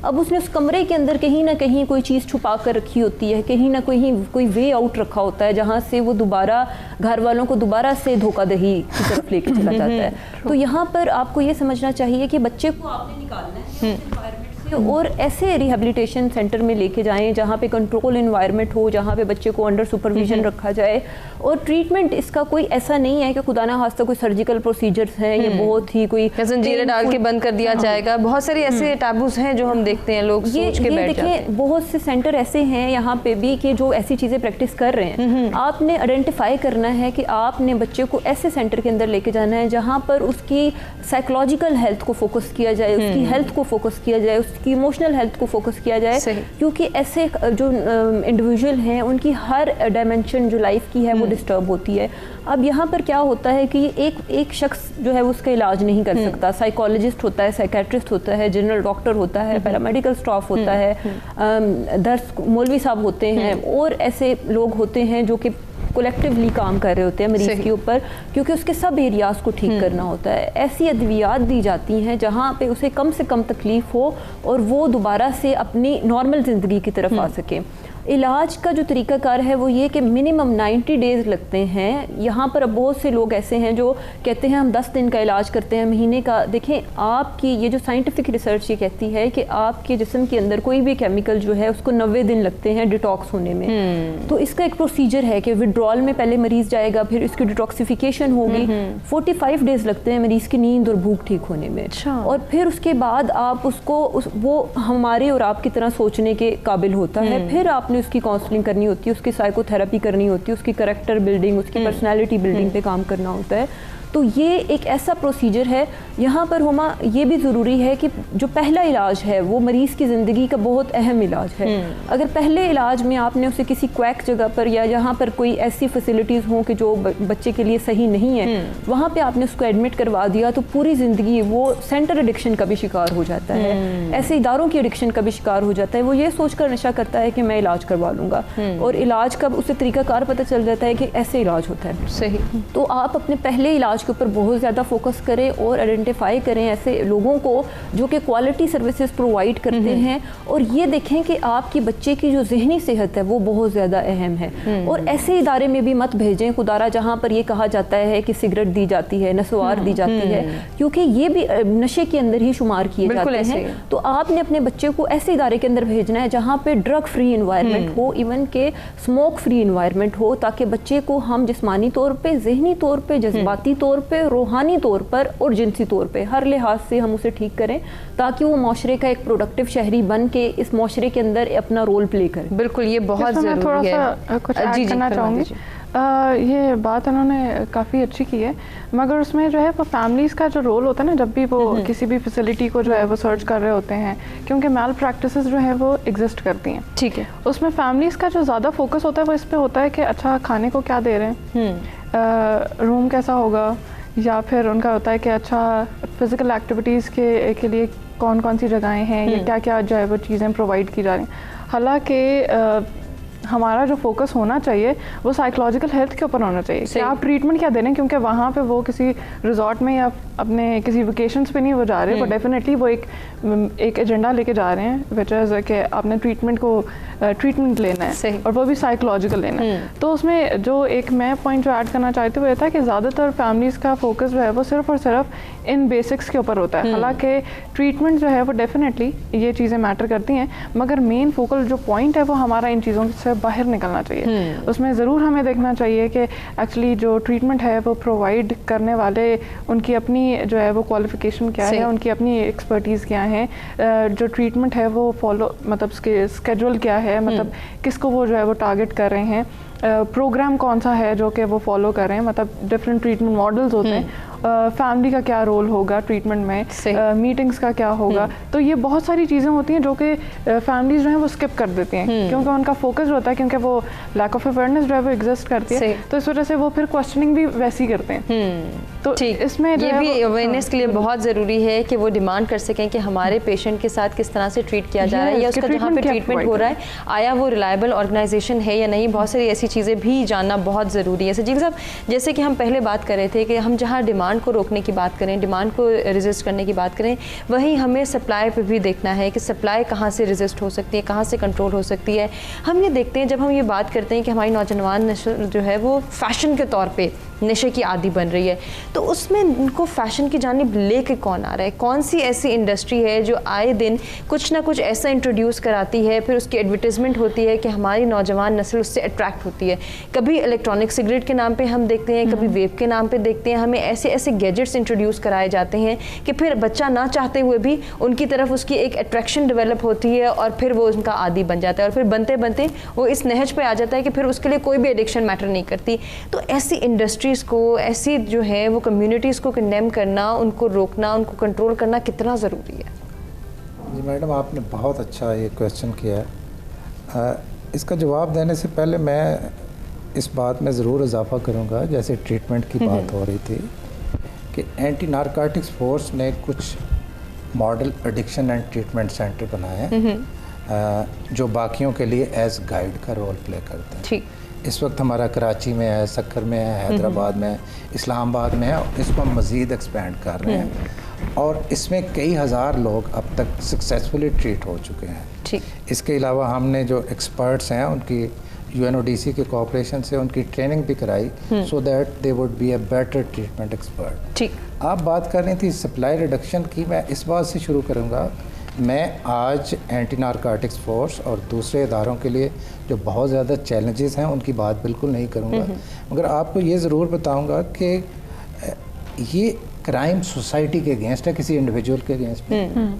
[SPEAKER 3] अब उसने उस कमरे के अंदर कहीं ना कहीं कोई चीज़ छुपा कर रखी होती है, कहीं ना कहीं कोई वे आउट रखा होता है जहाँ से वो दोबारा घर वालों को दोबारा से धोखाधड़ी की तरफ लेके चला जाता है। तो यहाँ पर आपको ये समझना चाहिए कि बच्चे को आपने निकालना है और ऐसे रिहैबिलिटेशन सेंटर में लेके जाएं जहाँ पे कंट्रोल एनवायरनमेंट हो, जहाँ पे बच्चे को अंडर सुपरविजन रखा जाए। और ट्रीटमेंट इसका कोई ऐसा नहीं है कि खुदा ना खास्ता कोई सर्जिकल प्रोसीजर्स हैं या बहुत ही कोई
[SPEAKER 1] जंजीरें डाल के बंद कर दिया जाएगा। बहुत सारे ऐसे टैबूज हैं जो हम देखते हैं, लोग सोच के बैठ जाते हैं।
[SPEAKER 3] बहुत से सेंटर ऐसे हैं यहाँ पे भी कि जो ऐसी चीज़ें प्रैक्टिस कर रहे हैं। आपने आइडेंटिफाई करना है कि आपने बच्चे को ऐसे सेंटर के अंदर लेके जाना है जहाँ पर उसकी साइकोलॉजिकल हेल्थ को फोकस किया जाए, उसकी हेल्थ को फोकस किया जाए, उसकी इमोशनल हेल्थ को फोकस किया जाए, क्योंकि ऐसे जो इंडिविजुअल हैं उनकी हर डायमेंशन जो लाइफ की है वो डिस्टर्ब होती है। अब यहाँ पर क्या होता है कि एक शख्स जो है उसका इलाज नहीं कर सकता। साइकोलॉजिस्ट होता है, साइकेट्रिस्ट होता है, जनरल डॉक्टर होता है, पैरामेडिकल स्टाफ होता है, दर्स मौलवी साहब होते हैं और ऐसे लोग होते हैं जो कि कलेक्टिवली काम कर रहे होते हैं मरीज़ के ऊपर, क्योंकि उसके सब एरियाज़ को ठीक करना होता है। ऐसी अद्वियात दी जाती हैं जहाँ पे उसे कम से कम तकलीफ़ हो और वो दोबारा से अपनी नॉर्मल ज़िंदगी की तरफ आ सके। इलाज का जो तरीक़ाकार है वो ये कि मिनिमम 90 डेज़ लगते हैं। यहाँ पर अब बहुत से लोग ऐसे हैं जो कहते हैं हम 10 दिन का इलाज करते हैं, महीने का। देखें, आपकी ये जो साइंटिफिक रिसर्च ये कहती है कि आपके जिस्म के अंदर कोई भी केमिकल जो है उसको 90 दिन लगते हैं डिटॉक्स होने में। तो इसका एक प्रोसीजर है कि विड्रॉल में पहले मरीज़ जाएगा, फिर इसकी डिटॉक्सिफिकेशन होगी। 45 डेज़ लगते हैं मरीज़ की नींद और भूख ठीक होने में। और फिर उसके बाद आप उसको वो हमारे और आपकी तरह सोचने के काबिल होता है। फिर आपने उसकी काउंसलिंग करनी होती है, उसकी साइकोथेरेपी करनी होती है, उसकी कैरेक्टर बिल्डिंग, उसकी पर्सनैलिटी बिल्डिंग पे काम करना होता है। तो ये एक ऐसा प्रोसीजर है। यहाँ पर हुमा ये भी ज़रूरी है कि जो पहला इलाज है वो मरीज़ की ज़िंदगी का बहुत अहम इलाज है। अगर पहले इलाज में आपने उसे किसी क्वैक जगह पर या जहाँ पर कोई ऐसी फैसिलिटीज़ हों कि जो बच्चे के लिए सही नहीं है, वहाँ पे आपने उसको एडमिट करवा दिया तो पूरी ज़िंदगी वो सेंटर एडिक्शन का भी शिकार हो जाता है, ऐसे इदारों की एडिक्शन का भी शिकार हो जाता है। वो ये सोच कर नशा करता है कि मैं इलाज करवा लूँगा, और इलाज का उसे तरीक़ाकार पता चल जाता है कि ऐसे इलाज होता है।
[SPEAKER 1] सही।
[SPEAKER 3] तो आप अपने पहले इलाज के ऊपर बहुत ज़्यादा फोकस करें और आइडेंटिफाई करें ऐसे लोगों को जो कि क्वालिटी सर्विसेज प्रोवाइड करते हैं, और ये देखें कि आपकी बच्चे की जो जहनी सेहत है वो बहुत ज़्यादा अहम है। और ऐसे इदारे में भी मत भेजें खुदारा जहाँ पर ये कहा जाता है कि सिगरेट दी जाती है, नस्वार दी जाती है, क्योंकि ये भी नशे के अंदर ही शुमार किए जाते हैं। तो आपने अपने बच्चे को ऐसे इदारे के अंदर भेजना है जहाँ पे ड्रग फ्री इन्वायरमेंट हो, इवन के स्मोक फ्री इन्वायरमेंट हो, ताकि बच्चे को हम जिस्मानी तौर पर, जहनी तौर पर, जज्बाती तौर पर, रूहानी तौर पर और जिनसी तौर पे हर लिहाज से हम उसे ठीक करें, ताकि वो माशरे का एक प्रोडक्टिव शहरी बन के इस माशरे के अंदर अपना रोल प्ले करे।
[SPEAKER 1] बिल्कुल, ये बहुत ज़रूरी है।
[SPEAKER 6] थोड़ा सा कुछ ऐड करना चाहूँगी। ये बात उन्होंने काफ़ी अच्छी की है, मगर उसमें जो है वो फैमिलीज़ का जो रोल होता है ना, जब भी वो किसी भी फैसिलिटी को जो है वो सर्च कर रहे होते हैं, क्योंकि मैल प्रैक्टिसेस जो है वो एग्जिस्ट करती हैं। ठीक है। उसमें फैमिलीज़ का जो ज़्यादा फोकस होता है वो इस पर होता है कि अच्छा खाने को क्या दे रहे हैं, रूम कैसा होगा, या फिर उनका होता है कि अच्छा फिज़िकल एक्टिविटीज़ के लिए कौन कौन सी जगहें हैं, या क्या क्या जो है वो चीज़ें प्रोवाइड की जा रही हैं। हालांकि हमारा जो फोकस होना चाहिए वो साइकोलॉजिकल हेल्थ के ऊपर होना चाहिए कि आप ट्रीटमेंट क्या दे रहे हैं, क्योंकि वहाँ पे वो किसी रिजॉर्ट में या अपने किसी वेकेशंस पे नहीं वो जा रहे हैं, पर डेफिनेटली वो एक एजेंडा लेके जा रहे हैं, विच इज़ कि आपने ट्रीटमेंट लेना है, और वो भी साइकोलॉजिकल लेना है। तो उसमें जो एक मैं पॉइंट जो ऐड करना चाहती हूँ वो ये था कि ज़्यादातर फैमिलीज़ का फोकस जो है वो सिर्फ और सिर्फ इन बेसिक्स के ऊपर होता है। हालांकि ट्रीटमेंट जो है वो डेफिनेटली ये चीज़ें मैटर करती हैं, मगर मेन फोकल जो पॉइंट है वो हमारा इन चीज़ों से बाहर निकलना चाहिए। उसमें ज़रूर हमें देखना चाहिए कि एक्चुअली जो ट्रीटमेंट है वो प्रोवाइड करने वाले उनकी अपनी जो है वो क्वालिफिकेशन क्या है, उनकी अपनी एक्सपर्टीज़ क्या है, जो ट्रीटमेंट है वो फॉलो मतलब स्केड्यूल क्या है, मतलब किसको वो जो है वो टारगेट कर रहे हैं, प्रोग्राम कौन सा है जो कि वो फॉलो कर रहे हैं, मतलब डिफरेंट ट्रीटमेंट मॉडल्स होते हैं, फैमिली का क्या रोल होगा ट्रीटमेंट में, मीटिंग्स का क्या होगा। तो ये बहुत सारी चीज़ें होती हैं जो कि फैमिलीज जो हैं वो स्किप कर देती हैं, क्योंकि उनका फोकस होता है, क्योंकि वो लैक ऑफ अवेयरनेस जो है वो एग्जिस्ट करती है, तो इस वजह से वो फिर क्वेश्चनिंग भी वैसी करते हैं। तो इसमें
[SPEAKER 1] ये भी अवेयरनेस के लिए बहुत ज़रूरी है कि वो डिमांड कर सकें कि हमारे पेशेंट के साथ किस तरह से ट्रीट किया जा रहा है, या उसका जहाँ पे ट्रीटमेंट हो रहा है आया वो रिलायबल ऑर्गेनाइजेशन है या नहीं। बहुत सारी ऐसी चीज़ें भी जानना बहुत ज़रूरी है। सजील साहब, जैसे कि हम पहले बात कर रहे थे कि हम जहाँ डिमांड को रोकने की बात करें, डिमांड को रेजिस्ट करने की बात करें, वहीं हमें सप्लाई पे भी देखना है कि सप्लाई कहाँ से रेजिस्ट हो सकती है, कहाँ से कंट्रोल हो सकती है। हम ये देखते हैं जब हम ये बात करते हैं कि हमारी नौजवान नस्ल जो है वो फैशन के तौर पे नशे की आदी बन रही है, तो उसमें उनको फैशन की जानिब लेके कौन आ रहा है? कौन सी ऐसी इंडस्ट्री है जो आए दिन कुछ ना कुछ ऐसा इंट्रोड्यूस कराती है, फिर उसकी एडवर्टीजमेंट होती है कि हमारी नौजवान नस्ल उससे अट्रैक्ट होती है। कभी इलेक्ट्रॉनिक सिगरेट के नाम पे हम देखते हैं, कभी वेप के नाम पे देखते हैं, हमें ऐसे ऐसे गैजेट्स इंट्रोड्यूस कराए जाते हैं कि फिर बच्चा ना चाहते हुए भी उनकी तरफ उसकी एक अट्रैक्शन डेवलप होती है, और फिर वो उनका आदी बन जाता है, और फिर बनते बनते वो इस नहज पे आ जाता है कि फिर उसके लिए कोई भी एडिक्शन मैटर नहीं करती। तो ऐसी इंडस्ट्रीज़ को, ऐसी जो है वो कम्युनिटीज़ को कंडेम करना, उनको रोकना, उनको कंट्रोल करना कितना ज़रूरी है?
[SPEAKER 4] जी मैडम, आपने बहुत अच्छा ये क्वेश्चन किया है। इसका जवाब देने से पहले मैं इस बात में ज़रूर इजाफा करूँगा, जैसे ट्रीटमेंट की बात हो रही थी कि एंटी नारकोटिक्स फोर्स ने कुछ model addiction and treatment centre बनाए हैं जो बाकियों के लिए एज गाइड का रोल प्ले करते हैं। ठीक, इस वक्त हमारा कराची में है, सक्कर में है, हैदराबाद में है, इस्लामाबाद में है, इसको हम मज़ीद एक्सपेंड कर रहे हैं। और इसमें कई हज़ार लोग अब तक सक्सेसफुली ट्रीट हो चुके हैं।
[SPEAKER 1] ठीक।
[SPEAKER 4] इसके अलावा हमने जो एक्सपर्ट्स हैं उनकी UNODC के कोऑपरेशन से उनकी ट्रेनिंग भी कराई so that they would be a better treatment expert.
[SPEAKER 1] ठीक।
[SPEAKER 4] आप बात कर रही थी सप्लाई रिडक्शन की, मैं इस बात से शुरू करूँगा। मैं आज एंटी नारकोटिक्स फोर्स और दूसरे इदारों के लिए जो बहुत ज़्यादा चैलेंजेस हैं उनकी बात बिल्कुल नहीं करूँगा, मगर आपको ये ज़रूर बताऊँगा कि ये क्राइम सोसाइटी के अगेंस्ट है, किसी इंडिविजुअल के अगेंस्ट नहीं।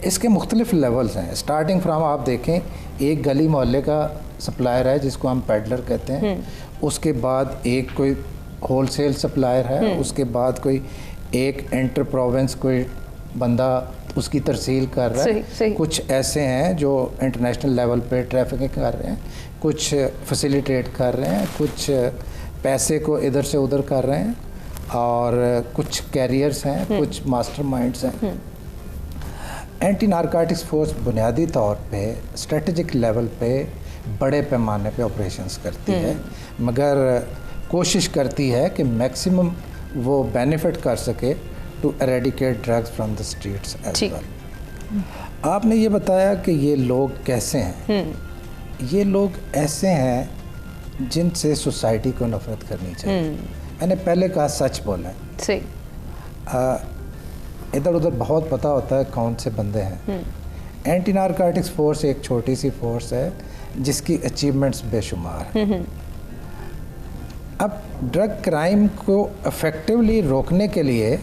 [SPEAKER 4] इसके मुख्तलिफ लेवल्स हैं। स्टार्टिंग फ्राम आप देखें, एक गली मोहल्ले का सप्लायर है जिसको हम पेडलर कहते हैं, उसके बाद एक कोई होलसेल सप्लायर है, उसके बाद कोई एक इंटर प्रोविंस कोई बंदा उसकी तरसील कर रहा है,
[SPEAKER 1] सही।
[SPEAKER 4] कुछ ऐसे हैं जो इंटरनेशनल लेवल पे ट्रैफिकिंग कर रहे हैं, कुछ फैसिलिटेट कर रहे हैं, कुछ पैसे को इधर से उधर कर रहे हैं, और कुछ कैरियर्स हैं, कुछ मास्टरमाइंड्स हैं। एंटी नारकोटिक्स फोर्स बुनियादी तौर पे स्ट्रेटजिक लेवल पे बड़े पैमाने पे ऑपरेशंस करती है, मगर कोशिश करती है कि मैक्सिमम वो बेनिफिट कर सके to eradicate drugs from the streets as well. आपने ये बताया कि ये लोग कैसे हैं। ये लोग ऐसे हैं जिनसे सोसाइटी को नफरत करनी चाहिए। मैंने पहले कहा सच बोला है।
[SPEAKER 1] सही।
[SPEAKER 4] इधर उधर बहुत पता होता है कौन से बंदे हैं। एंटी नारकोटिक्स फोर्स एक छोटी सी फोर्स है जिसकी अचीवमेंट्स बेशुमार हैं। अब ड्रग क्राइम को इफेक्टिवली रोकने के लिए,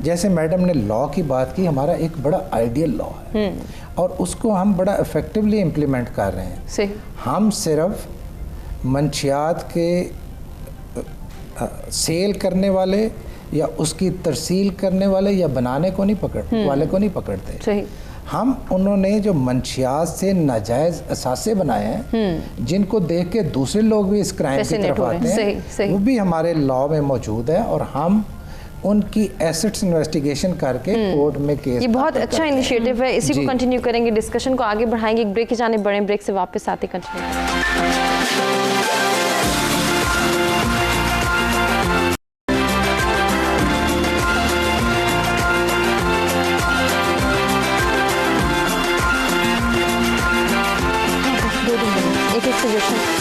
[SPEAKER 4] जैसे मैडम ने लॉ की बात की, हमारा एक बड़ा आइडियल लॉ है और उसको हम बड़ा इफेक्टिवली इम्प्लीमेंट कर रहे हैं।
[SPEAKER 1] सही।
[SPEAKER 4] हम सिर्फ मंशियात के सेल करने वाले या उसकी तरसील करने वाले या बनाने को नहीं वाले को नहीं पकड़ते।
[SPEAKER 1] सही।
[SPEAKER 4] हम उन्होंने जो मंशियात से नाजायज़ असासे बनाए हैं, जिनको देख के दूसरे लोग भी इस क्राइम की तरफ आते हैं, वो भी हमारे लॉ में मौजूद है और हम उनकी एसेट्स इन्वेस्टिगेशन करके कोर्ट में केस।
[SPEAKER 1] ये बहुत अच्छा इनिशिएटिव है, इसी को कंटिन्यू करेंगे, डिस्कशन को आगे बढ़ाएंगे। एक ब्रेक की जाने बड़े, ब्रेक से वापस आते कंटिन्यू करेंगे। एक सजेशन।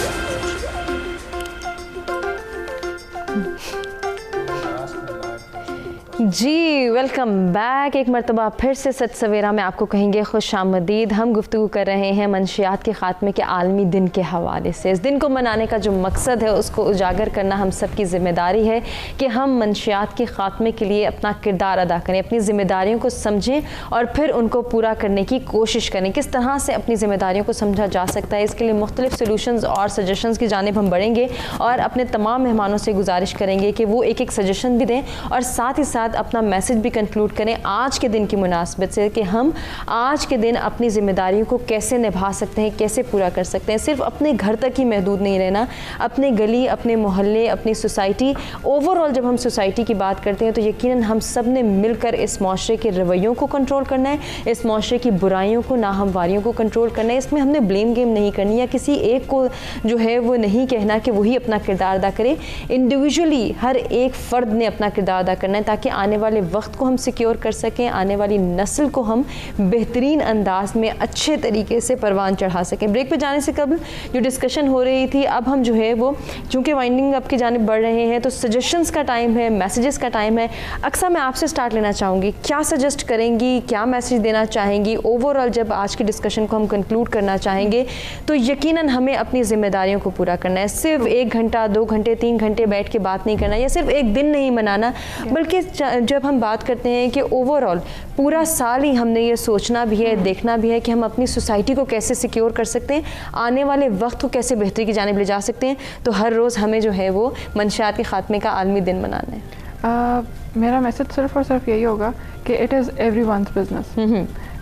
[SPEAKER 1] जी वेलकम बैक। एक मरतबा फिर से सच सवेरा में आपको कहेंगे खुश आमदीद। हम गुफ्तगू कर रहे हैं मंशियात के ख़ात्मे के आलमी दिन के हवाले से। इस दिन को मनाने का जो मकसद है उसको उजागर करना हम सब की ज़िम्मेदारी है कि हम मंशियात के ख़ात्मे के लिए अपना किरदार अदा करें, अपनी ज़िम्मेदारियों को समझें और फिर उनको पूरा करने की कोशिश करें। किस तरह से अपनी ज़िम्मेदारियों को समझा जा सकता है, इसके लिए मुख्तलिफ सॉल्यूशंस और सजेशंस की जानिब हम बढ़ेंगे और अपने तमाम मेहमानों से गुजारिश करेंगे कि वो एक एक सजेशन भी दें और साथ ही साथ अपना मैसेज भी कंक्लूड करें आज के दिन की मुनासबत से कि हम आज के दिन अपनी ज़िम्मेदारियों को कैसे निभा सकते हैं, कैसे पूरा कर सकते हैं। सिर्फ अपने घर तक ही महदूद नहीं रहना, अपने गली, अपने मोहल्ले, अपनी सोसाइटी, ओवरऑल जब हम सोसाइटी की बात करते हैं तो यकीनन हम सब ने मिलकर इस माशरे के रवैयों को कंट्रोल करना है, इस माशरे की बुराइयों को, नाहमवारियों को कंट्रोल करना है। इसमें हमने ब्लेम गेम नहीं करनी या किसी एक को जो है वो नहीं कहना कि वही अपना किरदार अदा करे। इंडिविजुअली हर एक फ़र्द ने अपना किरदार अदा करना है ताकि आने वाले वक्त को हम सिक्योर कर सकें, आने वाली नस्ल को हम बेहतरीन अंदाज में अच्छे तरीके से परवान चढ़ा सकें। ब्रेक पे जाने से कबल जो डिस्कशन हो रही थी, अब हम जो है वो चूँकि वाइंडिंग अप की जानिब बढ़ रहे हैं तो सजेशंस का टाइम है, मैसेजेस का टाइम है। अक्सर मैं आपसे स्टार्ट लेना चाहूँगी, क्या सजेस्ट करेंगी, क्या मैसेज देना चाहेंगी? ओवरऑल जब आज की डिस्कशन को हम कंक्लूड करना चाहेंगे तो यकीनन हमें अपनी ज़िम्मेदारियों को पूरा करना है। सिर्फ 1 घंटा, 2 घंटे, 3 घंटे बैठ के बात नहीं करना या सिर्फ एक दिन नहीं मनाना, बल्कि जब हम बात करते हैं कि ओवरऑल पूरा साल ही हमने ये सोचना भी है, देखना भी है कि हम अपनी सोसाइटी को कैसे सिक्योर कर सकते हैं, आने वाले वक्त को कैसे बेहतरी की जानिब ले जा सकते हैं। तो हर रोज़ हमें जो है वो मंशियात के ख़ात्मे का आलमी दिन मनाना है।
[SPEAKER 6] मेरा मैसेज सिर्फ और सिर्फ यही होगा कि it is everyone's business.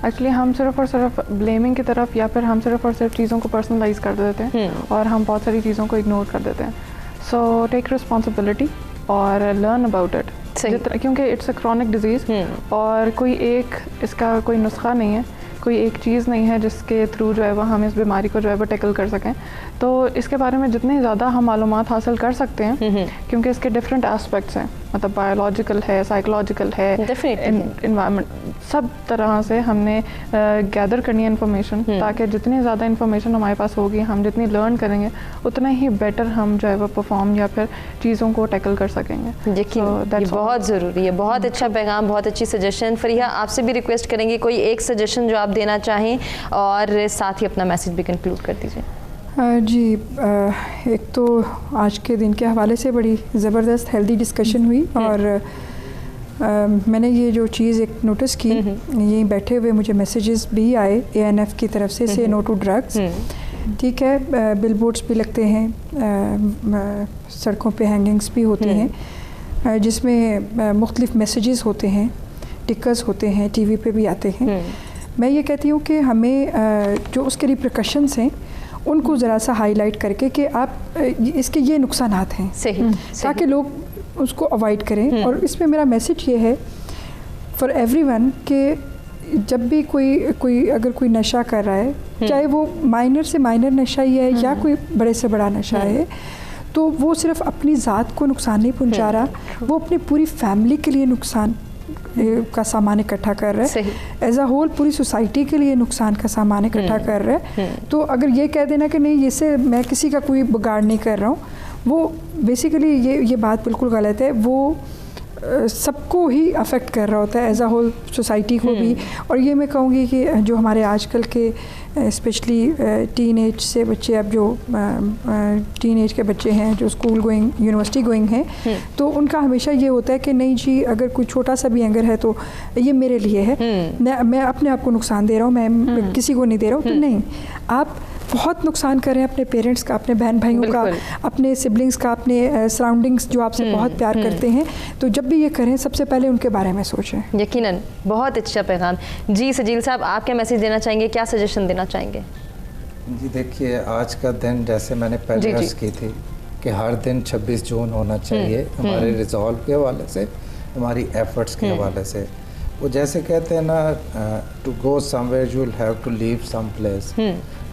[SPEAKER 6] Actually हम सिर्फ और सिर्फ ब्लेमिंग की तरफ या फिर हम सिर्फ और सिर्फ चीज़ों को पर्सनलाइज कर देते हैं और हम बहुत सारी चीज़ों को इग्नोर कर देते हैं। सो टेक रिस्पॉन्सिबिलिटी और लर्न अबाउट इट, क्योंकि इट्स अ क्रॉनिक डिजीज़ और कोई एक इसका कोई नुस्खा नहीं है, कोई एक चीज़ नहीं है जिसके थ्रू जो है वो हम इस बीमारी को जो है वो टैकल कर सकें। तो इसके बारे में जितने ज़्यादा हम मालूमात हासिल कर सकते हैं, क्योंकि इसके डिफरेंट एस्पेक्ट्स हैं, मतलब बायोलॉजिकल है, साइकोलॉजिकल है, इन्वायरमेंट, सब तरह से हमने गैदर करनी है इन्फॉर्मेशन, ताकि जितनी ज़्यादा इन्फॉर्मेशन हमारे पास होगी, हम जितनी लर्न करेंगे उतना ही बेटर हम जो है वो परफॉर्म या फिर चीज़ों को टैकल कर सकेंगे।
[SPEAKER 1] ये बहुत ज़रूरी है, बहुत अच्छा पैगाम, बहुत अच्छी सजेशन। फरीहा, आपसे भी रिक्वेस्ट करेंगे कोई एक सजेशन जो आप देना चाहें और साथ ही अपना मैसेज भी कंक्लूड कर दीजिए।
[SPEAKER 5] जी, एक तो आज के दिन के हवाले से बड़ी ज़बरदस्त हेल्दी डिस्कशन हुई और मैंने ये जो चीज़ एक नोटिस की, यहीं बैठे हुए मुझे मैसेजेस भी आए ANF की तरफ से नो टू ड्रग्स। ठीक है, बिलबोर्ड्स भी लगते हैं, सड़कों पे हैंगिंग्स भी होते हैं जिसमें मुख्तलिफ मैसेजेस होते हैं, टिकर्स होते हैं, TV पे भी आते हैं। मैं ये कहती हूँ कि हमें जो उसके रिप्रकशंस हैं उनको ज़रा सा हाईलाइट करके कि आप इसके ये नुकसानात हैं, सही, ताकि लोग उसको अवॉइड करें। और इसमें मेरा मैसेज ये है फॉर एवरीवन कि जब भी कोई अगर कोई नशा कर रहा है, चाहे वो माइनर से माइनर नशा ही है या कोई बड़े से बड़ा नशा है, तो वो सिर्फ अपनी ज़ात को नुकसान नहीं पहुंचा रहा, वो अपनी पूरी फैमिली के लिए नुकसान का सामान इकट्ठा कर रहा है, एज अ होल पूरी सोसाइटी के लिए नुकसान का सामान इकट्ठा कर रहा है। तो अगर ये कह देना कि नहीं, इससे मैं किसी का कोई बिगाड़ नहीं कर रहा हूँ, वो बेसिकली ये बात बिल्कुल गलत है। वो सबको ही अफेक्ट कर रहा होता है, एज अ होल सोसाइटी को भी। और ये मैं कहूँगी कि जो हमारे आजकल के स्पेशली टीन एज से बच्चे, अब जो टीन एज के बच्चे हैं जो स्कूल गोइंग, यूनिवर्सिटी गोइंग हैं, तो उनका हमेशा ये होता है कि नहीं जी, अगर कोई छोटा सा भी एंगर है तो ये मेरे लिए है, मैं अपने आप को नुकसान दे रहा हूँ, मैं किसी को नहीं दे रहा हूँ। तो नहीं, आप बहुत नुकसान कर रहे हैं अपने पेरेंट्स का, अपने बहन भाइयों का, अपने सिबलिंग्स का, अपने सराउंडिंग्स जो आपसे बहुत प्यार करते हैं। तो जब भी ये करें, सबसे पहले उनके बारे में सोचें।
[SPEAKER 1] यकीनन बहुत अच्छा पैगाम। जी सजील साहब, आप क्या मैसेज देना चाहेंगे, क्या सजेशन देना चाहेंगे?
[SPEAKER 4] जी देखिए, आज का दिन जैसे मैंने पहले अर्ज की थी कि हर दिन 26 जून होना चाहिए, हमारे रिजॉल्व के हवाले से, हमारी एफर्ट्स के हवाले से। वो जैसे कहते हैं ना, to go somewhere you will have to leave some place.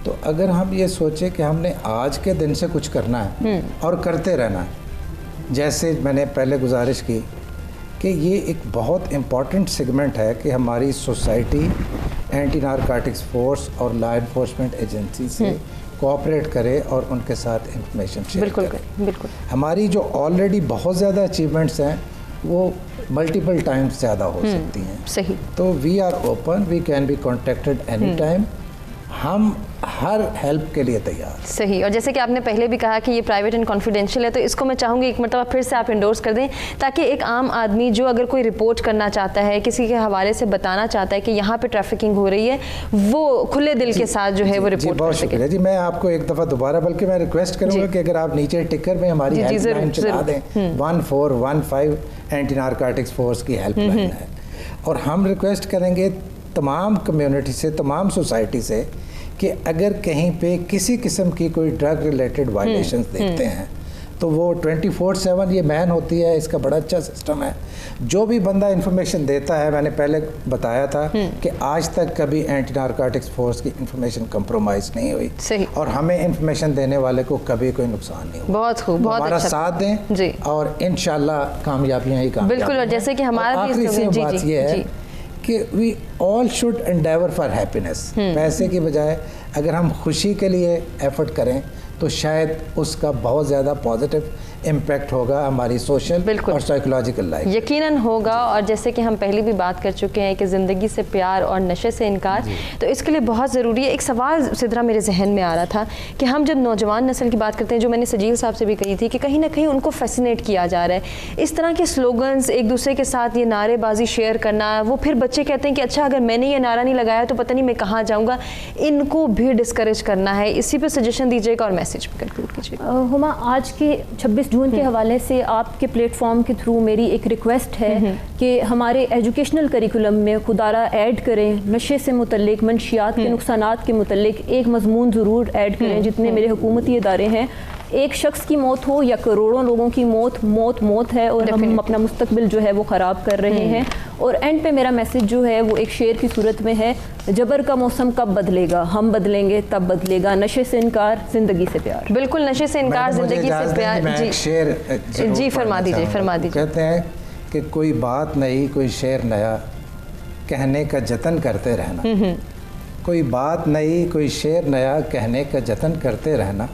[SPEAKER 4] तो अगर हम ये सोचें कि हमने आज के दिन से कुछ करना है और करते रहना है, जैसे मैंने पहले गुजारिश की कि ये एक बहुत इम्पॉर्टेंट सेगमेंट है कि हमारी सोसाइटी एंटी नारकोटिक्स फोर्स और लॉ इन्फोर्समेंट एजेंसी से कोऑपरेट करे और उनके साथ इंफॉर्मेशन शेयर करे। बिल्कुल। हमारी जो ऑलरेडी बहुत ज़्यादा अचीवमेंट्स हैं वो मल्टीपल टाइम्स ज़्यादा हो सकती हैं।
[SPEAKER 1] सही।
[SPEAKER 4] तो we are open, we can be contacted any time, हम हर हेल्प के लिए तैयार।
[SPEAKER 1] सही। और जैसे कि आपने पहले भी कहा कि ये प्राइवेट एंड कॉन्फिडेंशियल है, तो इसको मैं चाहूँगी एक मरतबा फिर से आप इंडोर्स कर दें, ताकि एक आम आदमी जो अगर कोई रिपोर्ट करना चाहता है, किसी के हवाले से बताना चाहता है कि यहाँ पे ट्रैफिकिंग हो रही है, वो खुले दिल के साथ जो है वो रिपोर्ट कर सके।
[SPEAKER 4] बहुत जी, मैं आपको एक दफ़ा दोबारा बल्कि मैं रिक्वेस्ट करूँगा कि अगर आप नीचे टिकर में हमारी हेल्पलाइन चला दें, 1415 एंटी नारकोटिक्स फोर्स की हेल्पलाइन है। और हम रिक्वेस्ट करेंगे तमाम कम्युनिटी से, तमाम सोसाइटी से कि अगर कहीं पे किसी किस्म की कोई ड्रग रिलेटेड वायलेशंस देखते हैं तो वो 24/7 ये मैन होती है, इसका बड़ा अच्छा सिस्टम है। जो भी बंदा इंफॉर्मेशन देता है, मैंने पहले बताया था कि आज तक कभी एंटी नारकोटिक्स फोर्स की इंफॉर्मेशन कंप्रोमाइज नहीं हुई।
[SPEAKER 1] सही।
[SPEAKER 4] और हमें इंफॉर्मेशन देने वाले को कभी कोई नुकसान नहीं हुआ।
[SPEAKER 1] बहुत खूब, बहुत
[SPEAKER 4] हमारा
[SPEAKER 1] अच्छा।
[SPEAKER 4] साथ दें जी, और इंशाल्लाह कामयाबियाँ ही कामयाब।
[SPEAKER 1] बिल्कुल। और जैसे कि हमारा
[SPEAKER 4] आखिरी सी बात ये है कि we all should endeavour for happiness. पैसे की बजाय अगर हम खुशी के लिए एफर्ट करें तो शायद उसका बहुत ज़्यादा पॉजिटिव इम्पैक्ट होगा हमारी सोशल और साइकोलॉजिकल लाइफ।
[SPEAKER 1] यकीनन होगा। और जैसे कि हम पहले भी बात कर चुके हैं कि ज़िंदगी से प्यार और नशे से इनकार, तो इसके लिए बहुत ज़रूरी है। एक सवाल सिद्रा मेरे जहन में आ रहा था कि हम जब नौजवान नस्ल की बात करते हैं, जो मैंने सजील साहब से भी कही थी, कि कहीं ना कहीं उनको फैसिनेट किया जा रहा है इस तरह के स्लोगन्स, एक दूसरे के साथ ये नारेबाजी शेयर करना। वो फिर बच्चे कहते हैं कि अच्छा, अगर मैंने ये नारा नहीं लगाया तो पता नहीं मैं कहाँ जाऊँगा। इनको भी डिस्करेज करना है। इसी पर सजेशन दीजिएगा और मैसेज भी कंक्लूड कीजिएगा।
[SPEAKER 3] हुमा, आज के 26 जून के हवाले से आपके प्लेटफॉर्म के थ्रू मेरी एक रिक्वेस्ट है कि हमारे एजुकेशनल करिकुलम में खुदारा ऐड करें, नशे से मुतल्लिक, मंशियात के नुकसानात के मुतल्लिक एक मजमून ज़रूर ऐड करें। जितने मेरे हुकूमती इदारे हैं, एक शख्स की मौत हो या करोड़ों लोगों की मौत है, और हम अपना मुस्तकबिल जो है वो ख़राब कर रहे हैं। और एंड पे मेरा मैसेज जो है वो एक शेर की सूरत में है, जबर का मौसम कब बदलेगा, हम बदलेंगे तब बदलेगा, नशे से इनकार ज़िंदगी से प्यार।
[SPEAKER 1] बिल्कुल, नशे से इनकार ज़िंदगी से प्यार। जी
[SPEAKER 4] शेर
[SPEAKER 1] जी फरमा दीजिए, फरमा दीजिए।
[SPEAKER 4] कहते हैं कि कोई बात नहीं कोई शेर नया, कहने का जतन करते रहना। कोई बात नहीं कोई शेर नया, कहने का जतन करते रहना।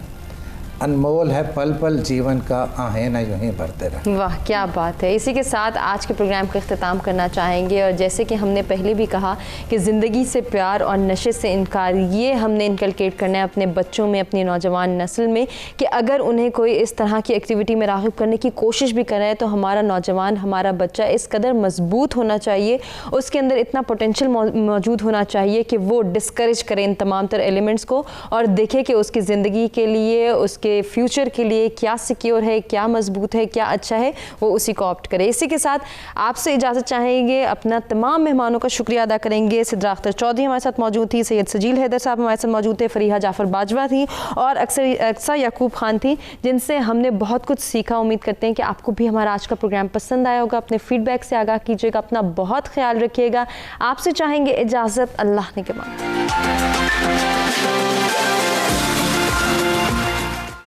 [SPEAKER 4] अनमोल है पल पल जीवन का, आहें न यूं ही भरते रहे।
[SPEAKER 1] वाह क्या बात है। इसी के साथ आज के प्रोग्राम का इख्तिताम करना चाहेंगे। और जैसे कि हमने पहले भी कहा कि ज़िंदगी से प्यार और नशे से इनकार, ये हमने इनकलकेट करना है अपने बच्चों में, अपनी नौजवान नस्ल में, कि अगर उन्हें कोई इस तरह की एक्टिविटी में राग़िब करने की कोशिश भी कर रहा है तो हमारा नौजवान, हमारा बच्चा इस कदर मजबूत होना चाहिए, उसके अंदर इतना पोटेंशियल मौजूद होना चाहिए कि वो डिस्करेज करे इन तमाम तर एलिमेंट्स को और देखे कि उसकी ज़िंदगी के लिए, उसके फ्यूचर के लिए क्या सिक्योर है, क्या मजबूत है, क्या अच्छा है, वो उसी को ऑप्ट करे। इसी के साथ आपसे इजाज़त चाहेंगे, अपना तमाम मेहमानों का शुक्रिया अदा करेंगे। सिद्रा अख्तर चौधरी हमारे साथ मौजूद थी, सैयद सजील हैदर साहब हमारे साथ मौजूद थे, फरीहा जाफ़र बाजवा थी और अक्सा याकूब खान थी, जिनसे हमने बहुत कुछ सीखा। उम्मीद करते हैं कि आपको भी हमारा आज का प्रोग्राम पसंद आया होगा। अपने फीडबैक से आगाह कीजिएगा, अपना बहुत ख्याल रखिएगा। आपसे चाहेंगे इजाज़त, अल्लाह ने के बाद।